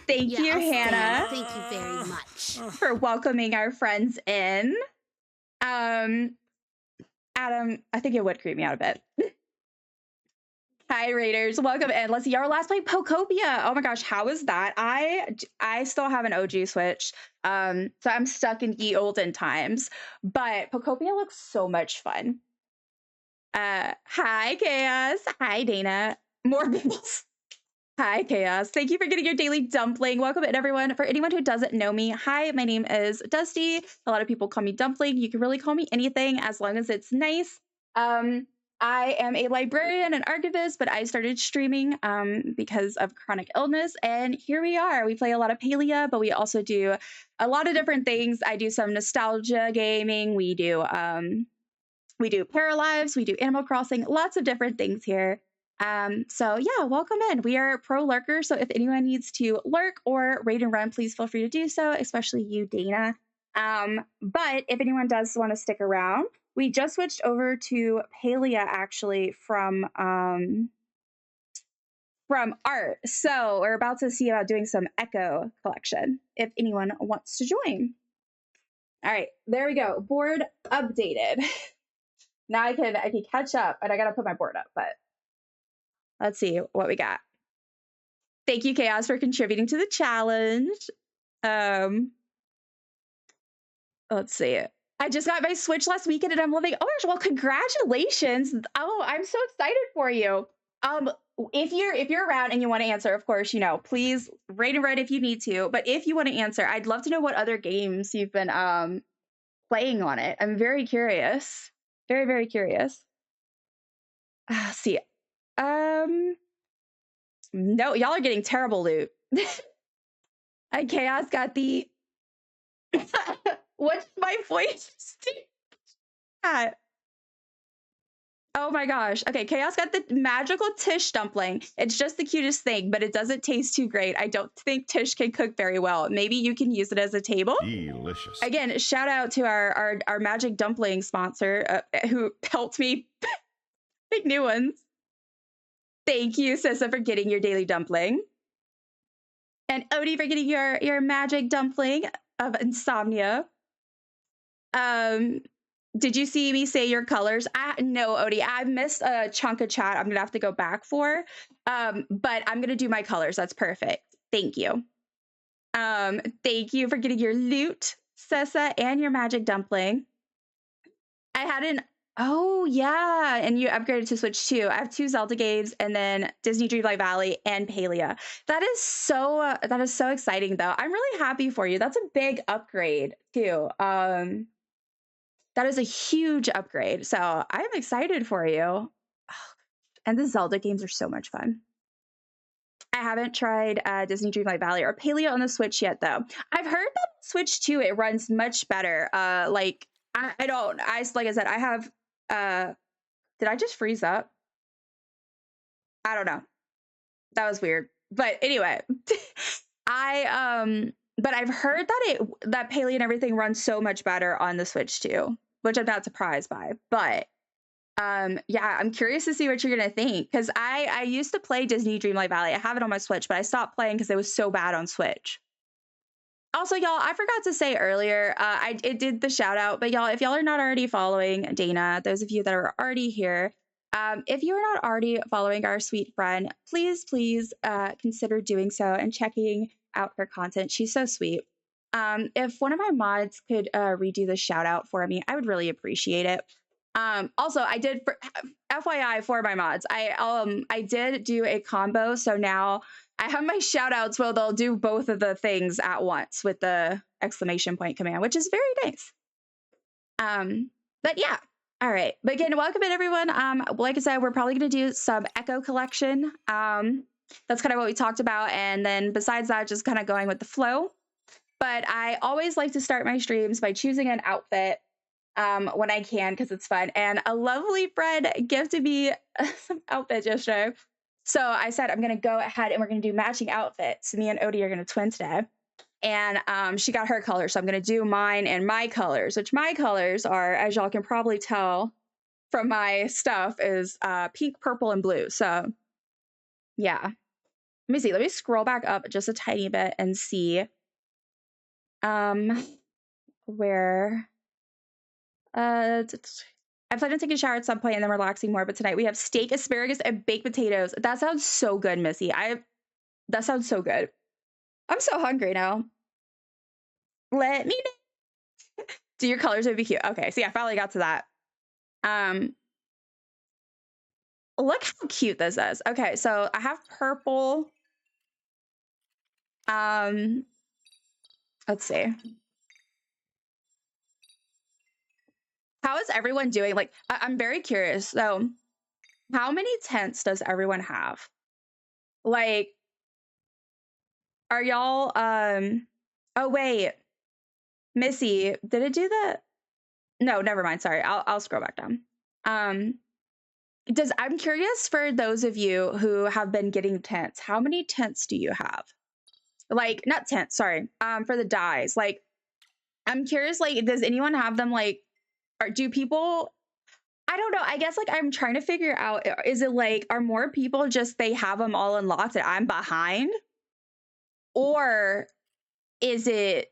Thank you, Hannah. Thank you very much for welcoming our friends in. Adam, I think it would creep me out a bit. Hi, raiders. Welcome in. Let's see. Our last play, Pokopia. Oh my gosh, how was that? I still have an OG Switch. So I'm stuck in ye olden times. But Pokopia looks so much fun. Hi, Chaos. Hi, Dana. More bubbles. Hi, Chaos. Thank you for getting your daily dumpling. Welcome in, everyone. For anyone who doesn't know me, hi, my name is Dusty. A lot of people call me Dumpling. You can really call me anything as long as it's nice. I am a librarian and archivist, but I started streaming because of chronic illness, and here we are. We play a lot of Palia, but we also do a lot of different things. I do some nostalgia gaming. We do Paralives. We do Animal Crossing. Lots of different things here. So yeah, welcome in. We are pro lurkers, so if anyone needs to lurk or raid and run, please feel free to do so, especially you, Dana. But if anyone does want to stick around, we just switched over to Palia actually from art. So we're about to see about doing some Echo collection if anyone wants to join. All right, there we go. Board updated. Now I can catch up, and I gotta put my board up, but let's see what we got. Thank you, Chaos, for contributing to the challenge. Let's see. I just got my Switch last weekend and I'm loving. Oh my gosh! Well, congratulations! Oh, I'm so excited for you. If you're around and you want to answer, of course, you know, please rate and write if you need to. But if you want to answer, I'd love to know what other games you've been playing on it. I'm very curious. Very, very curious. See. No, y'all are getting terrible loot. And Chaos got the what's my voice? Oh my gosh. Okay, Chaos got the magical Tish dumpling. It's just the cutest thing, but it doesn't taste too great. I don't think Tish can cook very well. Maybe you can use it as a table. Delicious. Again, shout out to our magic dumpling sponsor who helped me make new ones. Thank you, Sissa, for getting your daily dumpling. And Odie for getting your magic dumpling of insomnia. Did you see me say your colors? No, Odie, I missed a chunk of chat I'm gonna have to go back for. But I'm gonna do my colors. That's perfect. Thank you. Thank you for getting your loot, Sessa, and your magic dumpling. I had an oh yeah, and you upgraded to Switch too. I have 2 Zelda games and then Disney Dreamlight Valley and Palia. That is so exciting though. I'm really happy for you. That's a big upgrade too. That is a huge upgrade. So I'm excited for you. And the Zelda games are so much fun. I haven't tried Disney Dreamlight Valley or Paleo on the Switch yet, though. I've heard that Switch 2, it runs much better. Like I said, I have, did I just freeze up? I don't know. That was weird. But anyway, but I've heard that Paleo and everything runs so much better on the Switch 2, which I'm not surprised by. But yeah, I'm curious to see what you're gonna think, because I used to play Disney Dreamlight Valley. I have it on my Switch, but I stopped playing because it was so bad on Switch. Also, y'all, I forgot to say earlier, it did the shout out, but y'all, if y'all are not already following Dana, those of you that are already here, if you are not already following our sweet friend, please consider doing so and checking out her content. She's so sweet. If one of my mods could redo the shout out for me, I would really appreciate it. Also, I did, FYI for my mods, I did do a combo, so now I have my shout outs where they'll do both of the things at once with the exclamation point command, which is very nice. But yeah, all right. But again, welcome in everyone. Like I said, we're probably gonna do some Echo collection. That's kind of what we talked about, and then besides that, just kind of going with the flow. But I always like to start my streams by choosing an outfit when I can, because it's fun. And a lovely friend gifted me some outfits yesterday. So I said, I'm going to go ahead and we're going to do matching outfits. Me and Odie are going to twin today. And she got her colors. So I'm going to do mine and my colors, which my colors are, as y'all can probably tell from my stuff, is pink, purple, and blue. So yeah. Let me see. Let me scroll back up just a tiny bit and see where... I plan on taking a shower at some point and then relaxing more, but tonight we have steak, asparagus, and baked potatoes. That sounds so good, Missy. That sounds so good. I'm so hungry now. Let me know. Do your colors would be cute. Okay, see, I finally got to that. Look how cute this is. Okay, so I have purple. Let's see. How is everyone doing? Like, I'm very curious. So, how many tents does everyone have? Like, are y'all, oh, wait. Missy, did it do that? No, never mind. Sorry. I'll scroll back down. I'm curious for those of you who have been getting tents, how many tents do you have? Like, not tents, sorry. For the dyes. Like, I'm curious, like, does anyone have them, like, or do people, I don't know. I guess, like, I'm trying to figure out, is it like, are more people just, they have them all unlocked and I'm behind? Or is it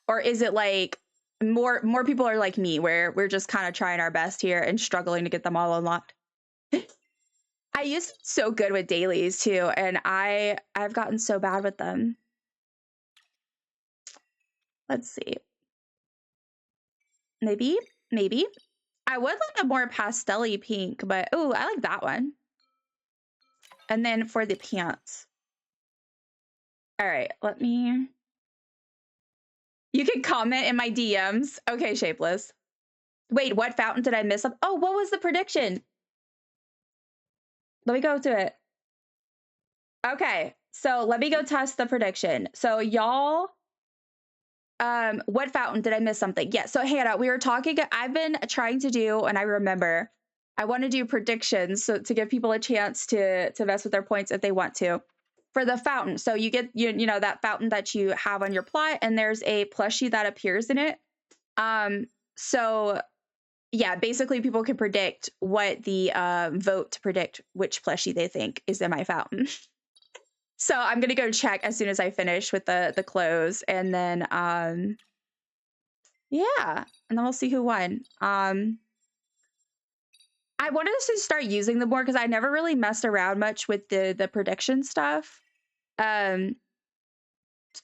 like more people are like me, where we're just kind of trying our best here and struggling to get them all unlocked? I used to be so good with dailies too, and I've gotten so bad with them. Let's see. Maybe, maybe. I would like a more pastel-y pink, but oh, I like that one. And then for the pants. All right, let me... You can comment in my DMs. Okay, Shapeless. Wait, what fountain did I miss? Oh, what was the prediction? Let me go to it. Okay, so let me go test the prediction. So y'all, what fountain did I miss something? Yeah, so Hannah, we were talking, I've been trying to do, and I remember, I want to do predictions so to give people a chance to mess with their points if they want to. For the fountain, so you get, you know, that fountain that you have on your plot, and there's a plushie that appears in it. So yeah, basically people can predict what the vote to predict which plushie they think is in my fountain. So I'm gonna go check as soon as I finish with the clothes, and then yeah, and then we'll see who won. I wanted to start using them more because I never really messed around much with the prediction stuff. But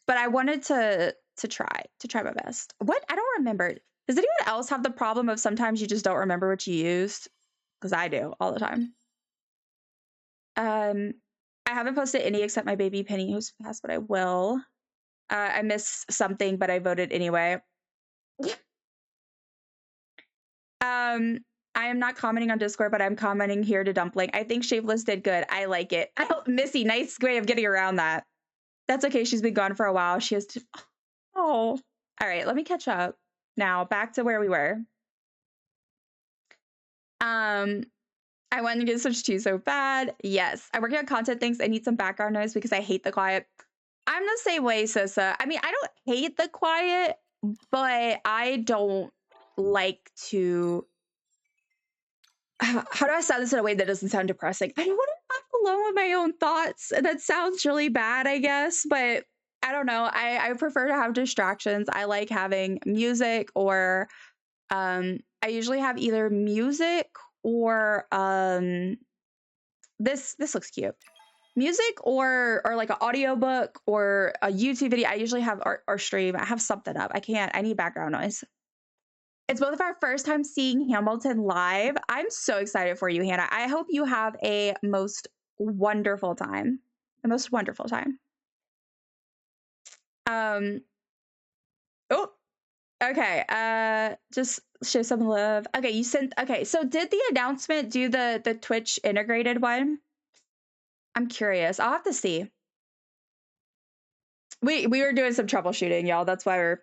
I wanted to try my best. What? I don't remember. Does anyone else have the problem of sometimes you just don't remember what you used? Because I do all the time. I haven't posted any except my baby Penny who's passed, but I will. I missed something, but I voted anyway. I am not commenting on Discord, but I'm commenting here to Dumpling. I think Shapeless did good. I like it. Oh, Missy, nice way of getting around that. That's okay. She's been gone for a while. She has to... Oh. All right, let me catch up. Now, back to where we were. I want to get Switch 2 so bad. Yes. I'm working on content things. I need some background noise because I hate the quiet. I'm the same way, Sissa. I mean, I don't hate the quiet, but I don't like to... How do I sound this in a way that doesn't sound depressing? I don't want to be alone with my own thoughts. That sounds really bad, I guess, but I don't know. I prefer to have distractions. I like having music, or I usually have either music or this looks cute. Music or like an audiobook or a YouTube video. I usually have or stream. I have something up. I need background noise. It's both of our first time seeing Hamilton live. I'm so excited for you, Hannah. I hope you have a most wonderful time. The most wonderful time. Oh, okay. Just show some love. Okay, you sent. Okay, so did the announcement do the Twitch integrated one? I'm curious. I'll have to see. We were doing some troubleshooting, y'all. That's why we're.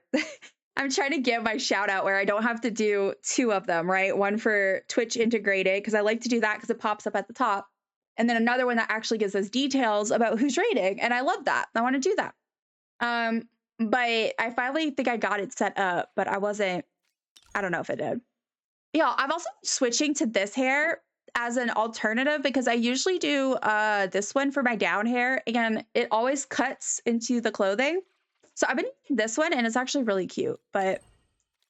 I'm trying to give my shout out where I don't have to do two of them, right? One for Twitch integrated, because I like to do that because it pops up at the top. And then another one that actually gives us details about who's rating. And I love that. I want to do that. But I finally think I got it set up, but I don't know if it did. Yeah, I'm also switching to this hair as an alternative because I usually do this one for my down hair, and it always cuts into the clothing. So I've been using this one, and it's actually really cute. But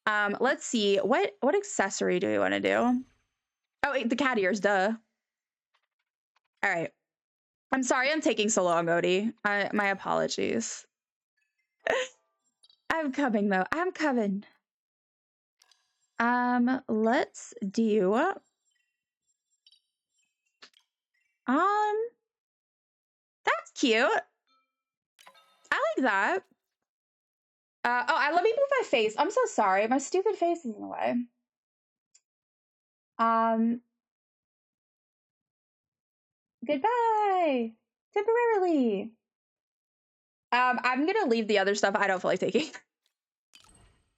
let's see. What accessory do we want to do? Oh, wait, the cat ears, duh. All right. I'm sorry I'm taking so long, Odie. My apologies. I'm coming, though. I'm coming. Let's do... That's cute. I like that. Let me move my face. I'm so sorry. My stupid face is in the way. Goodbye. Temporarily. I'm gonna leave the other stuff I don't feel like taking.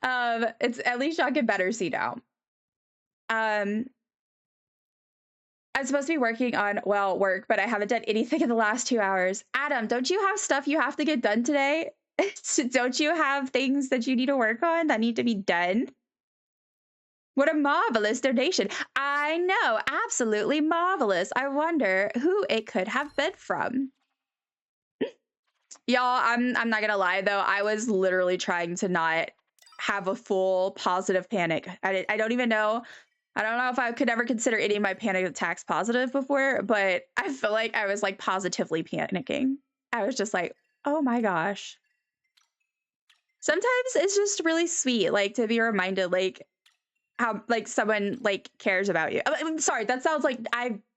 It's at least y'all get better see now. I'm supposed to be working on, well, work, but I haven't done anything in the last 2 hours. Adam, don't you have stuff you have to get done today? Don't you have things that you need to work on that need to be done? What a marvelous donation. I know, absolutely marvelous. I wonder who it could have been from. Y'all, I'm not gonna lie though. I was literally trying to not have a full positive panic. I don't even know. I don't know if I could ever consider any of my panic attacks positive before, but I feel like I was like positively panicking. I was just like, oh my gosh. Sometimes it's just really sweet, like to be reminded, like, how like someone like cares about you. I'm sorry, that sounds like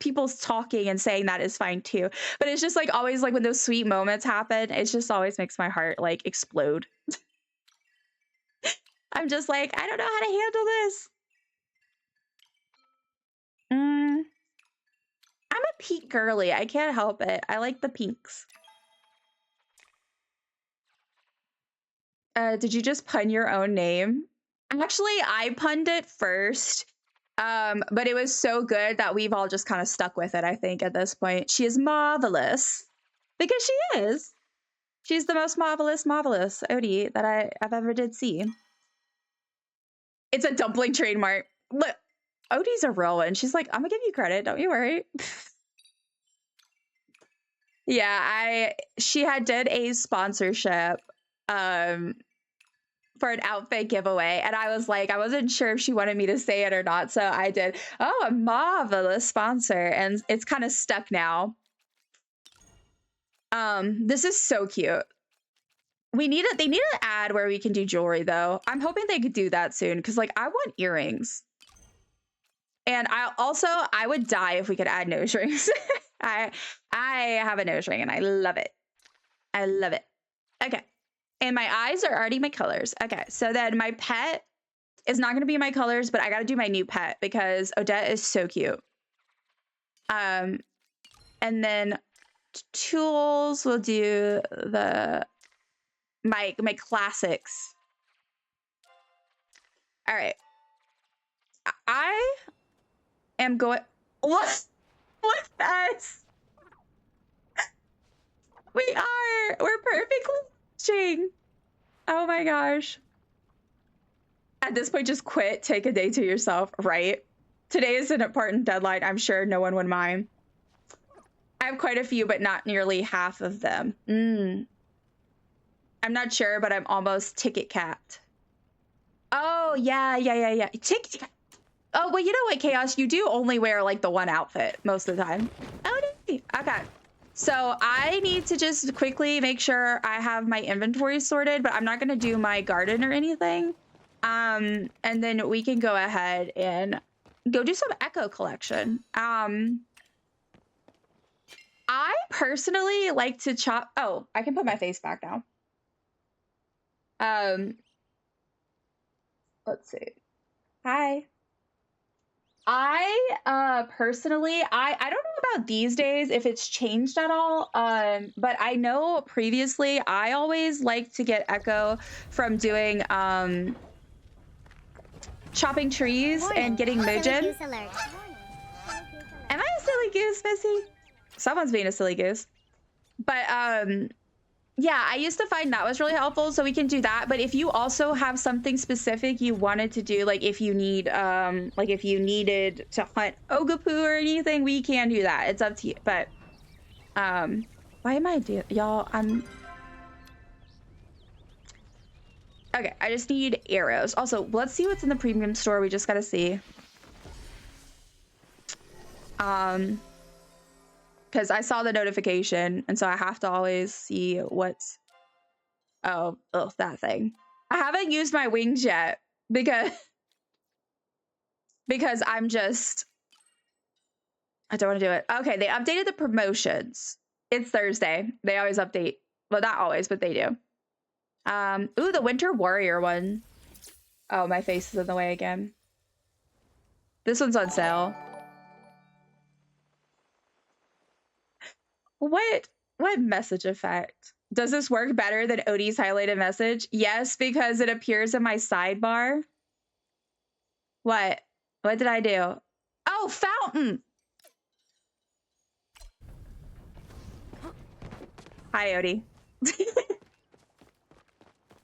people talking and saying that is fine too. But it's just like always like when those sweet moments happen, it just always makes my heart like explode. I'm just like, I don't know how to handle this. I'm a pink girly. I can't help it. I like the pinks. Did you just pun your own name? Actually, I punned it first. But it was so good that we've all just kind of stuck with it, I think, at this point. She is marvelous. Because she is. She's the most marvelous Odie that I've ever did see. It's a dumpling trademark. Look, Odie's a real one. She's like, I'm gonna give you credit, don't you worry. Yeah, she had did a sponsorship for an outfit giveaway, and I was like, I wasn't sure if she wanted me to say it or not, so I did. Oh, a marvelous sponsor, and it's kind of stuck now. This is so cute. They need an ad where we can do jewelry though. I'm hoping they could do that soon because like I want earrings. And I would die if we could add nose rings. I have a nose ring and I love it. I love it. Okay. And my eyes are already my colors. Okay. So then my pet is not going to be my colors, but I got to do my new pet because Odette is so cute. And then tools will do my classics. All right. I am going. What us? We're perfectly matching. Oh my gosh. At this point, just quit. Take a day to yourself, right? Today is an important deadline. I'm sure no one would mind. I have quite a few, but not nearly half of them. I'm not sure, but I'm almost ticket capped. Oh, yeah. Oh, well, you know what, Chaos? You do only wear, like, the one outfit most of the time. Oh, okay. So I need to just quickly make sure I have my inventory sorted, but I'm not going to do my garden or anything. And then we can go ahead and go do some Echo collection. I personally like to chop. Oh, I can put my face back now. Let's see. Hi. I personally, I don't know about these days if it's changed at all. But I know previously I always liked to get Echo from doing chopping trees and getting Mojin. Am I a silly goose, Missy? Someone's being a silly goose. But yeah, I used to find that was really helpful, so we can do that. But if you also have something specific you wanted to do, like if you need like if you needed to hunt Ogapu or anything, we can do that. It's up to you. But why am I doing, y'all? Okay, I just need arrows. Also, let's see what's in the premium store. We just gotta see. Because I saw the notification, and so I have to always see what's... Oh, that thing. I haven't used my wings yet, because I'm just... I don't want to do it. Okay, they updated the promotions. It's Thursday. They always update. Well, not always, but they do. Ooh, the Winter Warrior one. Oh, my face is in the way again. This one's on sale. What message effect? Does this work better than Odie's highlighted message? Yes, because it appears in my sidebar. What did I do? Oh, fountain. Hi, Odie.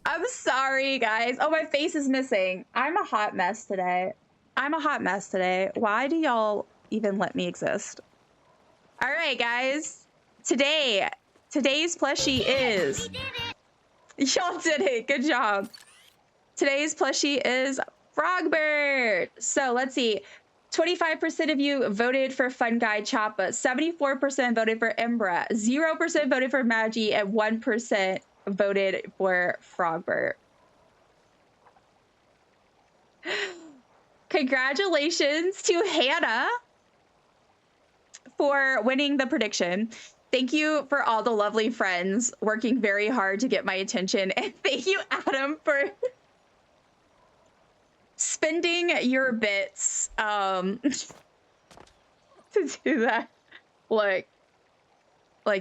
I'm sorry, guys. Oh, my face is missing. I'm a hot mess today. Why do y'all even let me exist? All right, guys. Today's plushie is... Y'all did it. Good job. Today's plushie is Frogbird. So let's see. 25% of you voted for Fun Guy Choppa. 74% voted for Embra. 0% voted for Magi. And 1% voted for Frogbird. Congratulations to Hannah for winning the prediction. Thank you for all the lovely friends working very hard to get my attention. And thank you, Adam, for spending your bits to do that. Like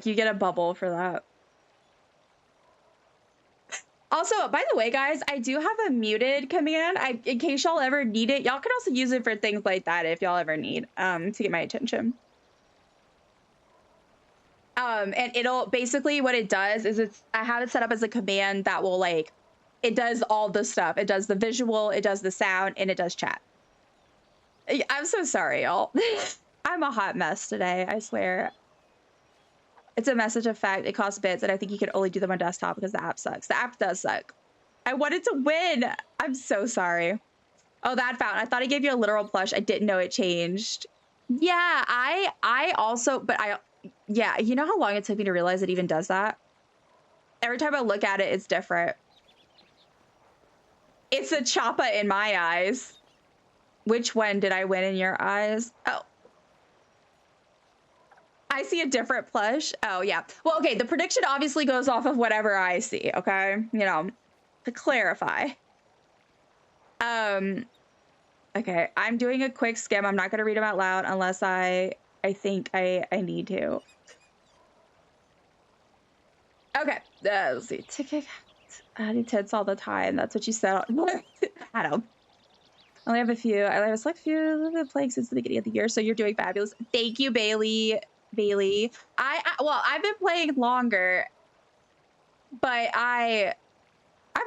you get a bubble for that. Also, by the way, guys, I do have a muted command. In case y'all ever need it, y'all can also use it for things like that if y'all ever need to get my attention. And it'll basically what it does is I have it set up as a command that will it does all the stuff. It does the visual, it does the sound, and it does chat. I'm so sorry, y'all. I'm a hot mess today, I swear. It's a message effect. It costs bits, and I think you can only do them on desktop because the app sucks. The app does suck. I wanted to win. I'm so sorry. Oh, that fountain. I thought I gave you a literal plush. I didn't know it changed. Yeah, I also, but yeah, you know how long it took me to realize it even does that? Every time I look at it, it's different. It's a choppa in my eyes. Which one did I win in your eyes? Oh. I see a different plush. Oh, yeah. Well, okay, the prediction obviously goes off of whatever I see, okay? You know, to clarify. Okay, I'm doing a quick skim. I'm not going to read them out loud unless I think I need to. Okay, let's see. I need tits all the time. That's what you said. Adam. I only have a few. I have a select few. I've been playing since the beginning of the year, so you're doing fabulous. Thank you, Bailey. Well, I've been playing longer, but I'm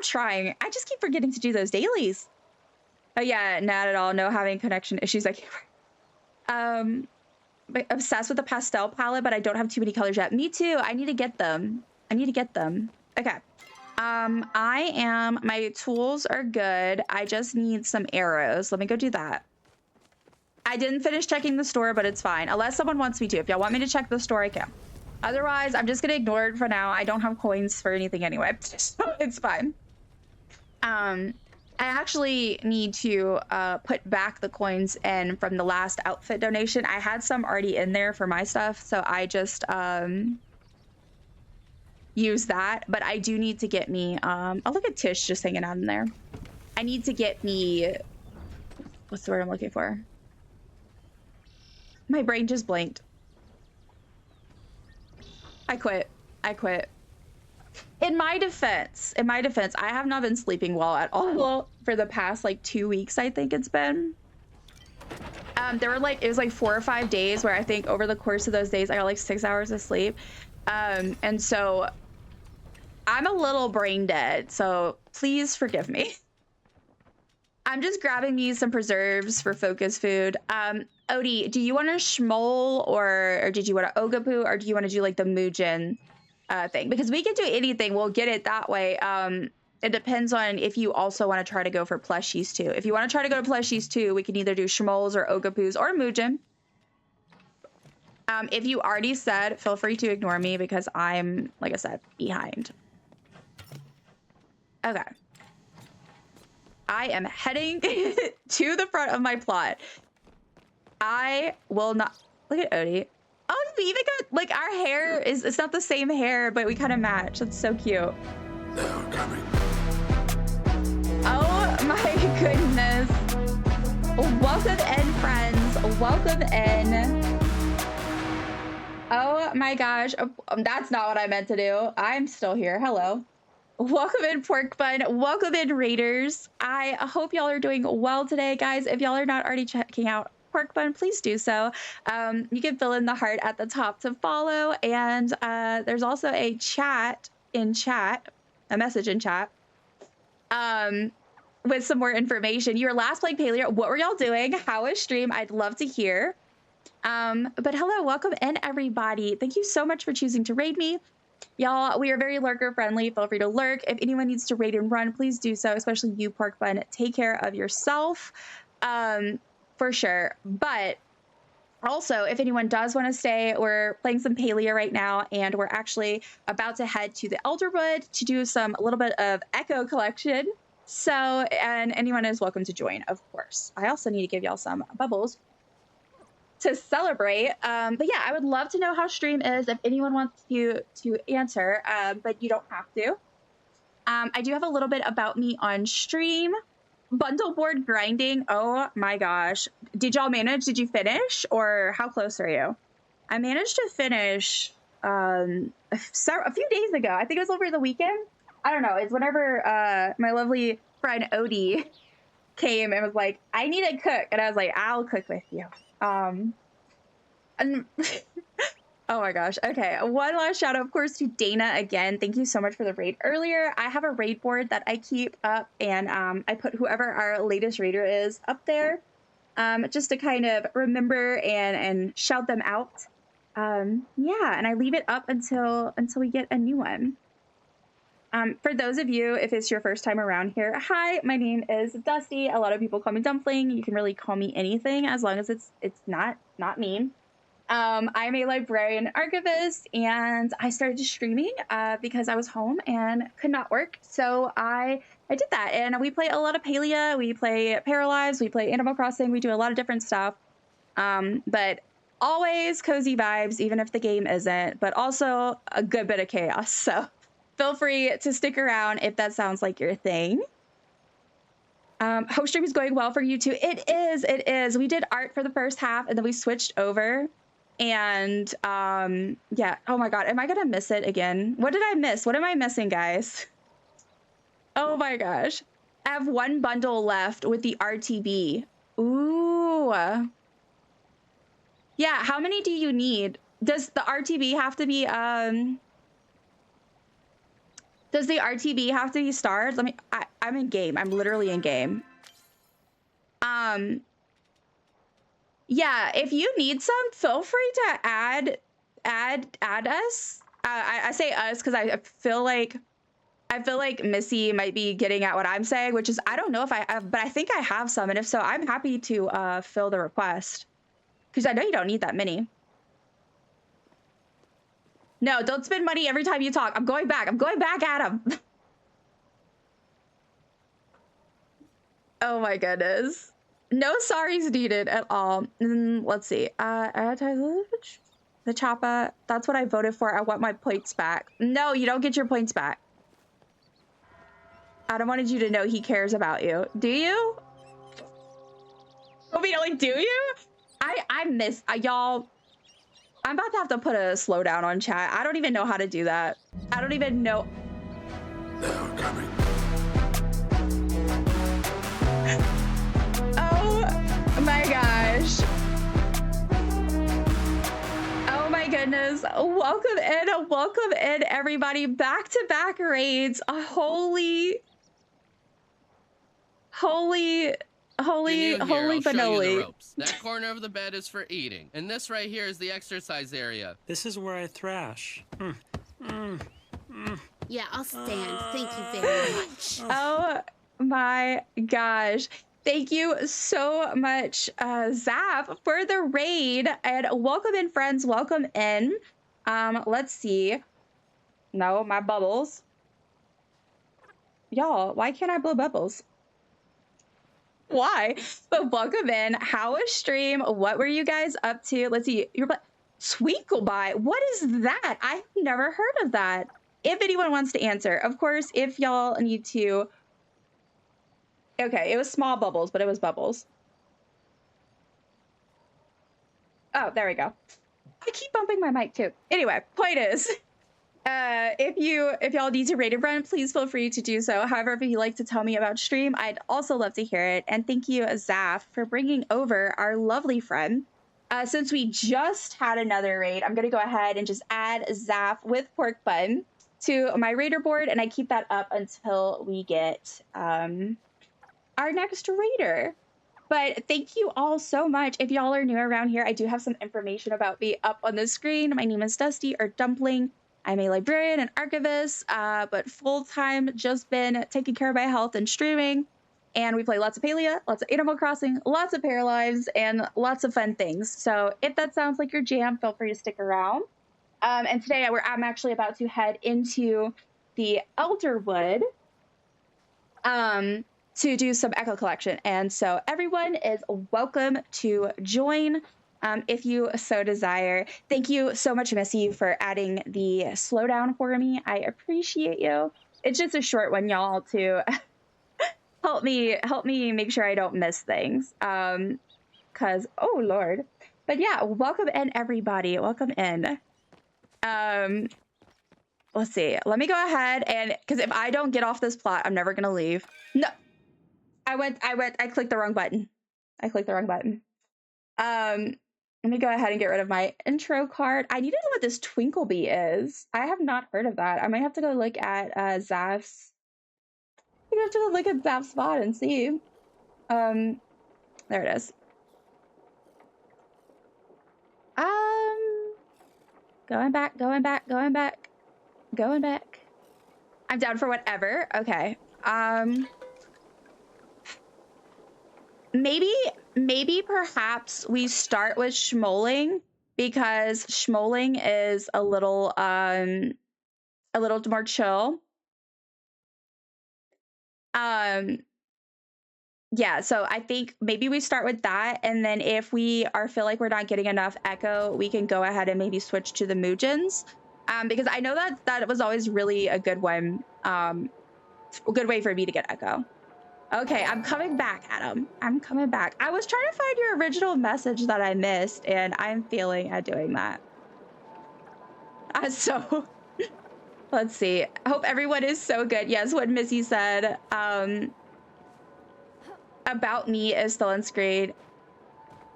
trying. I just keep forgetting to do those dailies. Oh yeah, not at all. No having connection issues. I can't. Obsessed with the pastel palette, but I don't have too many colors yet. Me too. I need to get them. Okay. My tools are good. I just need some arrows. Let me go do that. I didn't finish checking the store, but it's fine. Unless someone wants me to. If y'all want me to check the store, I can. Otherwise, I'm just gonna ignore it for now. I don't have coins for anything anyway, so it's fine. I actually need to put back the coins in from the last outfit donation. I had some already in there for my stuff, so I just use that. But I do need to get me, oh, look at Tish just hanging out in there. I need to get me, what's the word I'm looking for? My brain just blinked. I quit. In my defense, I have not been sleeping well at all for the past 2 weeks, I think it's been. There were it was 4 or 5 days where I think over the course of those days, I got 6 hours of sleep. And so I'm a little brain dead, so please forgive me. I'm just grabbing me some preserves for focus food. Odie, do you want a schmole or did you want a ogapoo or do you want to do the Muujin thing? Because we can do anything. We'll get it that way. It depends on if you also want to try to go for plushies too. If you want to try to go to plushies too, we can either do schmoles or ogapoos or Muujin. If you already said, feel free to ignore me because I'm, like I said, behind. Okay. I am heading to the front of my plot. I will not look at Odie. Oh, we even got our hair it's not the same hair, but we kind of match. That's so cute. They're coming. Oh my goodness. Welcome in, friends. Welcome in. Oh my gosh. That's not what I meant to do. I'm still here. Hello. Welcome in, Pork Bun. Welcome in, Raiders. I hope y'all are doing well today, guys. If y'all are not already checking out Pork Bun, please do so. You can fill in the heart at the top to follow. And there's also a message in chat with some more information. You were last playing Palia. What were y'all doing? How was stream? I'd love to hear. But hello, welcome in, everybody. Thank you so much for choosing to raid me. Y'all, we are very lurker friendly. Feel free to lurk. If anyone needs to raid and run, please do so, especially you, Pork Bun. Take care of yourself, for sure. But also, if anyone does want to stay, we're playing some Palia right now, and we're actually about to head to the Elderwood to do a little bit of Echo collection. So, and anyone is welcome to join, of course. I also need to give y'all some bubbles to celebrate. But yeah, I would love to know how stream is if anyone wants to answer, but you don't have to. I do have a little bit about me on stream. Bundle board grinding. Oh my gosh. Did y'all manage? Did you finish? Or how close are you? I managed to finish a few days ago. I think it was over the weekend. I don't know. It's whenever my lovely friend Odie came and was like, I need to cook. And I was like, I'll cook with you. And oh my gosh. Okay. One last shout out, of course, to Dana again. Thank you so much for the raid earlier. I have a raid board that I keep up, and I put whoever our latest raider is up there, just to kind of remember and shout them out. Yeah, and I leave it up until we get a new one. For those of you, if it's your first time around here, hi, my name is Dusty. A lot of people call me Dumpling. You can really call me anything as long as it's not mean. I'm a librarian archivist, and I started streaming because I was home and could not work. So I did that, and we play a lot of Palia, we play Paralives, we play Animal Crossing, we do a lot of different stuff. But always cozy vibes, even if the game isn't, but also a good bit of chaos. So feel free to stick around if that sounds like your thing. Hope stream is going well for you too. It is. We did art for the first half, and then we switched over. And yeah, oh my god, am I gonna miss it again? What did I miss? What am I missing, guys? Oh my gosh. I have one bundle left with the RTB. Ooh. Yeah, how many do you need? Does the RTB have to be does the RTB have to be stars? I'm in game. I'm literally in game. Yeah, if you need some, feel free to add us. I say us because I feel like Missy might be getting at what I'm saying, which is I don't know if I have, but I think I have some, and if so, I'm happy to fill the request because I know you don't need that many. No, don't spend money every time you talk. I'm going back at him. Oh my goodness. No sorries needed at all. Let's see. The Choppa. That's what I voted for. I want my points back. No, you don't get your points back. Adam wanted you to know he cares about you. Do you? Do you? I miss y'all. I'm about to have to put a slowdown on chat. I don't even know how to do that. I don't even know. They are coming. Oh my gosh. Oh my goodness. Welcome in everybody. Back-to-back raids. Holy Banoli. That corner of the bed is for eating, and this right here is the exercise area. This is where I thrash. Yeah, I'll stand. Thank you very much. Oh my gosh. Thank you so much, Zap, for the raid, and welcome in, friends. Welcome in. Let's see. No, my bubbles. Y'all, why can't I blow bubbles? Why? But welcome in. How was stream? What were you guys up to? Let's see. Sweetgleby. What is that? I've never heard of that. If anyone wants to answer, of course, if y'all need to. Okay, it was small bubbles, but it was bubbles. Oh, there we go. I keep bumping my mic too. Anyway, point is, if y'all need to raid a friend, please feel free to do so. However, if you'd like to tell me about stream, I'd also love to hear it. And thank you, Zaf, for bringing over our lovely friend. Since we just had another raid, I'm gonna go ahead and just add Zaf with Pork Bun to my raider board, and I keep that up until we get our next raider. But thank you all so much. If y'all are new around here, I do have some information about me up on the screen. My name is Dusty, or Dumpling. I'm a librarian and archivist, but full-time, just been taking care of my health and streaming. And we play lots of Palia, lots of Animal Crossing, lots of Paralives, and lots of fun things. So if that sounds like your jam, feel free to stick around. And today I'm actually about to head into the Elderwood. to do some echo collection. And so everyone is welcome to join if you so desire. Thank you so much, Missy, for adding the slowdown for me. I appreciate you. It's just a short one, y'all, to help me make sure I don't miss things. Cause oh Lord. But yeah, welcome in everybody. Welcome in. Let's see. Let me go ahead and because if I don't get off this plot, I'm never gonna leave. No. I clicked the wrong button. Let me go ahead and get rid of my intro card. I need to know what this Twinklebee is. I have not heard of that. I might have to go look at Zaf's. I think I have to go look at Zaf's spot and see. There it is. Going back. I'm down for whatever. Okay. Maybe perhaps we start with schmoling because schmoling is a little more chill. Yeah, so I think maybe we start with that, and then if we feel like we're not getting enough echo, we can go ahead and maybe switch to the Mujins. Because I know that was always really a good one, a good way for me to get echo. Okay, I'm coming back, Adam. I'm coming back. I was trying to find your original message that I missed, and I'm failing at doing that. So, let's see. I hope everyone is so good. Yes, what Missy said, about me is still on screen.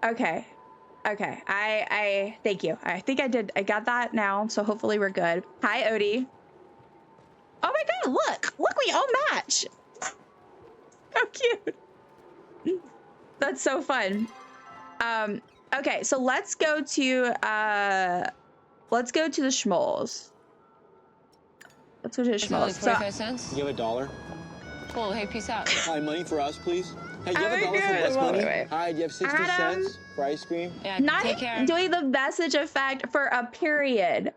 Okay. I thank you. I think I did. I got that now, so hopefully we're good. Hi, Odie. Oh my God, look, we all match. How cute. That's so fun. Okay, so let's go to the schmoles. Let's go to the schmoles. Like 45 cents? You have $1? Cool. Hey, peace out. Hi, money for us, please. Hey, you have $1 for good. bus money? Wait. Hi, do you have 60 cents for ice cream? Yeah, Not take care. doing the message effect for a period.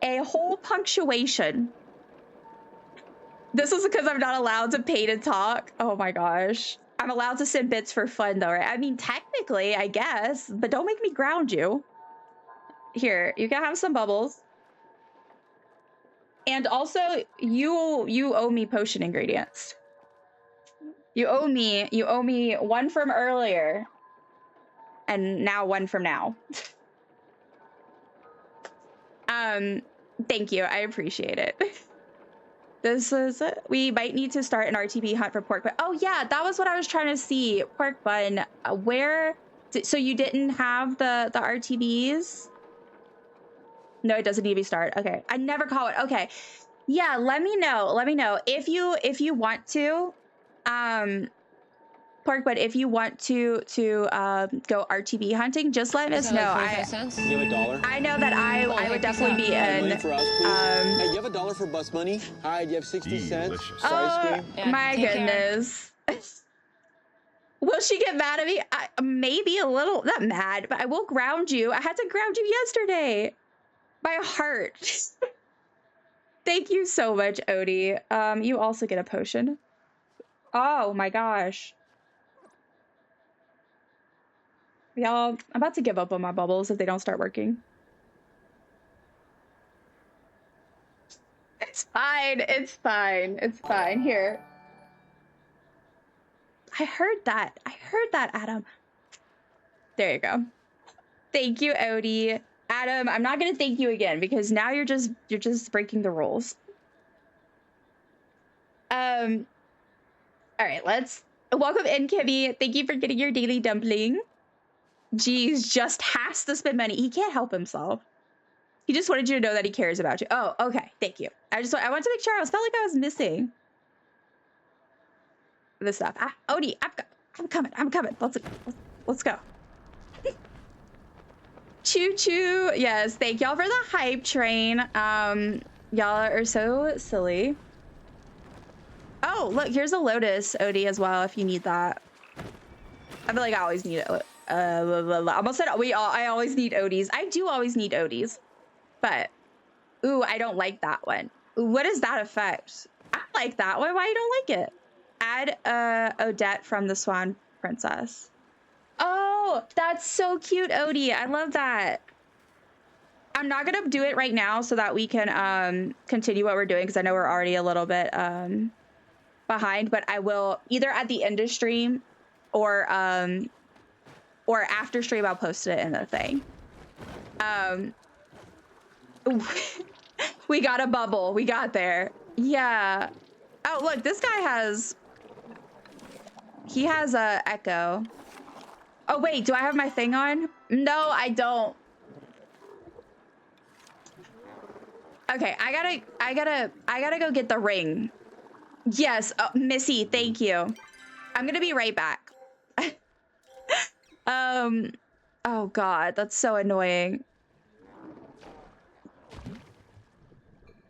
A whole punctuation. This is because I'm not allowed to pay to talk. Oh my gosh. I'm allowed to send bits for fun though, right? I mean, technically, I guess, but don't make me ground you. Here, you can have some bubbles. And also, you owe me potion ingredients. You owe me one from earlier. And now one from now. Thank you, I appreciate it. We might need to start an RTB hunt for pork bun. Oh yeah, that was what I was trying to see. Pork bun, so you didn't have the RTBs? No, it doesn't need to be started. Okay, I never call it. Okay, yeah, let me know if you want to, pork bun, if you want to go RTB hunting, just let us know. Like 45 cents? You have $1? I know that I would definitely be Hi, in. money for us, please. Hey, you have $1 for bus money? Hi, do you have 60 cents Delicious. for ice cream? Yeah, My take care. goodness. Will she get mad at me? Maybe a little, not mad, but I will ground you. I had to ground you yesterday. My heart. Thank you so much, Odie. You also get a potion. Oh my gosh. Y'all, I'm about to give up on my bubbles if they don't start working. It's fine. Here. I heard that, Adam. There you go. Thank you, Odie. Adam, I'm not gonna thank you again because now you're just breaking the rules. All right, welcome in, Kimmy. Thank you for getting your daily dumpling. Geez, just has to spend money. He can't help himself. He just wanted you to know that he cares about you. Oh, okay. Thank you. I wanted to make sure. I felt like I was missing this stuff. Odie, I'm coming. Let's go. Choo choo. Yes, thank y'all for the hype train. Y'all are so silly. Oh, look, here's a lotus, Odie, as well, if you need that. I feel like I always need it. I almost said I always need Odies. I do always need Odies. But, ooh, I don't like that one. Ooh, what is that effect? I like that one. Why you don't like it? had Odette from the Swan Princess. Oh, that's so cute, Odie. I love that. I'm not gonna do it right now so that we can continue what we're doing because I know we're already a little bit behind, but I will either at the end of stream or after stream I'll post it in the thing. We got a bubble. We got there. Yeah. Oh, look, this guy has a echo. Oh wait, do I have my thing on? No, I don't. Okay, I gotta go get the ring. Yes, Missy, thank you. I'm gonna be right back. Oh God, that's so annoying.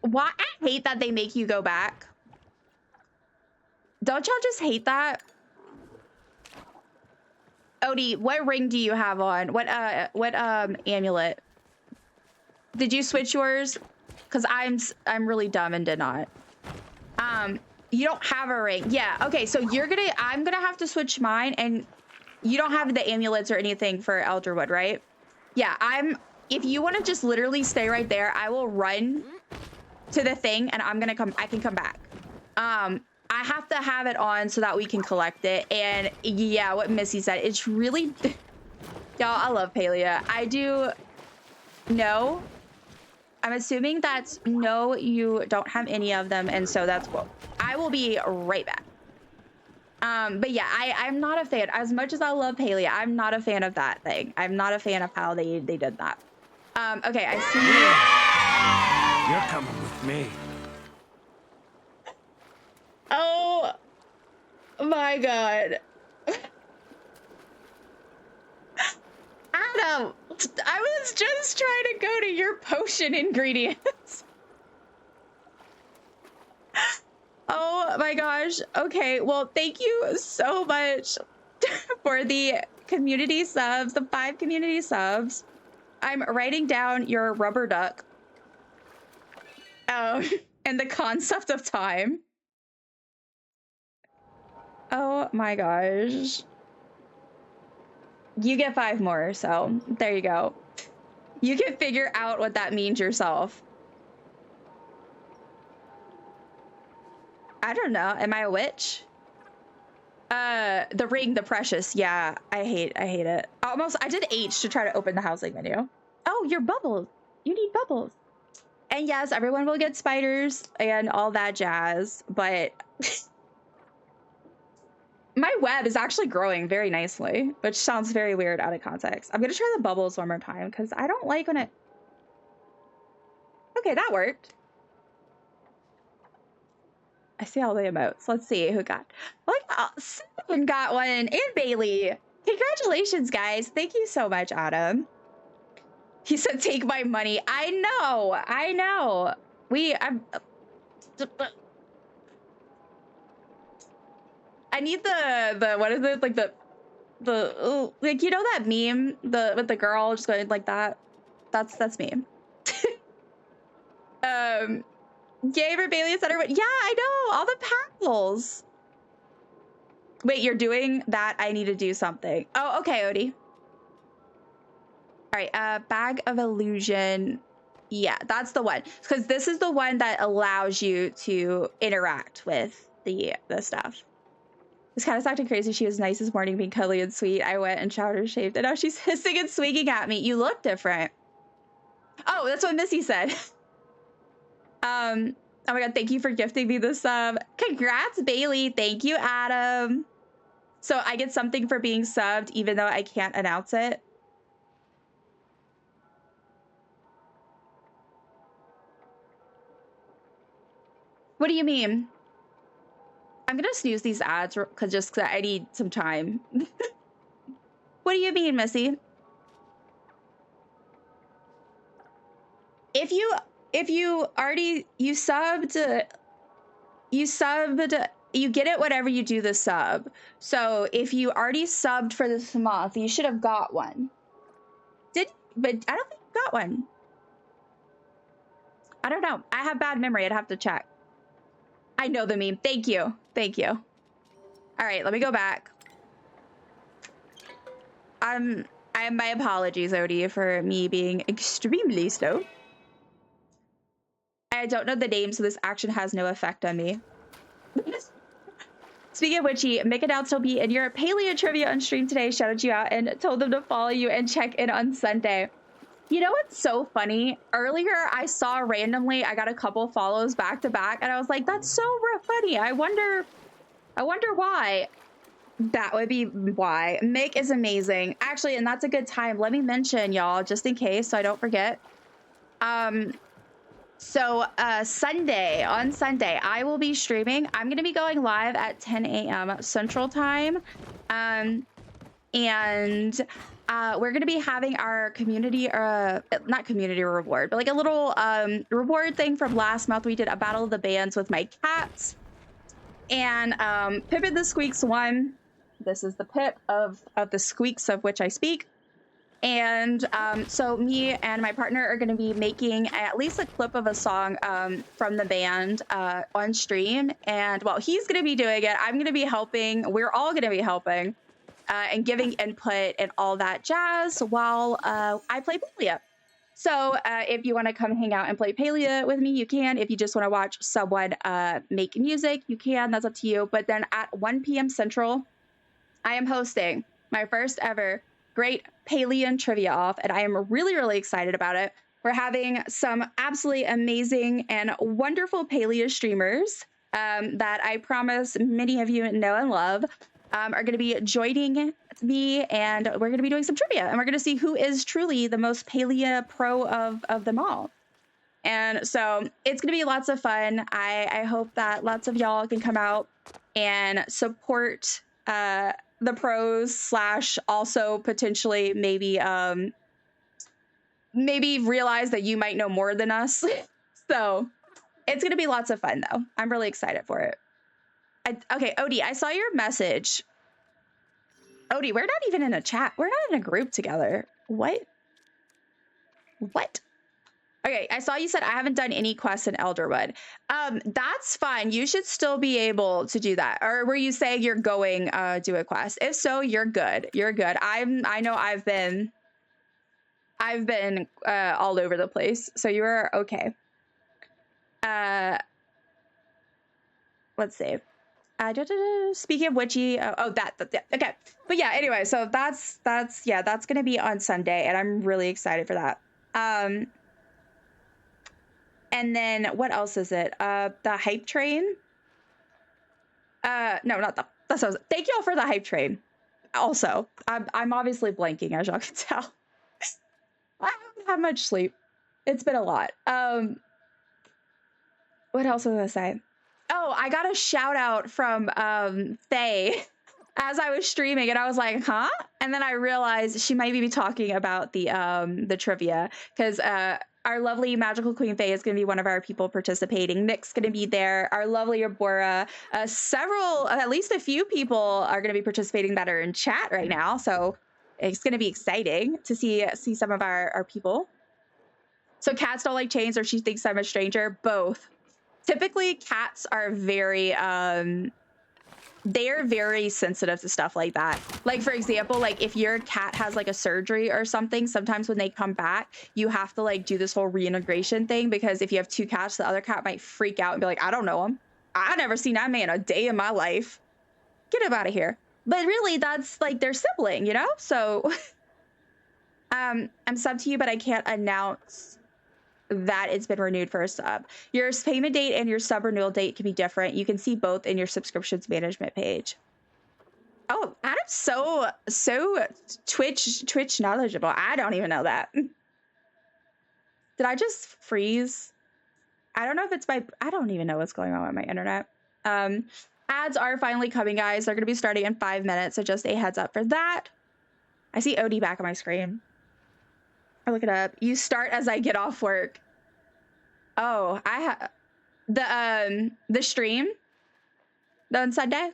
Why? I hate that they make you go back. Don't y'all just hate that? Odie, what ring do you have on? What amulet? Did you switch yours? Cause I'm really dumb and did not. You don't have a ring. Yeah, okay, so I'm gonna have to switch mine, and you don't have the amulets or anything for Elderwood, right? Yeah, if you wanna just literally stay right there, I will run to the thing and I can come back. I have to have it on so that we can collect it. And yeah, what Missy said, it's really, y'all, I love Palia. I do. No, I'm assuming that's no, you don't have any of them. And so that's cool. I will be right back. But yeah, I'm not a fan. As much as I love Palia, I'm not a fan of that thing. I'm not a fan of how they did that. Okay, I see. You're coming with me. Oh my God. Adam, I was just trying to go to your potion ingredients. Oh my gosh. Okay, well, thank you so much for the community subs, the 5 community subs. I'm writing down your rubber duck. And the concept of time. Oh my gosh. You get 5 more, so there you go. You can figure out what that means yourself. I don't know. Am I a witch? The ring, the precious. Yeah, I hate it. Almost, I did H to try to open the housing menu. Oh, your bubbles. You need bubbles. And yes, everyone will get spiders and all that jazz, but my web is actually growing very nicely, which sounds very weird out of context. I'm gonna try the bubbles one more time because I don't like when it... Okay, that worked. I see all the emotes. Let's see who got... Look, Simon got one, and Bailey. Congratulations, guys. Thank you so much, Adam. He said, take my money. I know. I need the what is it, like the like, you know that meme with the girl just going like that? That's me. Gamer Bailey Center. Yeah, I know, all the pals. Wait, you're doing that? I need to do something. Oh, okay, Odie. All right, bag of illusion. Yeah, that's the one, because this is the one that allows you to interact with the stuff. This kind of acting crazy. She was nice this morning, being cuddly and sweet. I went and showered her, shaved, and now she's hissing and swinging at me. You look different. Oh, that's what Missy said. Oh my God, thank you for gifting me the sub. Congrats, Bailey. Thank you, Adam. So I get something for being subbed, even though I can't announce it. What do you mean? I'm gonna snooze these ads because I need some time. What do you mean, Missy? If you already subbed, you get it whenever you do the sub. So if you already subbed for this month, you should have got one. But I don't think you got one. I don't know. I have bad memory. I'd have to check. I know the meme. Thank you. Thank you. All right, let me go back. My apologies, Odie, for me being extremely slow. I don't know the name, so this action has no effect on me. Speaking of which, Mick announced he'll be in your Palia trivia on stream today, shouted you out, and told them to follow you and check in on Sunday. You know what's so funny? Earlier, I saw randomly, I got a couple follows back to back, and I was like, that's so funny. I wonder why. That would be why. Mick is amazing. Actually, and that's a good time. Let me mention, y'all, just in case, so I don't forget. Sunday, on Sunday, I will be streaming. I'm going to be going live at 10 a.m. Central Time. And we're going to be having our community, not community reward, but like a little reward thing from last month. We did a battle of the bands with my cats. And Pippin the Squeaks won. This is the Pip of the Squeaks of which I speak. And so me and my partner are going to be making at least a clip of a song from the band on stream. And while he's going to be doing it, I'm going to be helping. We're all going to be helping and giving input and all that jazz while I play Palia. So if you want to come hang out and play Palia with me, you can. If you just want to watch someone make music, you can. That's up to you. But then at 1 p.m. Central, I am hosting my first ever Great Palian Trivia Off, and I am really, really excited about it. We're having some absolutely amazing and wonderful Palia streamers that I promise many of you know and love are going to be joining me, and we're going to be doing some trivia, and we're going to see who is truly the most Palia pro of them all. And so it's going to be lots of fun. I hope that lots of y'all can come out and support the pros / also potentially maybe realize that you might know more than us. So it's gonna be lots of fun though. I'm really excited for it. Okay, Odie, I saw your message. Odie, we're not even in a chat. We're not in a group together. What? Okay, I saw you said I haven't done any quests in Elderwood. That's fine. You should still be able to do that. Or were you saying you're going do a quest? If so, you're good. You're good. I know I've been all over the place, so you're okay. Let's see. Speaking of witchy, okay. But yeah, anyway, so that's gonna be on Sunday, and I'm really excited for that. And then what else is it? The hype train. No, not the. That's what I was, thank y'all for the hype train. Also, I'm obviously blanking, as y'all can tell. I haven't had much sleep. It's been a lot. What else was I gonna say? Oh, I got a shout out from Faye as I was streaming, and I was like, huh? And then I realized she might be talking about the trivia, because our lovely magical queen Faye is going to be one of our people participating. Nick's going to be there. Our lovely Abora. At least a few people are going to be participating that are in chat right now. So it's going to be exciting to see some of our people. So cats don't like chains, or she thinks I'm a stranger. Both. Typically, cats are they're very sensitive to stuff like that. Like, for example, like if your cat has like a surgery or something, sometimes when they come back, you have to like do this whole reintegration thing, because if you have two cats, the other cat might freak out and be like, I don't know him. I've never seen that man a day in my life. Get him out of here. But really, that's like their sibling, you know? So I'm sub to you, but I can't announce that it's been renewed for a sub. Your payment date and your sub renewal date can be different. You can see both in your subscriptions management page. Oh, Adam's so Twitch knowledgeable. I don't even know that. Did I just freeze? I don't know if it's I don't even know what's going on with my internet. Ads are finally coming, guys. They're going to be starting in 5 minutes, so just a heads up for that. I see Odie back on my screen. I'll look it up. You start as I get off work. Oh, I have the stream on Sunday.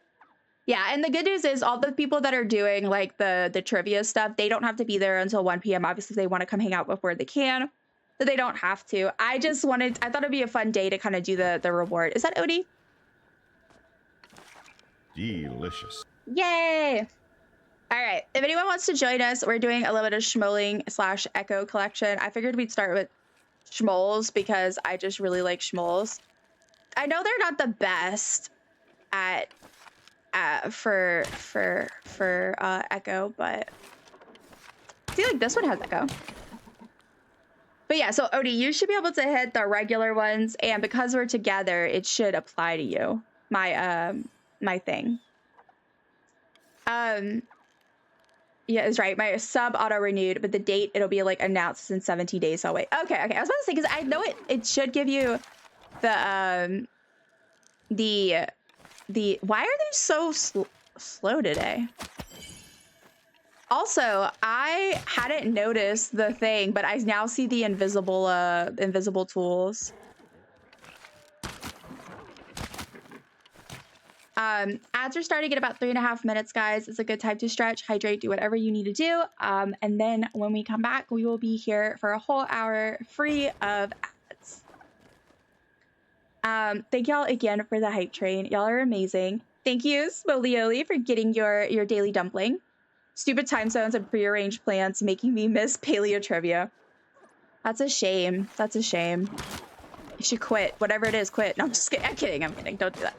Yeah, and the good news is all the people that are doing like the trivia stuff, they don't have to be there until 1 p.m. Obviously, if they want to come hang out before they can, but they don't have to. I thought it'd be a fun day to kind of do the reward. Is that Odie? Delicious. Yay! All right, if anyone wants to join us, we're doing a little bit of schmoling / echo collection. I figured we'd start with schmoles because I just really like schmoles. I know they're not the best at for echo, but I feel like this one has echo. But yeah, so Odie, you should be able to hit the regular ones, and because we're together, it should apply to you. My my thing. Yeah, it's right. My sub auto renewed, but the date it'll be like announced in 17 days. So wait. Okay. I was about to say because I know it should give you the why are they so slow today? Also, I hadn't noticed the thing, but I now see the invisible tools. Ads are starting in about 3.5 minutes, guys. It's a good time to stretch, hydrate, do whatever you need to do. And then when we come back, we will be here for a whole hour free of ads. Thank y'all again for the hype train. Y'all are amazing. Thank you, Smolioli, for getting your daily dumpling. Stupid time zones and prearranged plans making me miss paleo trivia. That's a shame. That's a shame. You should quit. Whatever it is, quit. No, I'm just kidding. I'm kidding. I'm kidding. Don't do that.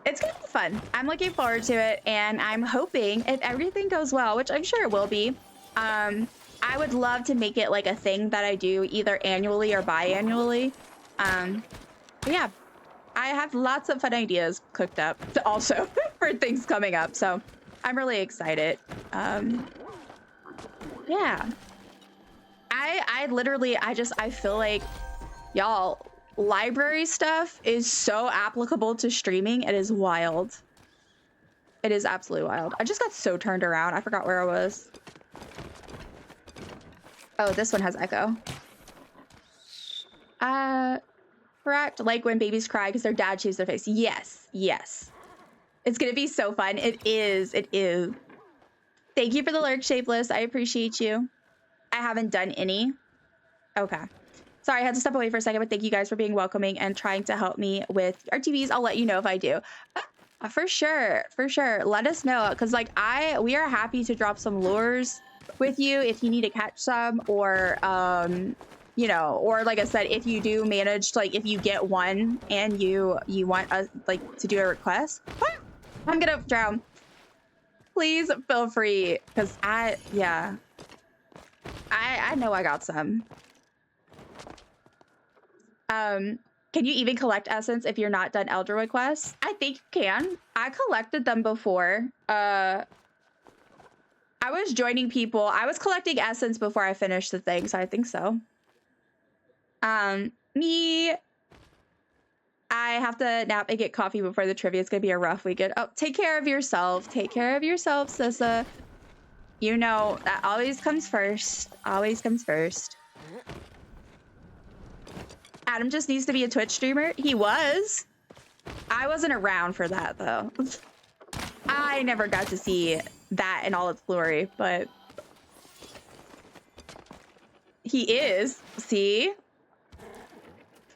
It's gonna be fun. I'm looking forward to it, and I'm hoping if everything goes well, which I'm sure it will be, I would love to make it like a thing that I do either annually or biannually. But yeah, I have lots of fun ideas cooked up also for things coming up, so I'm really excited. Yeah. I literally, I feel like, y'all, library stuff is so applicable to streaming. It is wild. It is absolutely wild. I just got so turned around. I forgot where I was. Oh, this one has echo. Correct. Like when babies cry because their dad shaves their face. Yes. Yes. It's going to be so fun. It is. It is. Thank you for the lurk, Shapeless. I appreciate you. I haven't done any. Okay. Sorry, I had to step away for a second, but thank you guys for being welcoming and trying to help me with RTVs. I'll let you know if I do. For sure. For sure. Let us know. Because, like, we are happy to drop some lures with you if you need to catch some, or, you know, or like I said, if you do manage to, like, if you get one and you want us, like, to do a request. I'm gonna drown. Please feel free, because I know I got some. Can you even collect essence if you're not done Elder requests? I think you can. I collected them before. I was joining people. I was collecting essence before I finished the thing, so I think so. I have to nap and get coffee before the trivia. It's gonna be a rough weekend. Oh, take care of yourself. Take care of yourself, Sissa. You know, that always comes first. Always comes first. Adam just needs to be a Twitch streamer. He was. I wasn't around for that, though. I never got to see that in all its glory, but he is. See?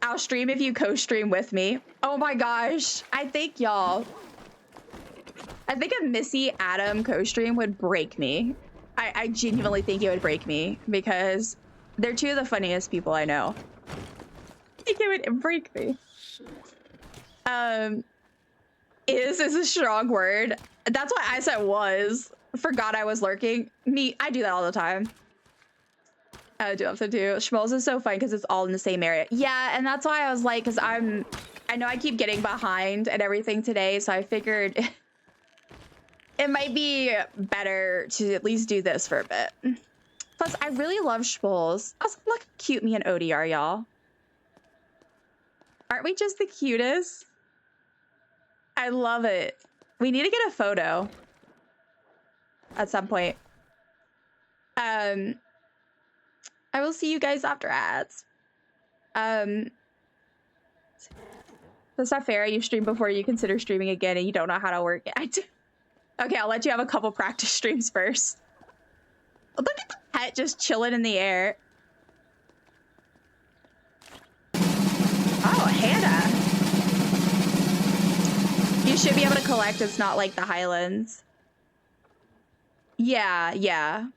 I'll stream if you co-stream with me. Oh my gosh. I think y'all. I think a Missy Adam co-stream would break me. I genuinely think it would break me because they're two of the funniest people I know. I think it would break me. Is a strong word. That's why I said was. Forgot I was lurking. I do that all the time. I do also too. Schmoles is so fun because it's all in the same area. Yeah, and that's why I was like, because I know I keep getting behind and everything today, so I figured it might be better to at least do this for a bit. Plus, I really love schmoles. Also, look how cute me and Odie are, y'all. Aren't we just the cutest? I love it. We need to get a photo at some point. I will see you guys after ads. That's not fair. You stream before you consider streaming again and you don't know how to work it. I do. Okay, I'll let you have a couple practice streams first. Look at the pet just chilling in the air. Oh, Hannah. You you should be able to collect. It's not like the Highlands. Yeah, yeah.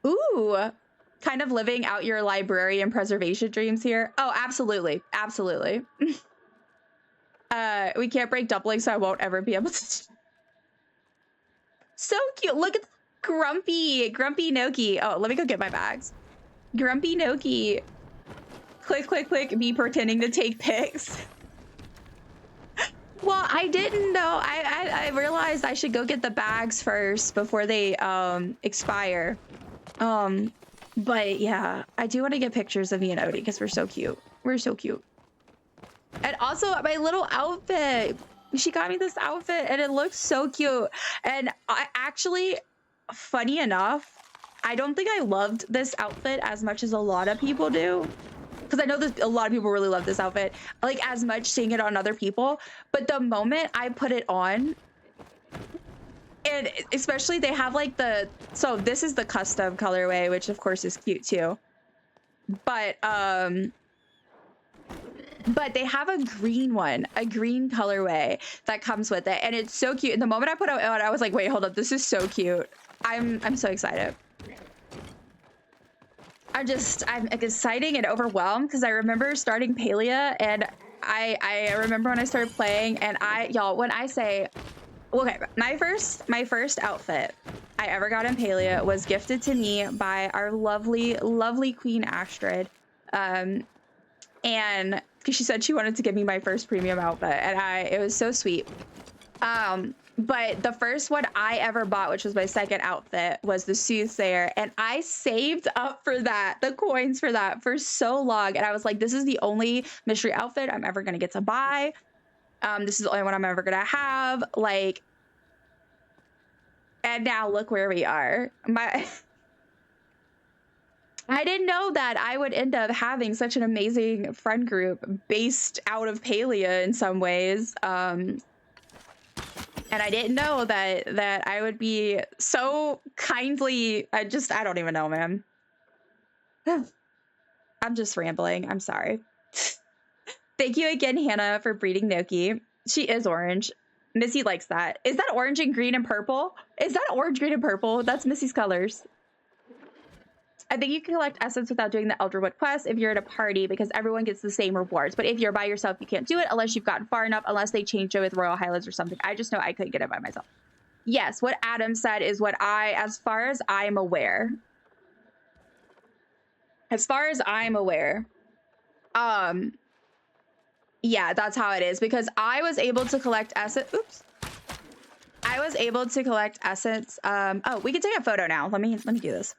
Ooh, kind of living out your librarian preservation dreams here. Oh, absolutely, absolutely. We can't break dumplings, so I won't ever be able to. So cute. Look at Grumpy Noki. Oh, let me go get my bags. Grumpy Noki. Click, click, click. Me pretending to take pics. Well, I didn't know. I realized I should go get the bags first before they expire. But yeah, I do want to get pictures of me and Odie because we're so cute. We're so cute. And also my little outfit. She got me this outfit and it looks so cute. And I actually, funny enough, I don't think I loved this outfit as much as a lot of people do. Because I know that a lot of people really love this outfit, like as much seeing it on other people. But the moment I put it on, and especially they have like so this is the custom colorway, which of course is cute too. But they have a green one, a green colorway that comes with it. And it's so cute. And the moment I put it on, I was like, wait, hold up. This is so cute. I'm so excited. I'm excited and overwhelmed because I remember starting Palia and I remember when I started playing and y'all, when I say, okay, my first outfit I ever got in Palia was gifted to me by our lovely, lovely Queen Astrid. And because she said she wanted to give me my first premium outfit and it was so sweet. But the first one I ever bought, which was my second outfit, was the Soothsayer. And I saved up for that, the coins for that, for so long. And I was like, this is the only mystery outfit I'm ever going to get to buy. This is the only one I'm ever going to have. Like, and now look where we are. I didn't know that I would end up having such an amazing friend group based out of Palia in some ways. And I didn't know that I would be so kindly, I don't even know, man. I'm just rambling. I'm sorry. Thank you again, Hannah, for breeding Noki. She is orange. Missy likes that. Is that orange and green and purple? Is that orange, green, and purple? That's Missy's colors. I think you can collect essence without doing the Elderwood quest if you're at a party because everyone gets the same rewards. But if you're by yourself, you can't do it unless you've gotten far enough, unless they change it with Royal Highlands or something. I just know I couldn't get it by myself. Yes, what Adam said is what as far as I'm aware. As far as I'm aware. Yeah, that's how it is because I was able to collect essence. Oops. I was able to collect essence. Oh, we can take a photo now. Let me do this.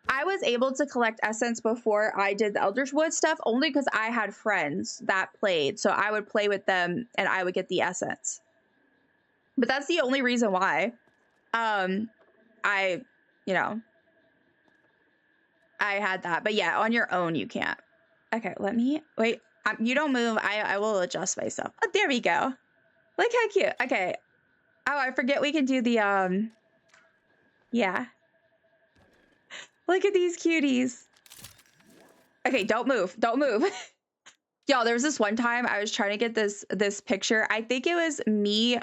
I was able to collect essence before I did the Elderwood stuff only because I had friends that played. So I would play with them and I would get the essence. But that's the only reason why. I had that. But yeah, on your own, you can't. Okay, let me, wait. You don't move. I will adjust myself. Oh, there we go. Look how cute. Okay. Oh, I forget we can do the, yeah. Look at these cuties. Okay, don't move. Don't move. Y'all, there was this one time I was trying to get this picture. I think it was me,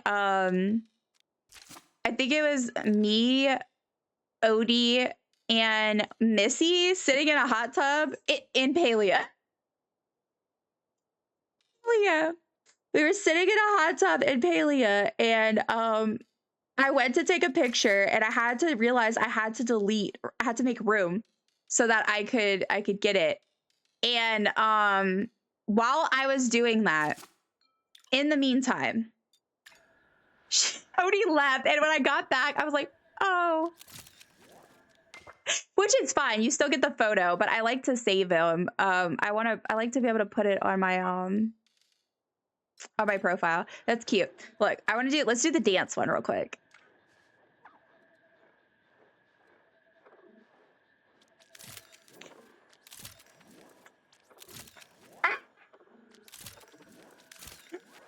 Odie, and Missy sitting in a hot tub in Palia. Palia. We were sitting in a hot tub in Palia, and I went to take a picture and I had to realize I had to make room so that I could get it. And while I was doing that, in the meantime, Odie left. And when I got back, I was like, oh. Which is fine. You still get the photo, but I like to save him. I like to be able to put it on my profile. That's cute. Look, let's do the dance one real quick.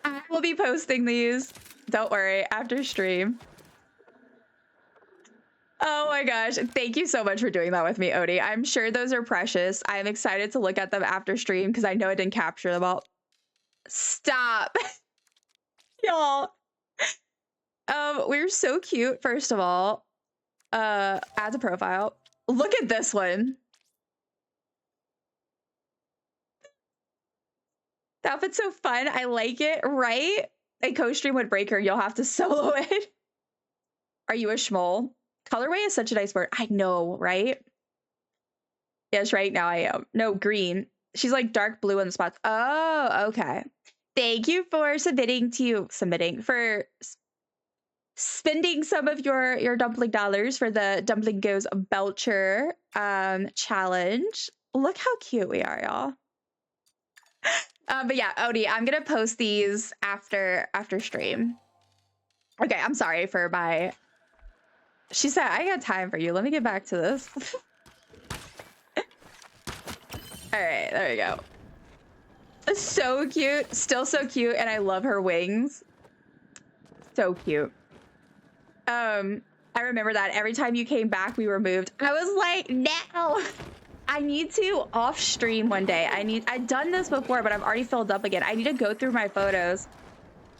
I will be posting these. Don't worry, after stream. Oh my gosh. Thank you so much for doing that with me, Odie. I'm sure those are precious. I'm excited to look at them after stream because I know I didn't capture them all. Stop. Y'all. We're so cute, first of all. Add to profile. Look at this one. The outfit's so fun. I like it, right? A co-stream would break her. You'll have to solo it. Are you a schmoll? Colorway is such a nice word. I know, right? Yes, right now I am. No, green. She's like dark blue in the spots. Oh, okay. Thank you for for spending some of your dumpling dollars for the Dumpling Goes Belcher challenge. Look how cute we are, y'all. But yeah, Odie, I'm gonna post these after stream. Okay, I'm sorry for my. She said I got time for you. Let me get back to this. All right, there we go. So cute, still so cute, and I love her wings. So cute. I remember that every time you came back, we were moved. I was like, no. I need to off stream one day. I've done this before, but I've already filled up again. I need to go through my photos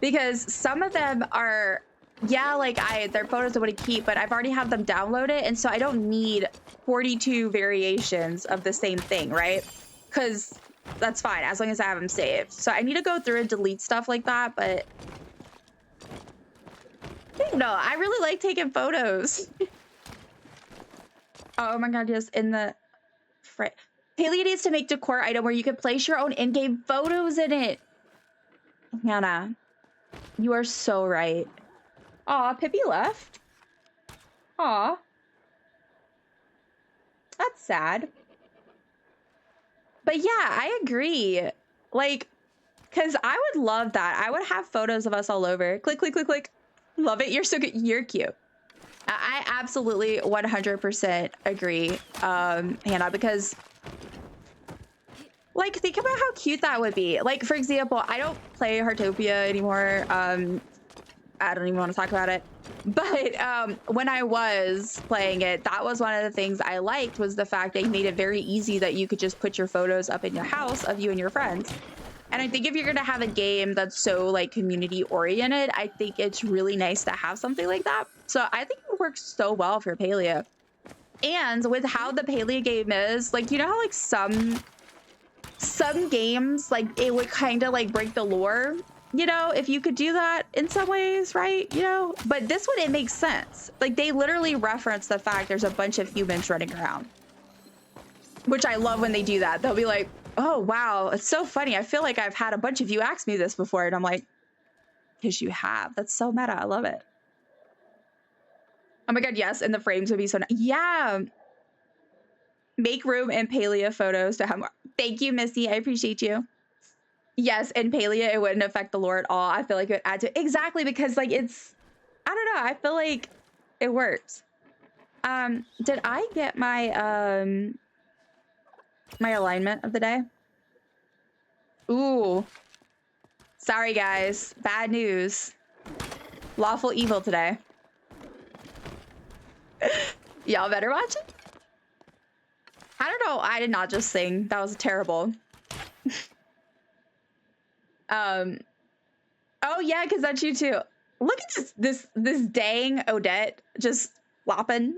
because some of them are, yeah, like they're photos I want to keep, but I've already have them downloaded. And so I don't need 42 variations of the same thing, right? Because that's fine as long as I have them saved. So I need to go through and delete stuff like that, but no, I really like taking photos. Oh my God, just in the Palia needs to make decor item where you can place your own in-game photos in it. Hannah, you are so right. Aw, Pippi left. Aw. That's sad. But yeah, I agree. Like, because I would love that. I would have photos of us all over. Click, click, click, click. Love it. You're so good. You're cute. I absolutely 100% agree, Hannah, because like, think about how cute that would be. Like, for example, I don't play Heartopia anymore. I don't even want to talk about it. But when I was playing it, that was one of the things I liked was the fact they made it very easy that you could just put your photos up in your house of you and your friends. And I think if you're going to have a game that's so like community oriented, I think it's really nice to have something like that. So I think it works so well for Palia. And with how the Palia game is, like, you know how like some games, like it would kind of like break the lore, you know, if you could do that in some ways, right? You know, but this one, it makes sense. Like they literally reference the fact there's a bunch of humans running around, which I love when they do that. They'll be like, oh, wow, it's so funny. I feel like I've had a bunch of you ask me this before. And I'm like, because you have. That's so meta. I love it. Oh my God, yes. And the frames would be so nice. Yeah. Make room in Palia photos to have more. Thank you, Missy. I appreciate you. Yes, in Palia, it wouldn't affect the lore at all. I feel like it would add to it. Exactly, because like it's, I don't know. I feel like it works. Did I get my my alignment of the day? Ooh. Sorry, guys. Bad news. Lawful evil today. Y'all better watch it. I don't know. I did not just sing. That was terrible. Oh yeah, because that's you too. Look at this dang Odette just flopping.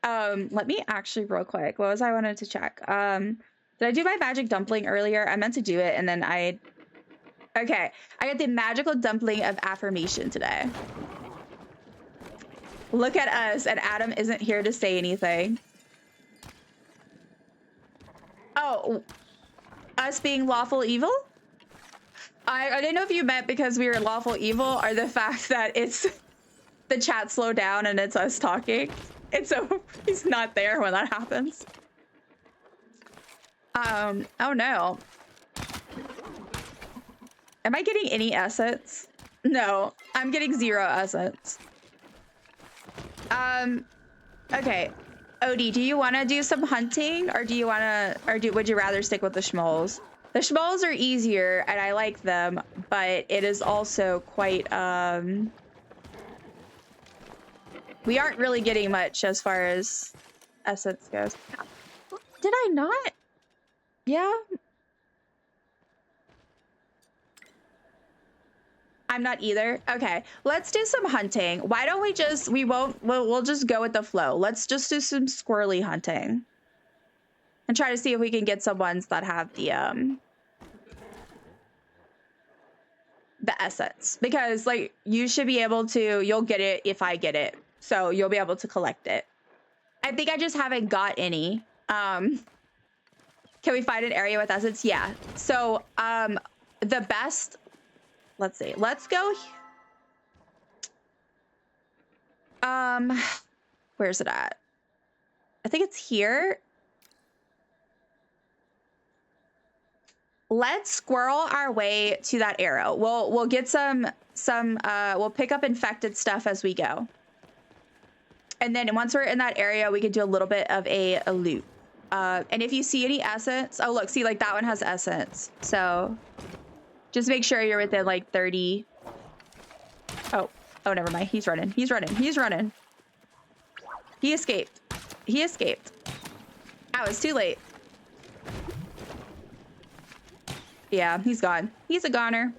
Let me actually real quick. What was I wanted to check? Did I do my magic dumpling earlier? I meant to do it and then okay. I got the magical dumpling of affirmation today. Look at us, and Adam isn't here to say anything. Oh, us being lawful evil? I didn't know if you meant because we were lawful evil or the fact that it's the chat slowed down and it's us talking. And so he's not there when that happens. Oh no. Am I getting any assets? No, I'm getting 0 assets. Okay. Odie, do you want to do some hunting or do you want to, would you rather stick with the schmoles? The schmoles are easier and I like them, but it is also quite, we aren't really getting much as far as essence goes. Did I not? Yeah. I'm not either. Okay, let's do some hunting. Why don't we just, we'll just go with the flow. Let's just do some squirrely hunting. And try to see if we can get some ones that have the essence. Because like, you should be able to, you'll get it if I get it. So you'll be able to collect it. I think I just haven't got any. Can we find an area with essence? Yeah. So the best, let's see, let's go. Where's it at? I think it's here. Let's squirrel our way to that arrow. We'll get some we'll pick up infected stuff as we go. And then once we're in that area, we can do a little bit of a loop. And if you see any essence, oh look, see, like that one has essence. So just make sure you're within like 30. Oh, never mind. He's running. He's running. He's running. He escaped. He escaped. Oh, it's too late. Yeah, he's gone. He's a goner.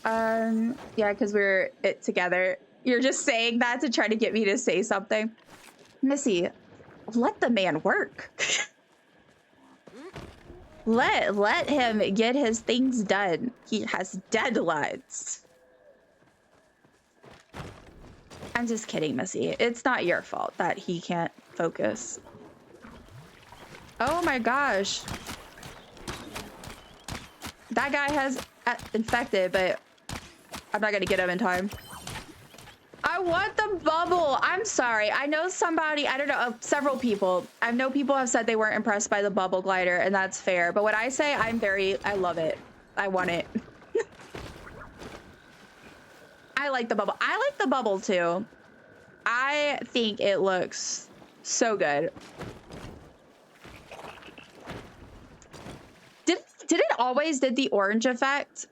Yeah, because we're it together. You're just saying that to try to get me to say something. Missy, let the man work. let him get his things done. He has deadlines. I'm just kidding, Missy. It's not your fault that he can't focus. Oh my gosh. That guy has infected, but I'm not gonna get him in time. I want the bubble. I'm sorry. I know somebody, I don't know, several people. I know people have said they weren't impressed by the bubble glider, and that's fair. But when I say I love it. I want it. I like the bubble. I like the bubble too. I think it looks so good. Did it always did the orange effect?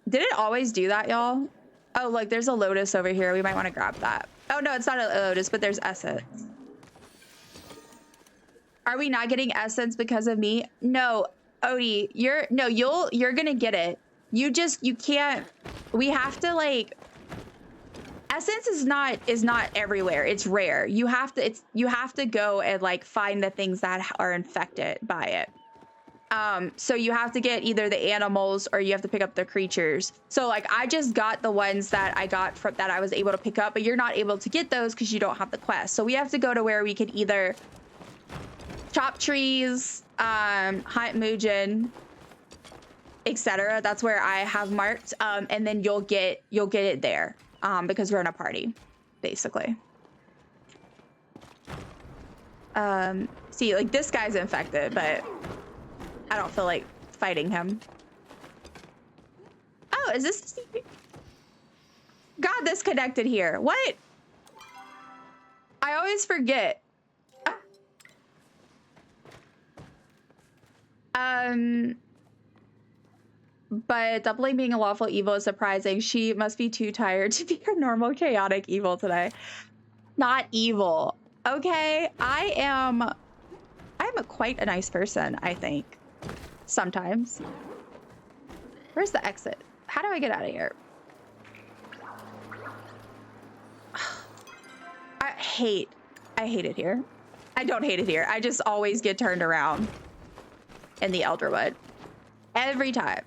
Did it always do that, y'all? Oh, look, there's a lotus over here. We might want to grab that. Oh, no, it's not a lotus, but there's essence. Are we not getting essence because of me? No, Odie, you're gonna get it. You can't, we have to like, essence is not everywhere. It's rare. You have to go and like find the things that are infected by it. So you have to get either the animals or you have to pick up the creatures. So like I just got the ones that I got from that I was able to pick up, but you're not able to get those because you don't have the quest. So we have to go to where we can either chop trees, hunt Muujin, etc. That's where I have marked. And then you'll get it there. Because we're in a party, basically. See, like this guy's infected, but I don't feel like fighting him. Oh, is this? God, this connected here. What? I always forget. But Dumpling being a lawful evil is surprising. She must be too tired to be her normal chaotic evil today. Not evil. Okay, I am quite a nice person, I think. Sometimes. Where's the exit? How do I get out of here? I hate it here. I don't hate it here. I just always get turned around in the Elderwood. Every time.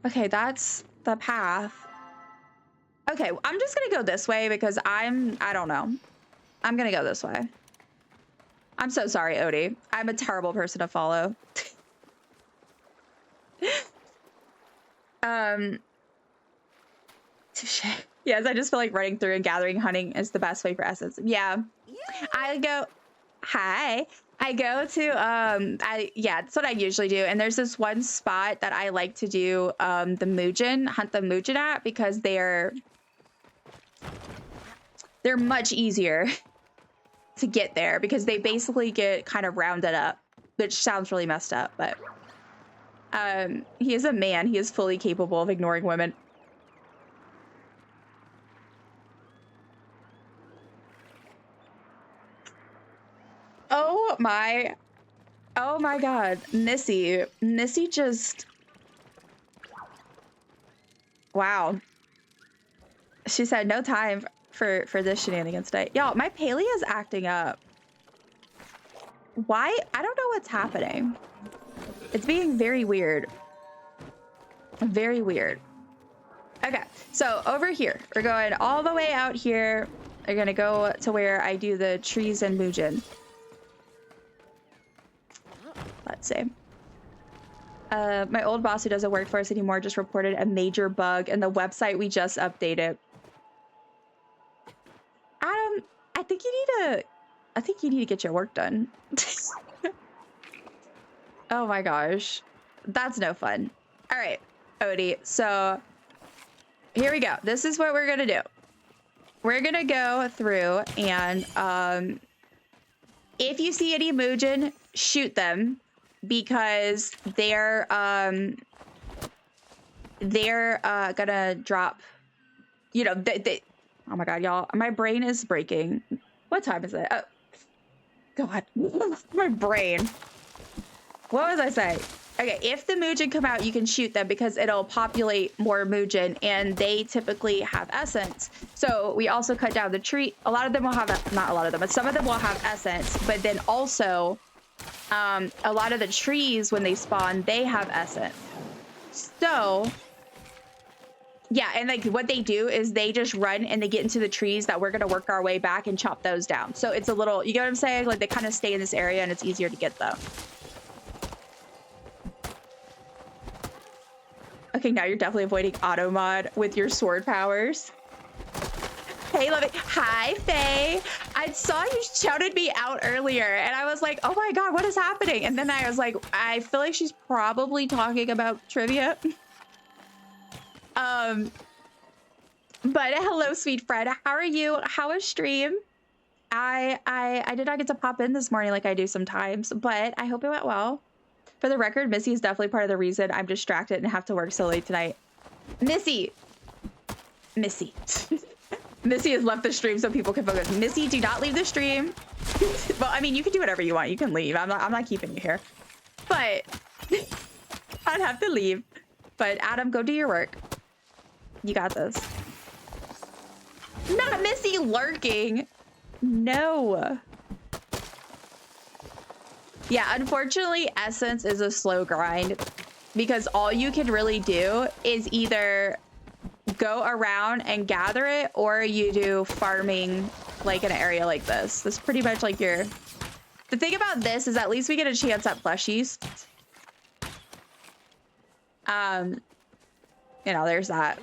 Okay, that's the path. Okay, I'm just gonna go this way because I don't know. I'm gonna go this way. I'm so sorry, Odie. I'm a terrible person to follow. Touche. Yes, I just feel like running through and gathering hunting is the best way for essence. Yeah. I go to yeah, that's what I usually do. And there's this one spot that I like to do hunt the Muujin at because they're much easier to get there because they basically get kind of rounded up, which sounds really messed up, but he is a man. He is fully capable of ignoring women. Oh my. Oh my god, Missy just, wow. She said no time for this shenanigans today. Y'all, my Palia is acting up. Why? I don't know what's happening. It's being very weird. Very weird. Okay, so over here, we're going all the way out here. We're gonna go to where I do the trees and Mujin. Let's see. My old boss who doesn't work for us anymore just reported a major bug in the website we just updated. Adam, I think you need to get your work done. Oh my gosh. That's no fun. All right, Odie. So here we go. This is what we're gonna do. We're gonna go through and if you see any Mujin, shoot them because they're gonna drop, you know, they oh my god, y'all, my brain is breaking. What time is it? Oh god. My brain. What was I saying? Okay, if the Mujin come out, you can shoot them because it'll populate more Mujin, and they typically have essence. So we also cut down the tree. A lot of them will have, not a lot of them, but some of them will have essence. But then also, a lot of the trees, when they spawn, they have essence. So, yeah, and like what they do is they just run and they get into the trees that we're gonna work our way back and chop those down. So it's a little, you get what I'm saying? Like they kind of stay in this area and it's easier to get them. Okay, now you're definitely avoiding auto mod with your sword powers. Hey, love it. Hi, Faye. I saw you shouted me out earlier, and I was like, oh my god, what is happening? And then I was like, I feel like she's probably talking about trivia. But hello, sweet friend. How are you? How was stream? I did not get to pop in this morning like I do sometimes, but I hope it went well. For the record, Missy is definitely part of the reason I'm distracted and have to work so late tonight. Missy. Missy has left the stream so people can focus. Missy, do not leave the stream. Well, I mean, you can do whatever you want. You can leave. I'm not keeping you here. But I'd have to leave. But Adam, go do your work. You got this. Not Missy lurking. No. Yeah, unfortunately, Essence is a slow grind because all you can really do is either go around and gather it or you do farming like in an area like this. This is pretty much like your... The thing about this is at least we get a chance at plushies. You know, there's that.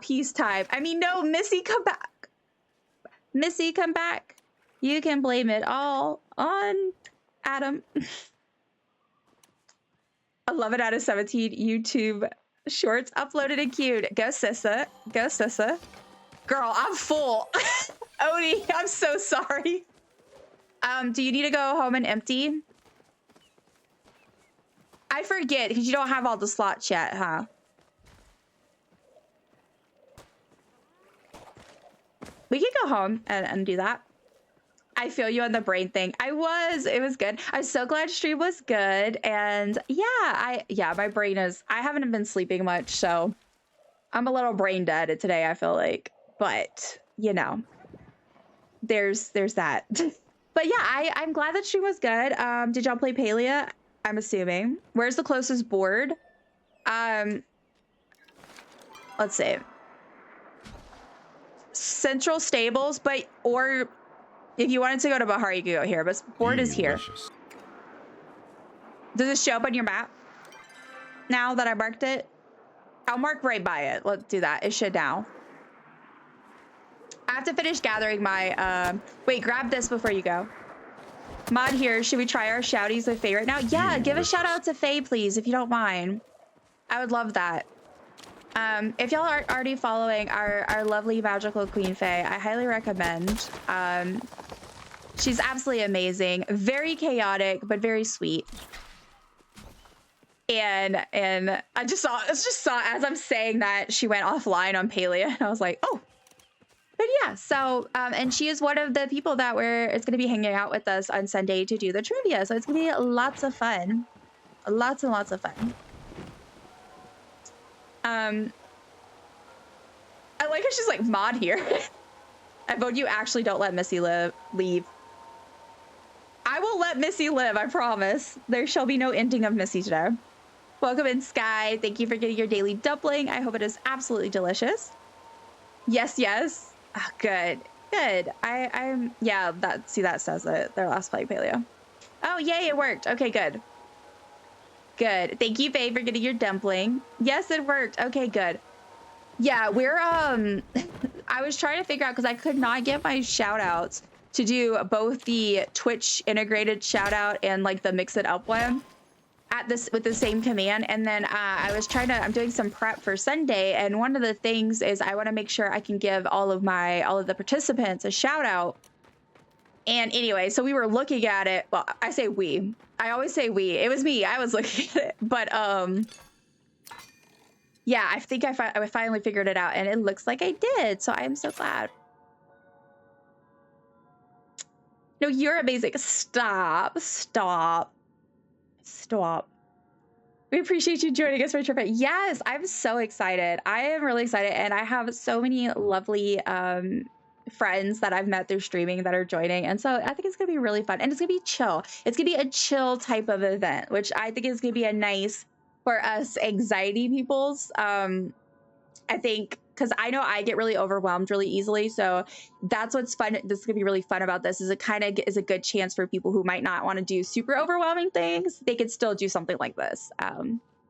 Peacetime. I mean, no, Missy, come back. Missy, come back. You can blame it all on Adam. 11 out of 17 YouTube shorts uploaded and queued. Go Sissa. Go Sissa. Girl, I'm full. Odie, I'm so sorry. Do you need to go home and empty? I forget because you don't have all the slots yet, huh? We can go home and do that. I feel you on the brain thing. It was good. I'm so glad stream was good. And yeah, my brain is, I haven't been sleeping much, so I'm a little brain dead today, I feel like. But, you know, there's that. But yeah, I'm glad that stream was good. Did y'all play Palia? I'm assuming. Where's the closest board? Let's see. Central Stables, or if you wanted to go to Bahar, you could go here, but board is here. Does it show up on your map now that I marked it? I'll mark right by it. Let's do that. It should now. I have to finish gathering my, wait, grab this before you go. Mod here, should we try our shouties with Faye right now? Yeah, give a shout out to Faye, please, if you don't mind. I would love that. If y'all aren't already following our lovely magical Queen Faye, I highly recommend. She's absolutely amazing, very chaotic, but very sweet. And I just saw as I'm saying that she went offline on Palia, and I was like, oh, But yeah, so and she is one of the people that is going to be hanging out with us on Sunday to do the trivia. So it's going to be lots of fun, lots and lots of fun. I like how she's like mod here. I vote you actually don't let Missy leave. I will let Missy live, I promise. There shall be no ending of Missy today. Welcome in, Sky. Thank you for getting your daily dumpling. I hope it is absolutely delicious. Yes, yes. Oh, good, good. I'm yeah. That says it. Their last flight, Palia. Oh, yay! It worked. Okay, good. Good. Thank you, Faye, for getting your dumpling. Yes, it worked. Okay, good. Yeah, we're I was trying to figure out because I could not get my shout outs to do both the Twitch integrated shout out and like the mix it up one with the same command. And then I'm doing some prep for Sunday, and one of the things is I want to make sure I can give all of the participants a shout out. And anyway, so we were looking at it. Well, I say we. I always say we. It was me. I was looking at it. But yeah, I think I finally figured it out, and it looks like I did. So I am so glad. No, you're amazing. Stop. Stop. Stop. We appreciate you joining us for trip. Yes, I'm so excited. I am really excited, and I have so many lovely friends that I've met through streaming that are joining, and so I think it's gonna be really fun, and it's gonna be chill. It's gonna be a chill type of event, which I think is gonna be a nice for us anxiety peoples. I think because I know I get really overwhelmed really easily, so that's what's fun. This is gonna be really fun about this. Is it kind of is a good chance for people who might not want to do super overwhelming things. They could still do something like this.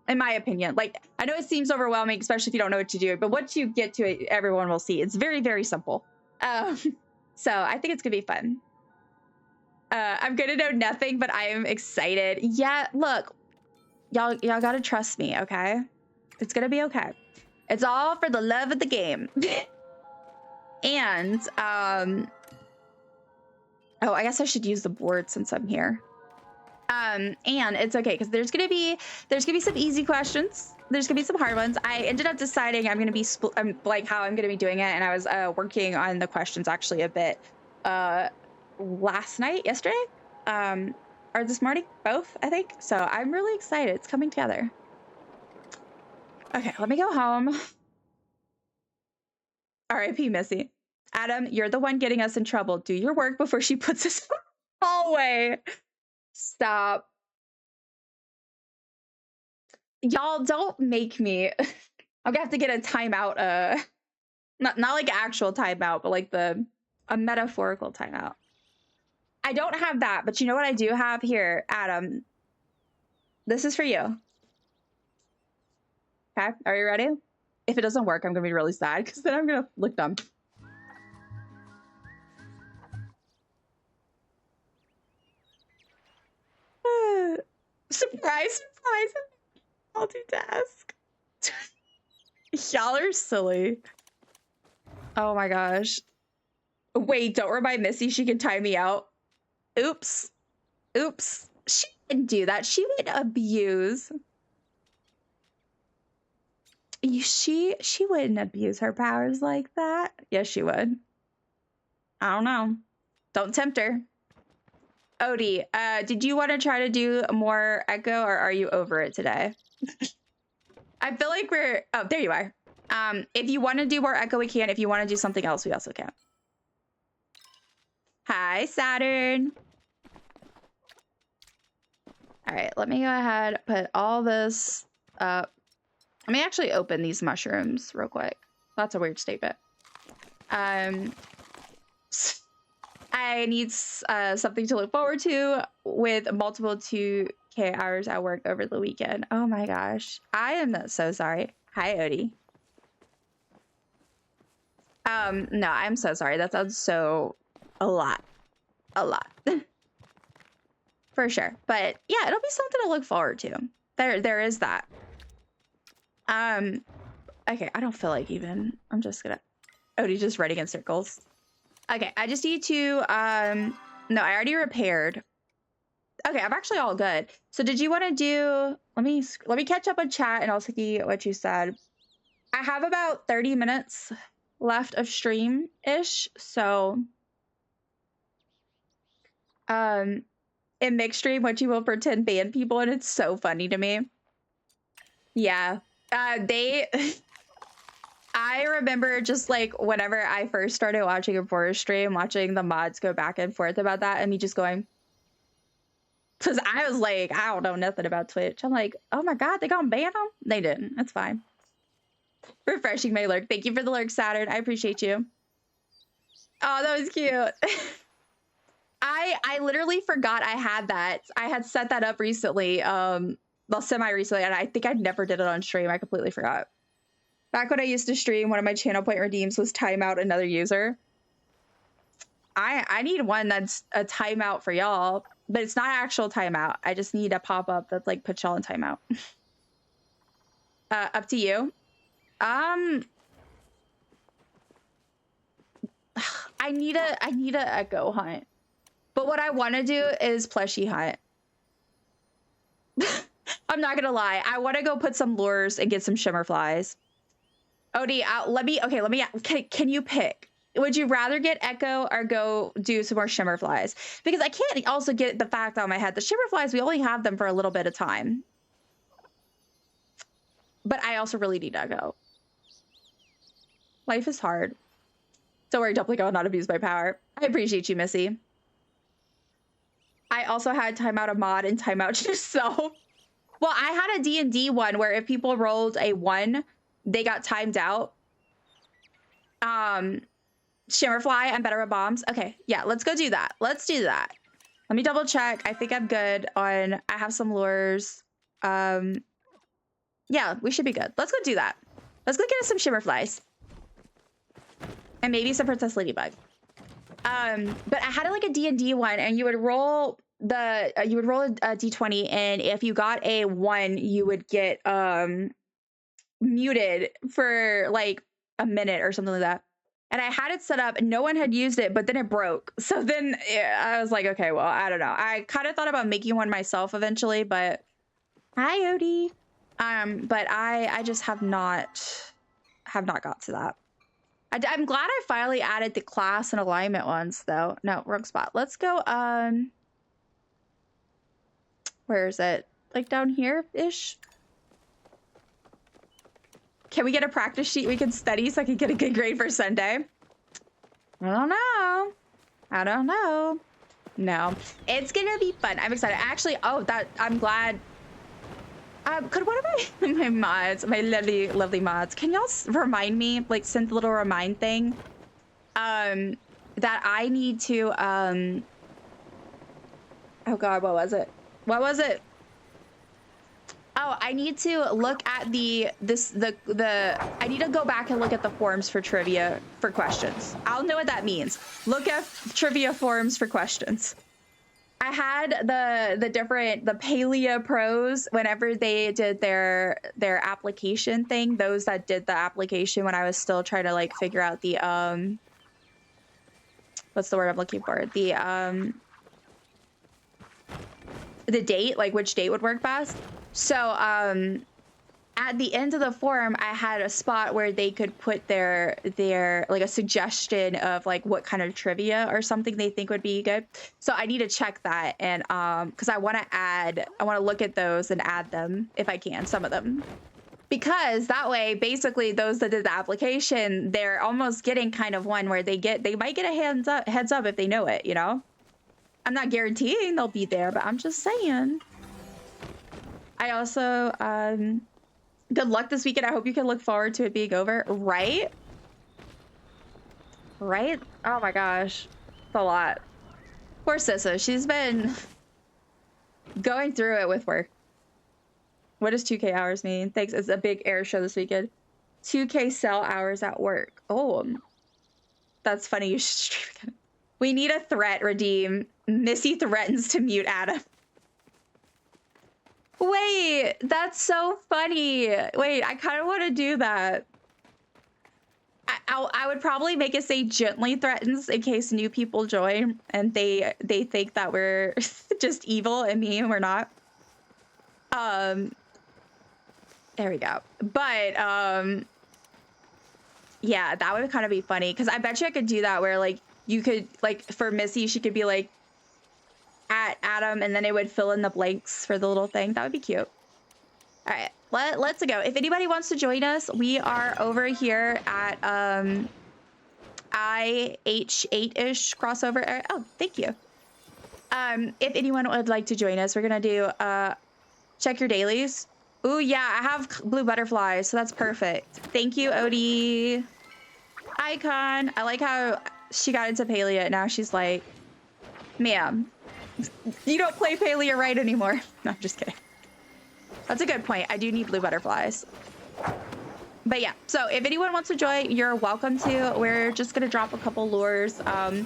In my opinion, like I know it seems overwhelming, especially if you don't know what to do, but once you get to it, everyone will see. It's very, very simple. So I think it's gonna be fun. I'm gonna know nothing, but I am excited. Yeah, look, y'all gotta trust me, okay? It's gonna be okay. It's all for the love of the game. And oh, I guess I should use the board since I'm here. And it's okay because there's gonna be some easy questions. There's gonna be some hard ones. I ended up deciding I'm gonna be like how I'm gonna be doing it, and I was working on the questions actually a bit yesterday, or this morning, both I think. So I'm really excited. It's coming together. Okay, let me go home. R.I.P. Missy. Adam, you're the one getting us in trouble. Do your work before she puts us in the hallway. Stop. Y'all don't make me. I'm gonna have to get a timeout. Not like actual timeout, but like a metaphorical timeout. I don't have that, but you know what I do have here, Adam? This is for you. Okay, are you ready? If it doesn't work, I'm gonna be really sad because then I'm gonna look dumb. Surprise, multitask. Y'all are silly. Oh my gosh. Wait, don't remind Missy she can time me out. Oops. Oops. She wouldn't do that. She would abuse. She wouldn't abuse her powers like that. Yes, she would. I don't know. Don't tempt her. Odie, did you want to try to do more echo, or are you over it today? I feel like oh, there you are. If you want to do more echo, we can. If you want to do something else, we also can. Hi, Saturn. All right, let me go ahead, put all this up. Let me actually open these mushrooms real quick. That's a weird statement. I need something to look forward to with multiple 2K hours at work over the weekend. Oh my gosh. I am so sorry. Hi, Odie. No, I'm so sorry. That sounds a lot. For sure. But yeah, it'll be something to look forward to. There is that. Okay, I don't feel like even. I'm just gonna. Odie's just running in circles. Okay, I just need to, no, I already repaired. Okay, I'm actually all good. So did you want to do, let me catch up on chat and I'll see what you said. I have about 30 minutes left of stream-ish. So in mixed stream, what you will pretend ban people, and it's so funny to me. Yeah. I remember just like whenever I first started watching a Forest stream, watching the mods go back and forth about that, and me just going, because I was like, I don't know nothing about Twitch. I'm like, oh my god, they gonna ban them? They didn't. It's fine. Refreshing my lurk. Thank you for the lurk, Saturn. I appreciate you. Oh, that was cute. I literally forgot I had that. I had set that up recently, well, semi-recently, and I think I never did it on stream. I completely forgot. Back when I used to stream, one of my channel point redeems was timeout another user. I need one that's a timeout for y'all, but it's not actual timeout. I just need a pop-up that like puts y'all in timeout. Up to you. I need a echo hunt. But what I want to do is plushie hunt. I'm not gonna lie. I want to go put some lures and get some shimmer flies. Odie, can you pick? Would you rather get echo or go do some more shimmer flies? Because I can't also get the fact on my head. The shimmer flies, we only have them for a little bit of time. But I also really need echo. Life is hard. Don't worry, Dumpling, I'll not abuse my power. I appreciate you, Missy. I also had timeout a mod and timeout yourself. Well, I had a D&D one where if people rolled a 1, they got timed out. Shimmerfly, I'm better at bombs. Okay, yeah, let's go do that. Let's do that. Let me double check. I think I'm good on, I have some lures. Yeah, we should be good. Let's go do that. Let's go get us some shimmerflies. And maybe some Princess Ladybug. But I had like a D&D one, and you would roll a D20, and if you got a 1, you would get muted for like a minute or something like that. And I had it set up, and no one had used it, but then it broke. So then I was like, okay, well, I don't know. I kind of thought about making one myself eventually, but hi, Odie. But I just have not got to that. I'm glad I finally added the class and alignment ones, though. No, wrong spot. Let's go, where is it? Like down here-ish? Can we get a practice sheet we can study so I can get a good grade for Sunday? I don't know. I don't know. No. It's gonna be fun. I'm excited. Actually, I'm glad. Could one of my mods, my lovely mods, can y'all remind me, like send the little remind thing, that I need to, oh God, what was it? Oh, I need to look at I need to go back and look at the forms for trivia for questions. I'll know what that means. Look at trivia forms for questions. I had the Palia pros whenever they did their application thing, those that did the application when I was still trying to like figure out the what's the word I'm looking for? The date, like which date would work best. So at the end of the form, I had a spot where they could put their like a suggestion of like what kind of trivia or something they think would be good. So I need to check that, and because I want to look at those and add them if I can, some of them, because that way basically those that did the application, they're almost getting kind of one where they might get a heads up if they know it, you know. I'm not guaranteeing they'll be there, but I'm just saying. I also good luck this weekend. I hope you can look forward to it being over. Right? Right? Oh my gosh. It's a lot. Poor Sissa. She's been going through it with work. What does 2K hours mean? Thanks. It's a big air show this weekend. 2K cell hours at work. Oh. That's funny. You should stream again. We need a threat, Redeem. Missy threatens to mute Adam. Wait, that's so funny. Wait, I kind of want to do that. I would probably make it say gently threatens in case new people join and they think that we're just evil and mean and we're not. There we go. But Yeah, that would kind of be funny because I bet you I could do that where like you could like for Missy, she could be like at Adam and then it would fill in the blanks for the little thing. That would be cute. All right, let's go. If anybody wants to join us, we are over here at IH8-ish crossover area. Oh, thank you. If anyone would like to join us, we're gonna do check your dailies. Ooh, yeah, I have blue butterflies, so that's perfect. Thank you, Odie. Icon. I like how she got into Palia. Now she's like, ma'am, you don't play Palia right anymore. No, I'm just kidding. That's a good point. I do need blue butterflies. But yeah, so if anyone wants to join, you're welcome to. We're just gonna drop a couple lures. I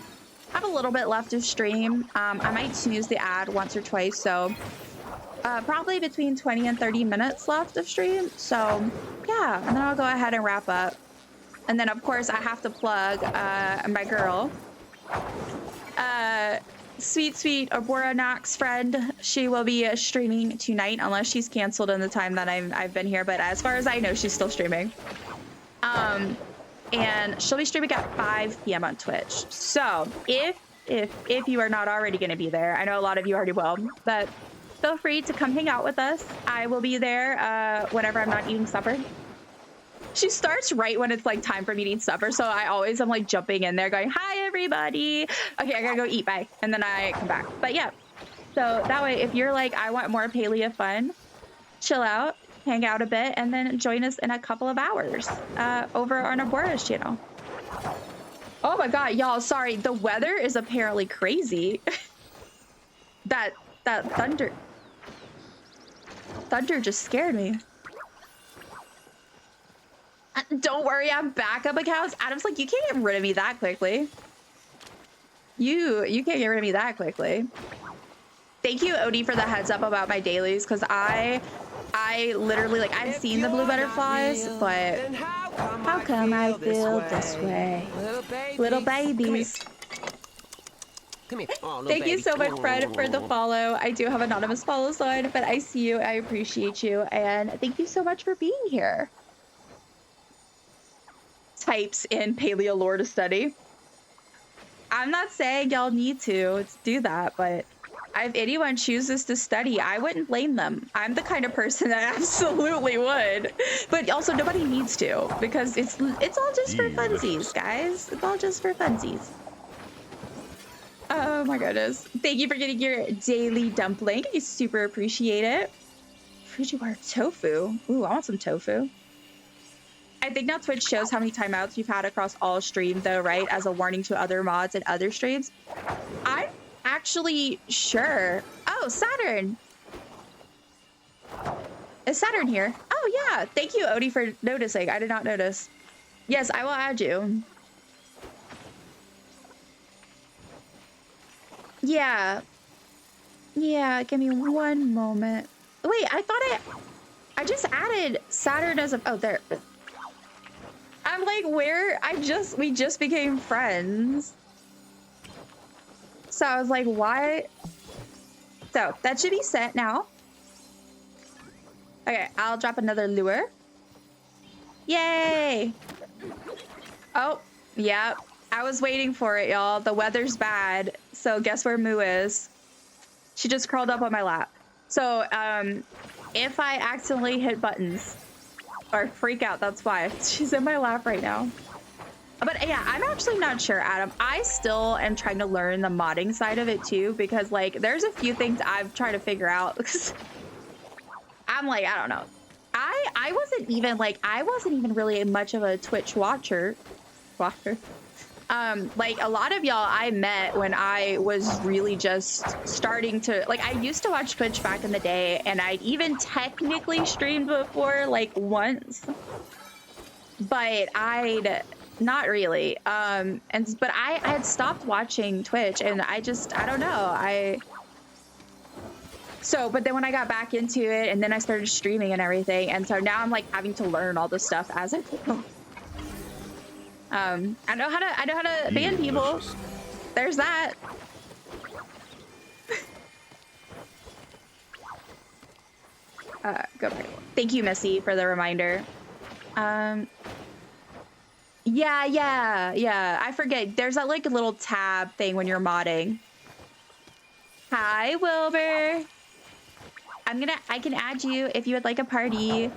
have a little bit left to stream. I might snooze the ad once or twice, so probably between 20 and 30 minutes left of stream. So yeah, and then I'll go ahead and wrap up. And then of course I have to plug my girl, sweet Abora Knox friend. She will be streaming tonight unless she's canceled in the time that I've been here. But as far as I know, she's still streaming. And she'll be streaming at 5 p.m. on Twitch. So if you are not already going to be there, I know a lot of you already will, but feel free to come hang out with us. I will be there whenever I'm not eating supper. She starts right when it's like time for me to eat supper, so I always am like jumping in there going, hi everybody, okay, I gotta go eat, bye, and then I come back. But yeah, so that way if you're like, I want more Palia fun, chill out, hang out a bit, and then join us in a couple of hours over on Abora's channel. Oh my god, y'all, sorry, the weather is apparently crazy. that thunder just scared me. Don't worry, I'm backup accounts. Adam's like, you can't get rid of me that quickly. You can't get rid of me that quickly. Thank you, Odie, for the heads up about my dailies, because I literally, like, I've seen the blue butterflies, but how come I feel this way? Little babies. Come here. Oh, Thank you so much, Fred, for the follow. I do have anonymous follow sign, but I see you. I appreciate you, and thank you so much for being here. Types in Paleo lore to study. I'm not saying y'all need to do that, but if anyone chooses to study, I wouldn't blame them. I'm the kind of person that absolutely would, but also nobody needs to, because it's all just for funsies, guys. It's all just for funsies. Oh my goodness. Thank you for getting your daily dumpling. I super appreciate it. Fujiwara tofu. Ooh, I want some tofu. I think now Twitch shows how many timeouts you've had across all streams, though, right? As a warning to other mods and other streams. I'm actually sure. Oh, Saturn. Is Saturn here? Oh, yeah. Thank you, Odie, for noticing. I did not notice. Yes, I will add you. Yeah. Yeah, give me one moment. Wait, I thought I just added Saturn as a... Oh, there. I'm like, where? We just became friends. So I was like, why? So that should be set now. Okay, I'll drop another lure. Yay! Oh, yeah. I was waiting for it, y'all. The weather's bad. So guess where Moo is? She just crawled up on my lap. So, if I accidentally hit buttons or freak out, that's why. She's in my lap right now. But yeah, I'm actually not sure, Adam. I still am trying to learn the modding side of it too, because like there's a few things I've tried to figure out. I'm like, I don't know. I wasn't even really much of a Twitch watcher. Like a lot of y'all I met when I was really just starting to, like, I used to watch Twitch back in the day, and I'd even technically streamed before, like once, but I'd not really. But I had stopped watching Twitch, and I don't know. But then when I got back into it, and then I started streaming and everything, and so now I'm like having to learn all this stuff as I go. I know how to ban people. There's that. Go. Thank you, Missy, for the reminder. Yeah. I forget. There's that like little tab thing when you're modding. Hi, Wilbur. I can add you if you would like a party.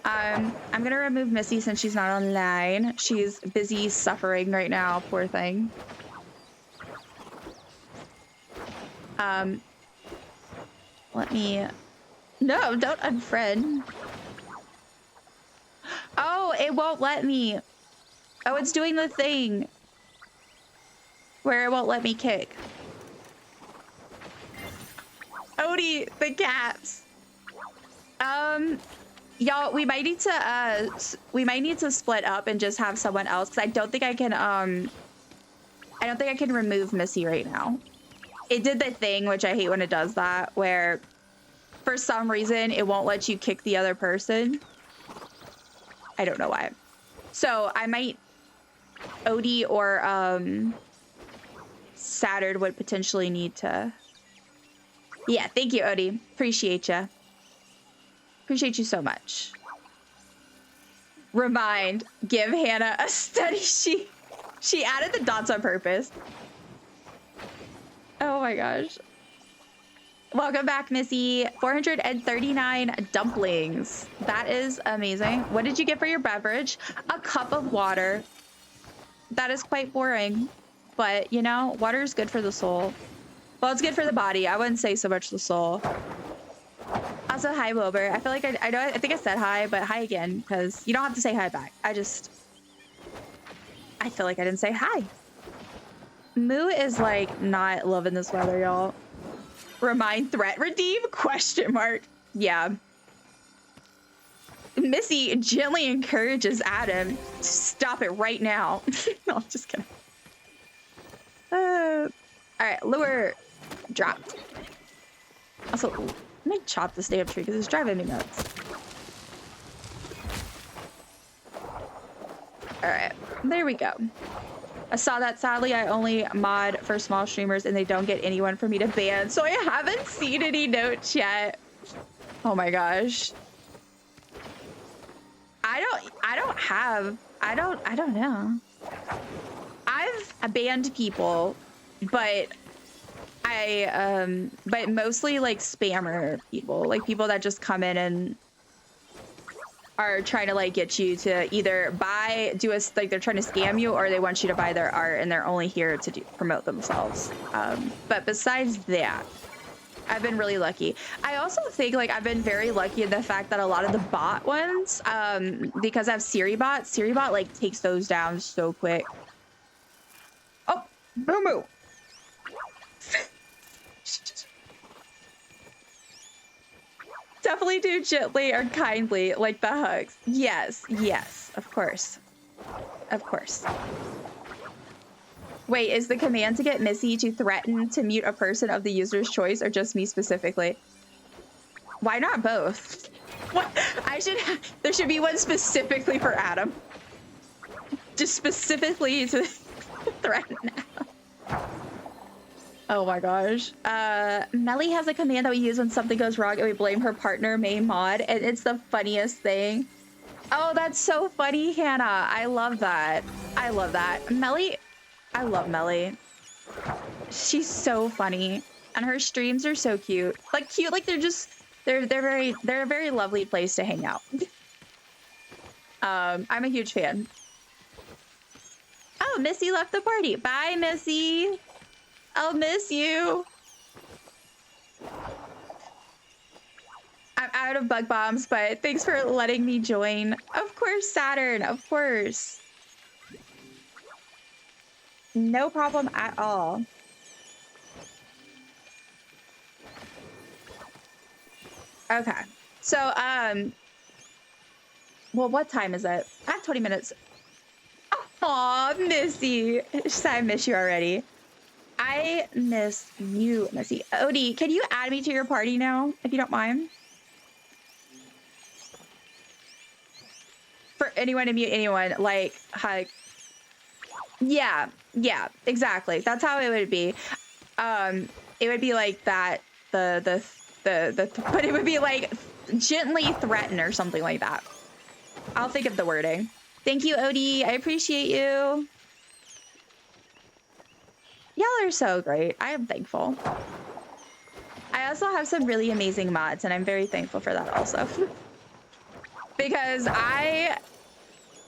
I'm gonna remove Missy since she's not online. She's busy suffering right now, poor thing. Let me... No, don't unfriend. Oh, it won't let me. Oh, it's doing the thing where it won't let me kick. Odie, the cats. Y'all, we might need to split up and just have someone else because I don't think I can remove Missy right now. It did the thing, which I hate when it does that, where for some reason it won't let you kick the other person. I don't know why. So I might, Odie or Saturn would potentially need to. Yeah, thank you, Odie. Appreciate you. Appreciate you so much. Remind, give Hannah a study sheet. She added the dots on purpose. Oh my gosh. Welcome back, Missy. 439 dumplings. That is amazing. What did you get for your beverage? A cup of water. That is quite boring, but you know, water is good for the soul. Well, it's good for the body. I wouldn't say so much the soul. Also, hi, Wilbur. I feel like I think I said hi, but hi again, because you don't have to say hi back. I feel like I didn't say hi. Moo is like not loving this weather, y'all. Remind, threat, redeem, question mark. Yeah. Missy gently encourages Adam to stop it right now. No, I'm just kidding. All right, lure dropped. Also, let me chop this damn tree because it's driving me nuts. All right, there we go. I saw that. Sadly, I only mod for small streamers and they don't get anyone for me to ban, so I haven't seen any notes yet. Oh my gosh. I don't know. I've banned people, but but mostly like spammer people, like people that just come in and are trying to like get you to either like they're trying to scam you, or they want you to buy their art and they're only here to promote themselves. But besides that, I've been really lucky. I also think like I've been very lucky in the fact that a lot of the bot ones, because I have Siribot like takes those down so quick. Oh, Moo Moo. Definitely do gently or kindly, like the hugs. Yes, of course. Of course. Wait, is the command to get Missy to threaten to mute a person of the user's choice, or just me specifically? Why not both? What? There should be one specifically for Adam. Just specifically to threaten Adam. Oh my gosh. Melly has a command that we use when something goes wrong and we blame her partner, main mod, and it's the funniest thing. Oh, that's so funny, Hannah. I love that. I love that. Melly, I love Melly. She's so funny, and her streams are so cute. Like they're a very lovely place to hang out. I'm a huge fan. Oh, Missy left the party. Bye, Missy. I'll miss you. I'm out of bug bombs, but thanks for letting me join. Of course, Saturn, of course. No problem at all. Okay, so, well, what time is it? I have 20 minutes. Aw, Missy. I miss you already. I miss you, Missy. Odie, can you add me to your party now, if you don't mind? For anyone to mute anyone, like, hug. Yeah, exactly. That's how it would be. It would be like that, but it would be like gently threaten or something like that. I'll think of the wording. Thank you, Odie. I appreciate you. Y'all are so great. I am thankful. I also have some really amazing mods, and I'm very thankful for that also. Because I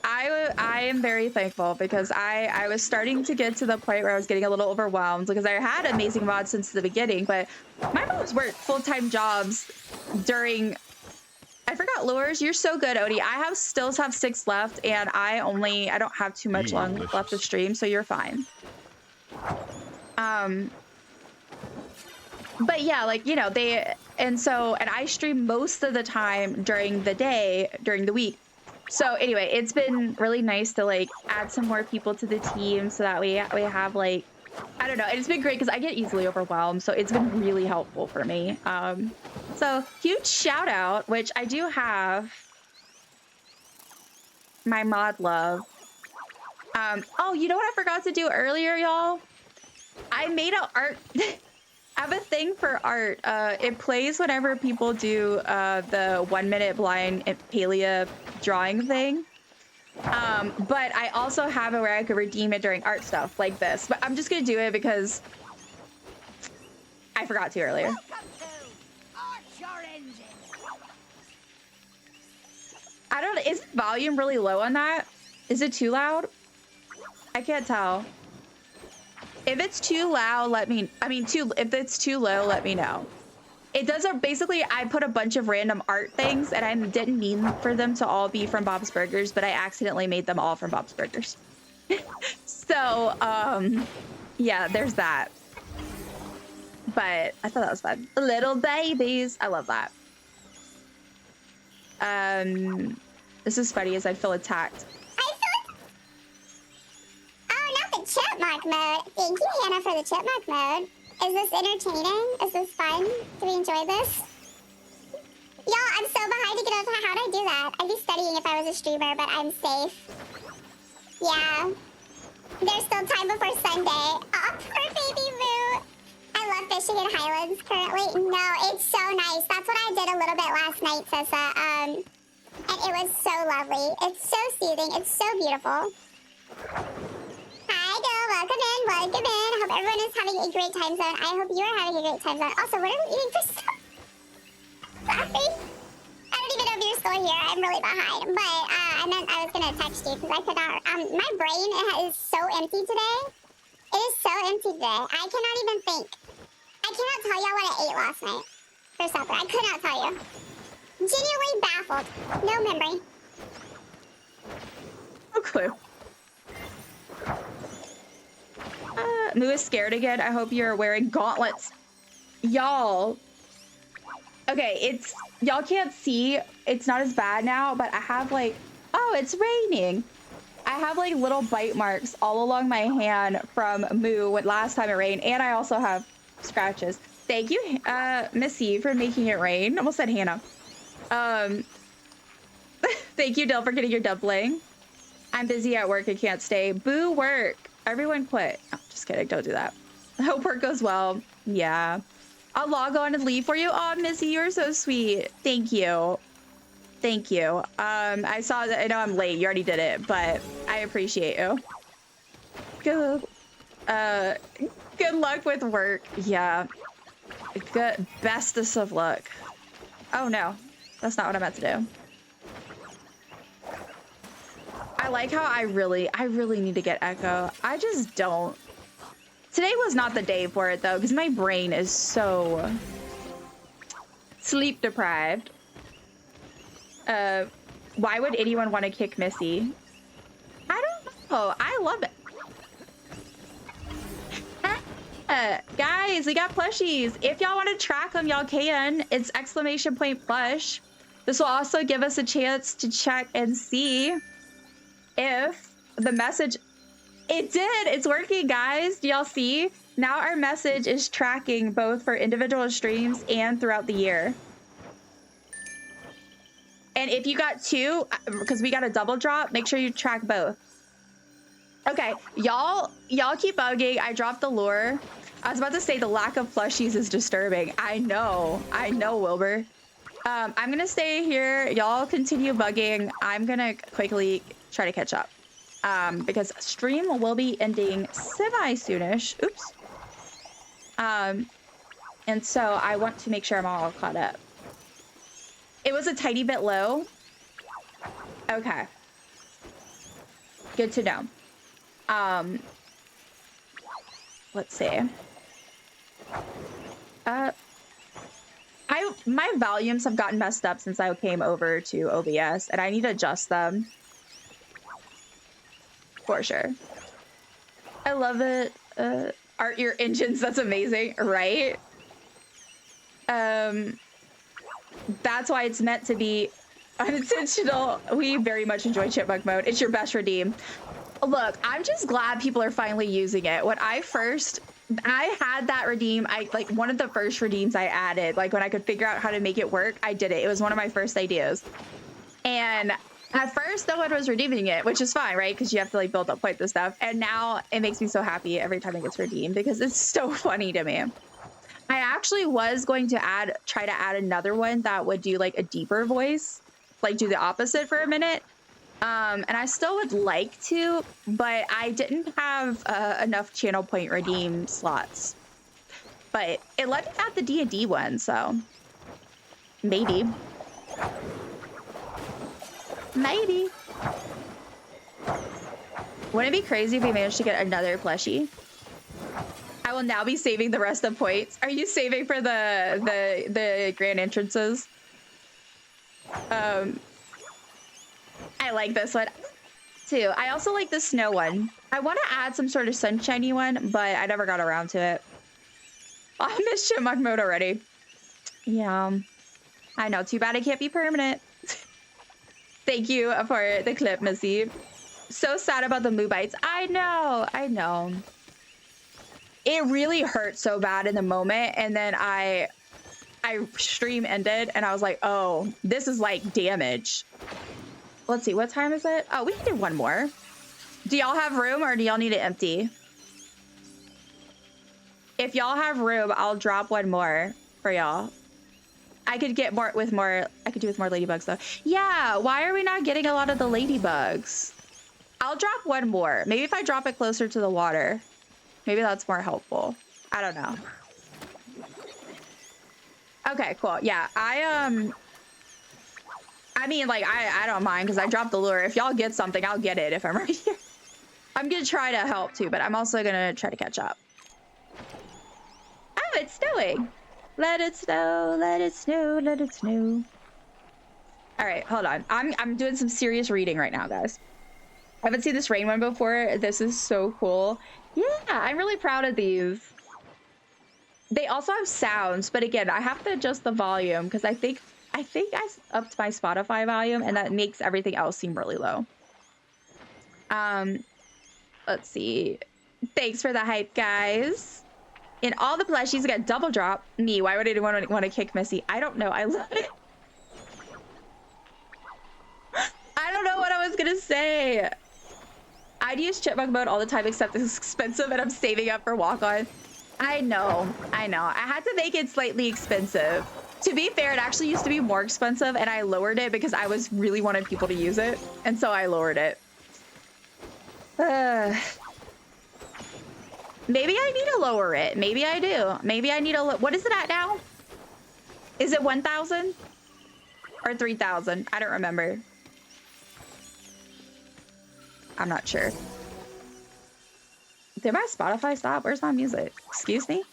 am very thankful because I was starting to get to the point where I was getting a little overwhelmed because I had amazing mods since the beginning, but my mods worked full-time jobs during... I forgot lures. You're so good, Odie. I still have 6 left, and I don't have too much long left to stream, so you're fine. But yeah, like, you know, and I stream most of the time during the day, during the week. So anyway, it's been really nice to like add some more people to the team so that we have like, I don't know, it's been great because I get easily overwhelmed, so it's been really helpful for me. So huge shout out, which I do have my mod love. Oh, you know what I forgot to do earlier, y'all? I made an art. I have a thing for art. It plays whenever people do the 1 minute blind Palia drawing thing. But I also have it where I could redeem it during art stuff like this. But I'm just gonna do it because I forgot to earlier. I don't know, is the volume really low on that? Is it too loud? I can't tell. If it's too loud, if it's too low, let me know. It does basically, I put a bunch of random art things and I didn't mean for them to all be from Bob's Burgers, but I accidentally made them all from Bob's Burgers. So, yeah, there's that. But I thought that was fun. Little babies. I love that. This is funny as I feel attacked. Chipmunk mode. Thank you, Hannah, for the chipmunk mode. Is this entertaining? Is this fun? Do we enjoy this? Y'all, I'm so behind to get over. How do I do that? I'd be studying if I was a streamer, but I'm safe. Yeah. There's still time before Sunday. Oh, poor baby Moo. I love fishing in Highlands currently. No, it's so nice. That's what I did a little bit last night, Sessa. And it was so lovely. It's so soothing. It's so beautiful. Hi, girl. Welcome in. Welcome in. I hope everyone is having a great time zone. I hope you are having a great time zone. Also, what are we eating for supper? Sorry. I don't even know if you're still here. I'm really behind. But I was going to text you because I could not. My brain is so empty today. It is so empty today. I cannot even think. I cannot tell y'all what I ate last night for supper. I could not tell you. Genuinely baffled. No memory. No clue. Moo is scared again. I hope you're wearing gauntlets. Y'all. Okay, y'all can't see. It's not as bad now, but I have like, oh, it's raining. I have like little bite marks all along my hand from Moo when last time it rained. And I also have scratches. Thank you, Missy, for making it rain. Almost said Hannah. Thank you, Dill, for getting your dumpling. I'm busy at work. I can't stay. Boo work. Everyone quit. Oh, just kidding. Don't do that. I hope work goes well. Yeah. I'll log on and leave for you. Oh, Missy, you're so sweet. Thank you. Thank you. I saw that. I know I'm late. You already did it, but I appreciate you. Good luck with work. Yeah. Good. Bestest of luck. Oh, no. That's not what I meant to do. I like how I really need to get Echo. I just don't. Today was not the day for it though, because my brain is so sleep deprived. Why would anyone want to kick Missy? I don't know. I love it. Guys, we got plushies. If y'all want to track them, y'all can. It's !plush. This will also give us a chance to check and see if the message, it did, it's working, guys. Do y'all see? Now our message is tracking both for individual streams and throughout the year. And if you got 2, because we got a double drop, make sure you track both. Okay, y'all keep bugging. I dropped the lure. I was about to say the lack of plushies is disturbing. I know, Wilbur. I'm gonna stay here. Y'all continue bugging. I'm gonna quickly try to catch up. Because stream will be ending semi-soonish. Oops. And so I want to make sure I'm all caught up. It was a tiny bit low. Okay. Good to know. Let's see. My volumes have gotten messed up since I came over to OBS, and I need to adjust them. For sure. I love it. Art your engines, that's amazing, right? That's why it's meant to be unintentional. We very much enjoy chipmunk mode. It's your best redeem. Look, I'm just glad people are finally using it. When I had that redeem, like one of the first redeems I added, like when I could figure out how to make it work, I did it. It was one of my first ideas. And at first, no one was redeeming it, which is fine, right? Because you have to like build up points and stuff. And now it makes me so happy every time it gets redeemed because it's so funny to me. I actually was going to try to add another one that would do like a deeper voice, like do the opposite for a minute. And I still would like to, but I didn't have enough channel point redeem slots. But it let me add the D&D one, so maybe. Maybe. Wouldn't it be crazy if we managed to get another plushie? I will now be saving the rest of points. Are you saving for the grand entrances? I like this one too. I also like the snow one. I want to add some sort of sunshiny one, but I never got around to it. Oh, I miss chipmunk mode already. Yeah, I know. Too bad it can't be permanent. Thank you for the clip, Missy. So sad about the moo bites. I know. It really hurt so bad in the moment, and then I stream ended, and I was like, oh, this is like damage. Let's see, what time is it? Oh, we can do one more. Do y'all have room, or do y'all need it empty? If y'all have room, I'll drop one more for y'all. I could get more with more. I could do with more ladybugs though. Yeah, why are we not getting a lot of the ladybugs? I'll drop one more. Maybe if I drop it closer to the water, maybe that's more helpful. I don't know. Okay, cool. Yeah, I mean, like, I don't mind because I dropped the lure. If y'all get something, I'll get it if I'm right here. I'm gonna try to help too, but I'm also gonna try to catch up. Oh, it's snowing. Let it snow, let it snow, let it snow. All right, hold on. I'm doing some serious reading right now, guys. I haven't seen this rain one before. This is so cool. Yeah, I'm really proud of these. They also have sounds, but again, I have to adjust the volume because I think I upped my Spotify volume, and that makes everything else seem really low. Let's see. Thanks for the hype, guys. In all the plushies, I got double drop. Me, why would anyone want to kick Missy? I don't know. I love it. I don't know what I was gonna say. I'd use chipmunk mode all the time, except it's expensive, and I'm saving up for walk-on. I know. I had to make it slightly expensive. To be fair, it actually used to be more expensive, and I lowered it because I really wanted people to use it, and so I lowered it. Maybe I need to lower it. Maybe I do. Maybe I need to what is it at now? Is it 1,000 or 3,000? I don't remember. I'm not sure. Did my Spotify stop? Where's my music? Excuse me?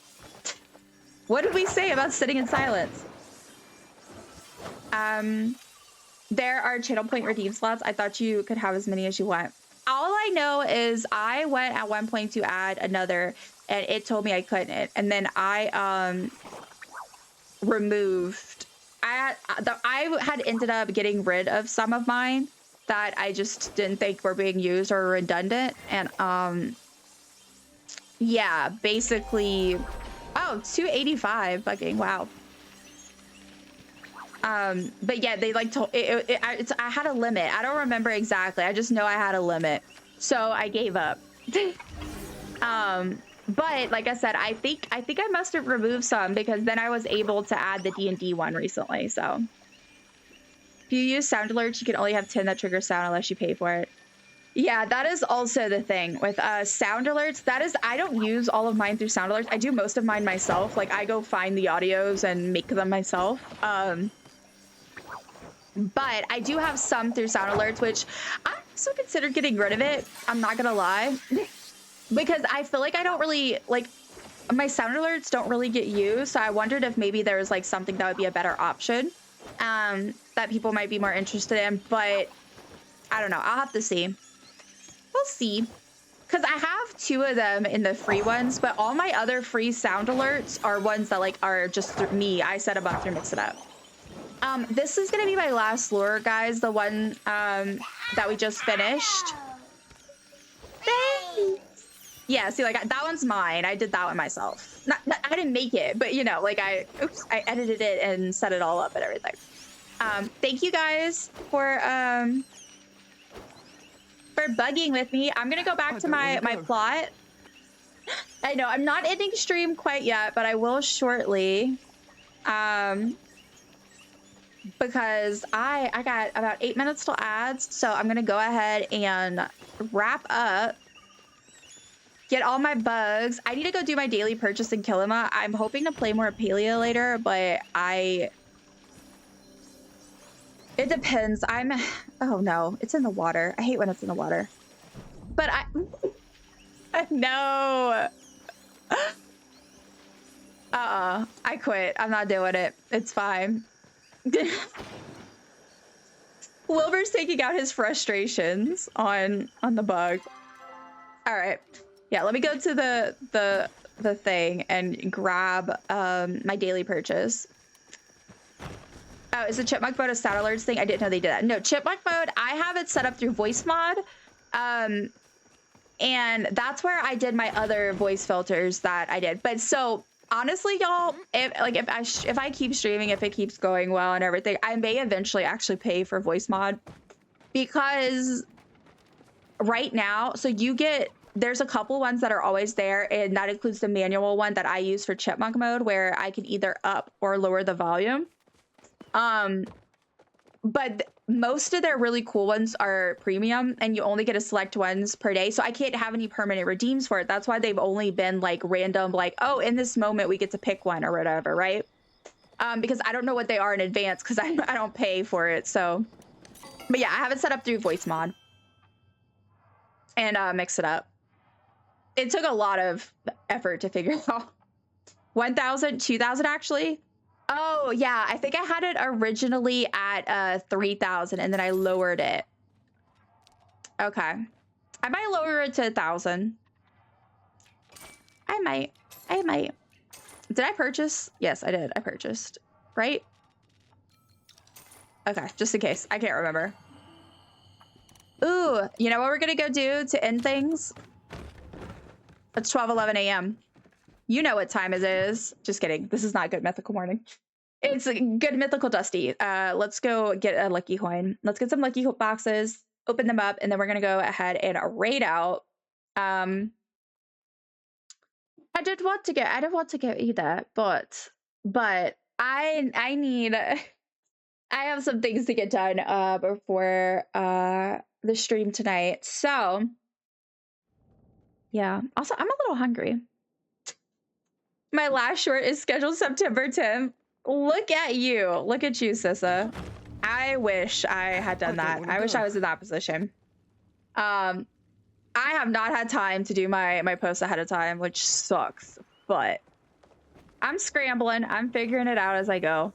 What did we say about sitting in silence? There are channel point redeem slots. I thought you could have as many as you want. All I know is I went at one point to add another, and it told me I couldn't. And then I removed. I had ended up getting rid of some of mine that I just didn't think were being used or redundant. And yeah, basically, oh, 285 bugging. Wow. But yeah, they like told I had a limit. I don't remember exactly. I just know I had a limit, so I gave up. But like I said, I think I must have removed some because then I was able to add the D&D one recently. So if you use sound alerts, you can only have 10 that trigger sound unless you pay for it. Yeah, that is also the thing with sound alerts. That is, I don't use all of mine through sound alerts. I do most of mine myself. Like I go find the audios and make them myself. But I do have some through sound alerts, which I also consider getting rid of it. I'm not gonna lie, because I feel like I don't really like my sound alerts don't really get used. So I wondered if maybe there was like something that would be a better option that people might be more interested in. But I don't know. I'll have to see. We'll see. Because I have 2 of them in the free ones, but all my other free sound alerts are ones that like are just me. I set them up through Mix It Up. This is gonna be my last lure, guys. The one that we just finished. Thanks. Yeah, see, like that one's mine. I did that one myself. I didn't make it, but you know, like I edited it and set it all up and everything. Thank you guys for bugging with me. I'm gonna go back to my plot. I know I'm not ending stream quite yet, but I will shortly. Because I got about 8 minutes till ads, so I'm gonna go ahead and wrap up, get all my bugs. I need to go do my daily purchase in Kilima. I'm hoping to play more Palia later, but it depends. Oh no, it's in the water. I hate when it's in the water. But no. I quit. I'm not doing it. It's fine. Wilbur's taking out his frustrations on the bug. All right, yeah, let me go to the thing and grab my daily purchase. Oh, is the chipmunk mode a sound alerts thing? I didn't know they did that. No, chipmunk mode, I have it set up through voice mod, and that's where I did my other voice filters that I did. But so honestly, y'all, if I keep streaming, if it keeps going well and everything, I may eventually actually pay for voice mod, because right now, so there's a couple ones that are always there, and that includes the manual one that I use for chipmunk mode, where I can either up or lower the volume. But most of their really cool ones are premium, and you only get to select ones per day. So I can't have any permanent redeems for it. That's why they've only been like random, like, oh, in this moment we get to pick one or whatever, right? Because I don't know what they are in advance, because I don't pay for it. So, but yeah, I have it set up through voice mod and Mix It Up. It took a lot of effort to figure out. 1,000, 2,000 actually. Oh yeah, I think I had it originally at 3,000, and then I lowered it. Okay, I might lower it to 1,000. I might. Did I purchase? Yes, I did. I purchased, right? Okay, just in case. I can't remember. Ooh, you know what we're gonna go do to end things? It's 12:11 a.m. You know what time it is. Just kidding. This is not Good Mythical Morning. It's a Good Mythical Dusty. Let's go get a lucky coin. Let's get some lucky boxes, open them up, and then we're going to go ahead and raid out. I didn't want to get either, but I need, I have some things to get done before the stream tonight. So yeah, also I'm a little hungry. My last short is scheduled September 10th. Look at you. Look at you, Sissa. I wish I had done that. I wish I was in that position. I have not had time to do my posts ahead of time, which sucks, but I'm scrambling. I'm figuring it out as I go.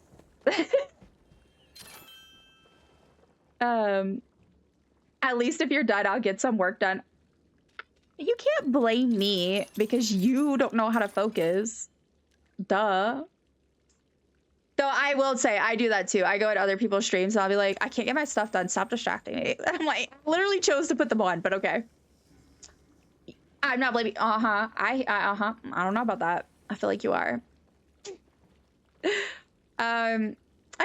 At least if you're done, I'll get some work done. You can't blame me because you don't know how to focus. Duh. Though I will say, I do that too. I go at other people's streams and I'll be like, I can't get my stuff done. Stop distracting me. I'm like, I literally chose to put them on, but okay. I'm not blaming. I don't know about that. I feel like you are. I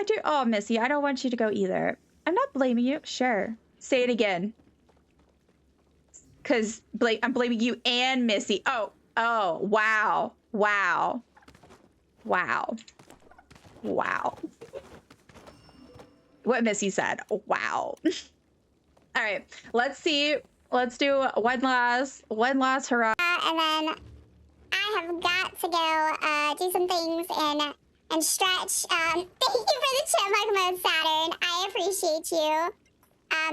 do. Oh, Missy, I don't want you to go either. I'm not blaming you. Sure. Say it again. Because I'm blaming you and Missy. Oh, wow. Wow. Wow. Wow. What Missy said. Wow. All right. Let's see Let's do one last hurrah. And then I have got to go do some things and stretch. Thank you for the chipmunk mode, Saturn. I appreciate you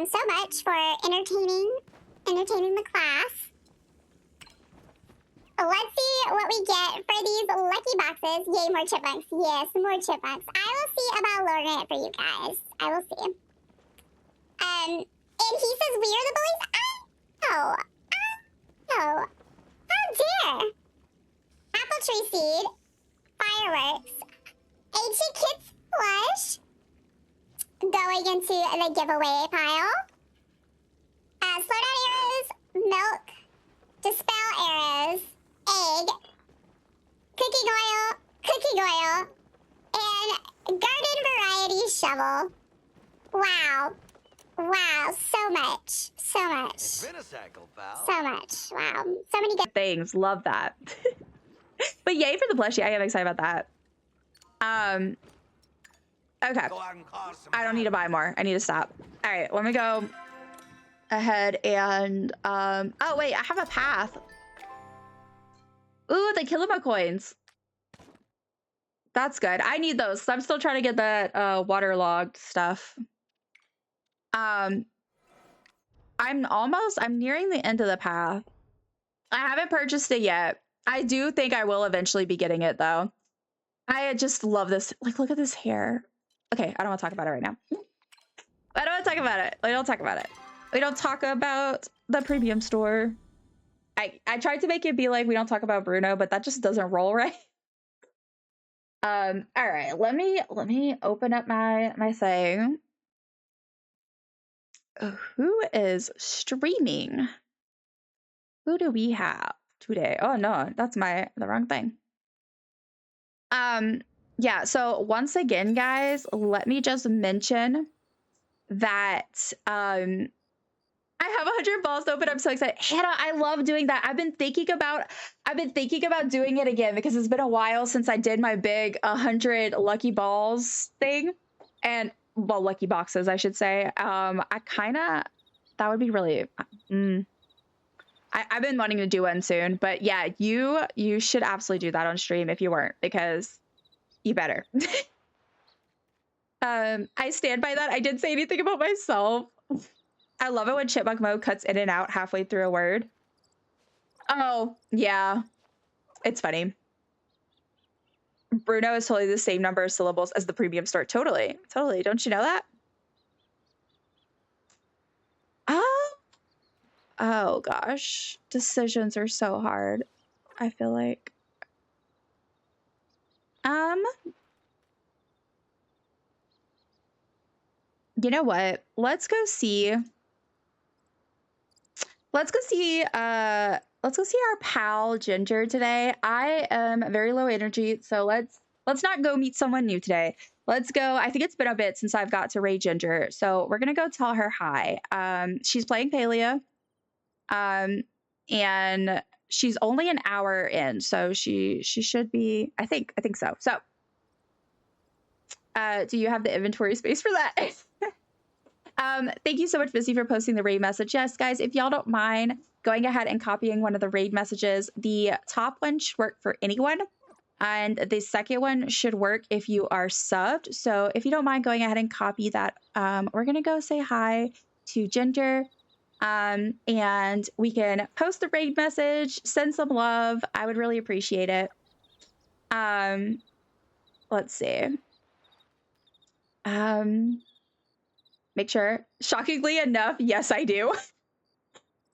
so much for entertaining the class. Let's see what we get for these lucky boxes. Yay, more chipmunks. Yes, more chipmunks. I will see about lowering it for you guys. I will see. And he says we are the bullies. Oh, how dare! Apple tree seed, fireworks, ancient kids plush, going into the giveaway pile. Slow down arrows, milk, dispel arrows, egg, cooking oil, and garden variety shovel. Wow. Wow, so much. It's been a cycle, pal. So much. Wow. So many good Things. Love that. But yay for the plushie. I am excited about that. Okay. I don't need to buy more. I need to stop. All right, let me go ahead and oh wait, I have a path. Ooh, the Kilima coins. That's good. I need those. I'm still trying to get that waterlogged stuff. I'm nearing the end of the path. I haven't purchased it yet. I do think I will eventually be getting it though. I just love this. Like, look at this hair. Okay, I don't want to talk about it right now. I don't want to talk about it. We don't talk about it. We don't talk about the premium store. I tried to make it be like we don't talk about Bruno, but that just doesn't roll right. All right, let me open up my thing. Who is streaming? Who do we have today? Oh no, that's the wrong thing. Yeah, so once again, guys, let me just mention that I have 100 balls to open. I'm so excited. Hannah, I love doing that. I've been thinking about doing it again because it's been a while since I did my big 100 lucky balls thing. And well, lucky boxes, I should say. That would be really I've been wanting to do one soon, but yeah, you should absolutely do that on stream if you weren't, because you better. I stand by that. I didn't say anything about myself. I love it when chipmunk mode cuts in and out halfway through a word. Oh, yeah. It's funny. Bruno is totally the same number of syllables as the premium store. Totally. Totally. Don't you know that? Oh, gosh. Decisions are so hard, I feel like. You know what? Let's go see our pal Ginger today. I am very low energy, so let's not go meet someone new today. Let's go. I think it's been a bit since I've got to raid Ginger, so we're gonna go tell her hi. She's playing Palia, and she's only an hour in, so she should be. I think so. So, do you have the inventory space for that? Thank you so much, Missy, for posting the raid message. Yes, guys, if y'all don't mind going ahead and copying one of the raid messages, the top one should work for anyone, and the second one should work if you are subbed. So if you don't mind going ahead and copy that, we're gonna go say hi to Ginger, and we can post the raid message, send some love. I would really appreciate it. Let's see. Make sure. Shockingly enough, yes, I do.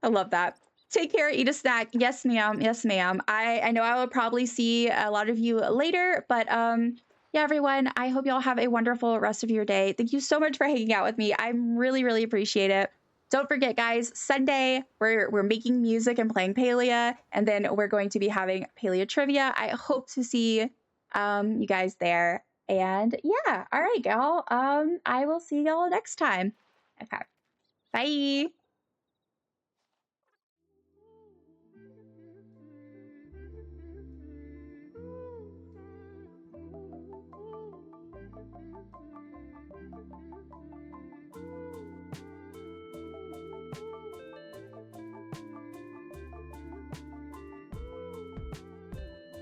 I love that. Take care, eat a snack. Yes, ma'am. Yes, ma'am. I know I will probably see a lot of you later, but yeah, everyone, I hope y'all have a wonderful rest of your day. Thank you so much for hanging out with me. I really, really appreciate it. Don't forget, guys, Sunday, we're making music and playing Palia, and then we're going to be having Palia trivia. I hope to see you guys there. And yeah, all right, y'all. I will see y'all next time. Okay. Bye.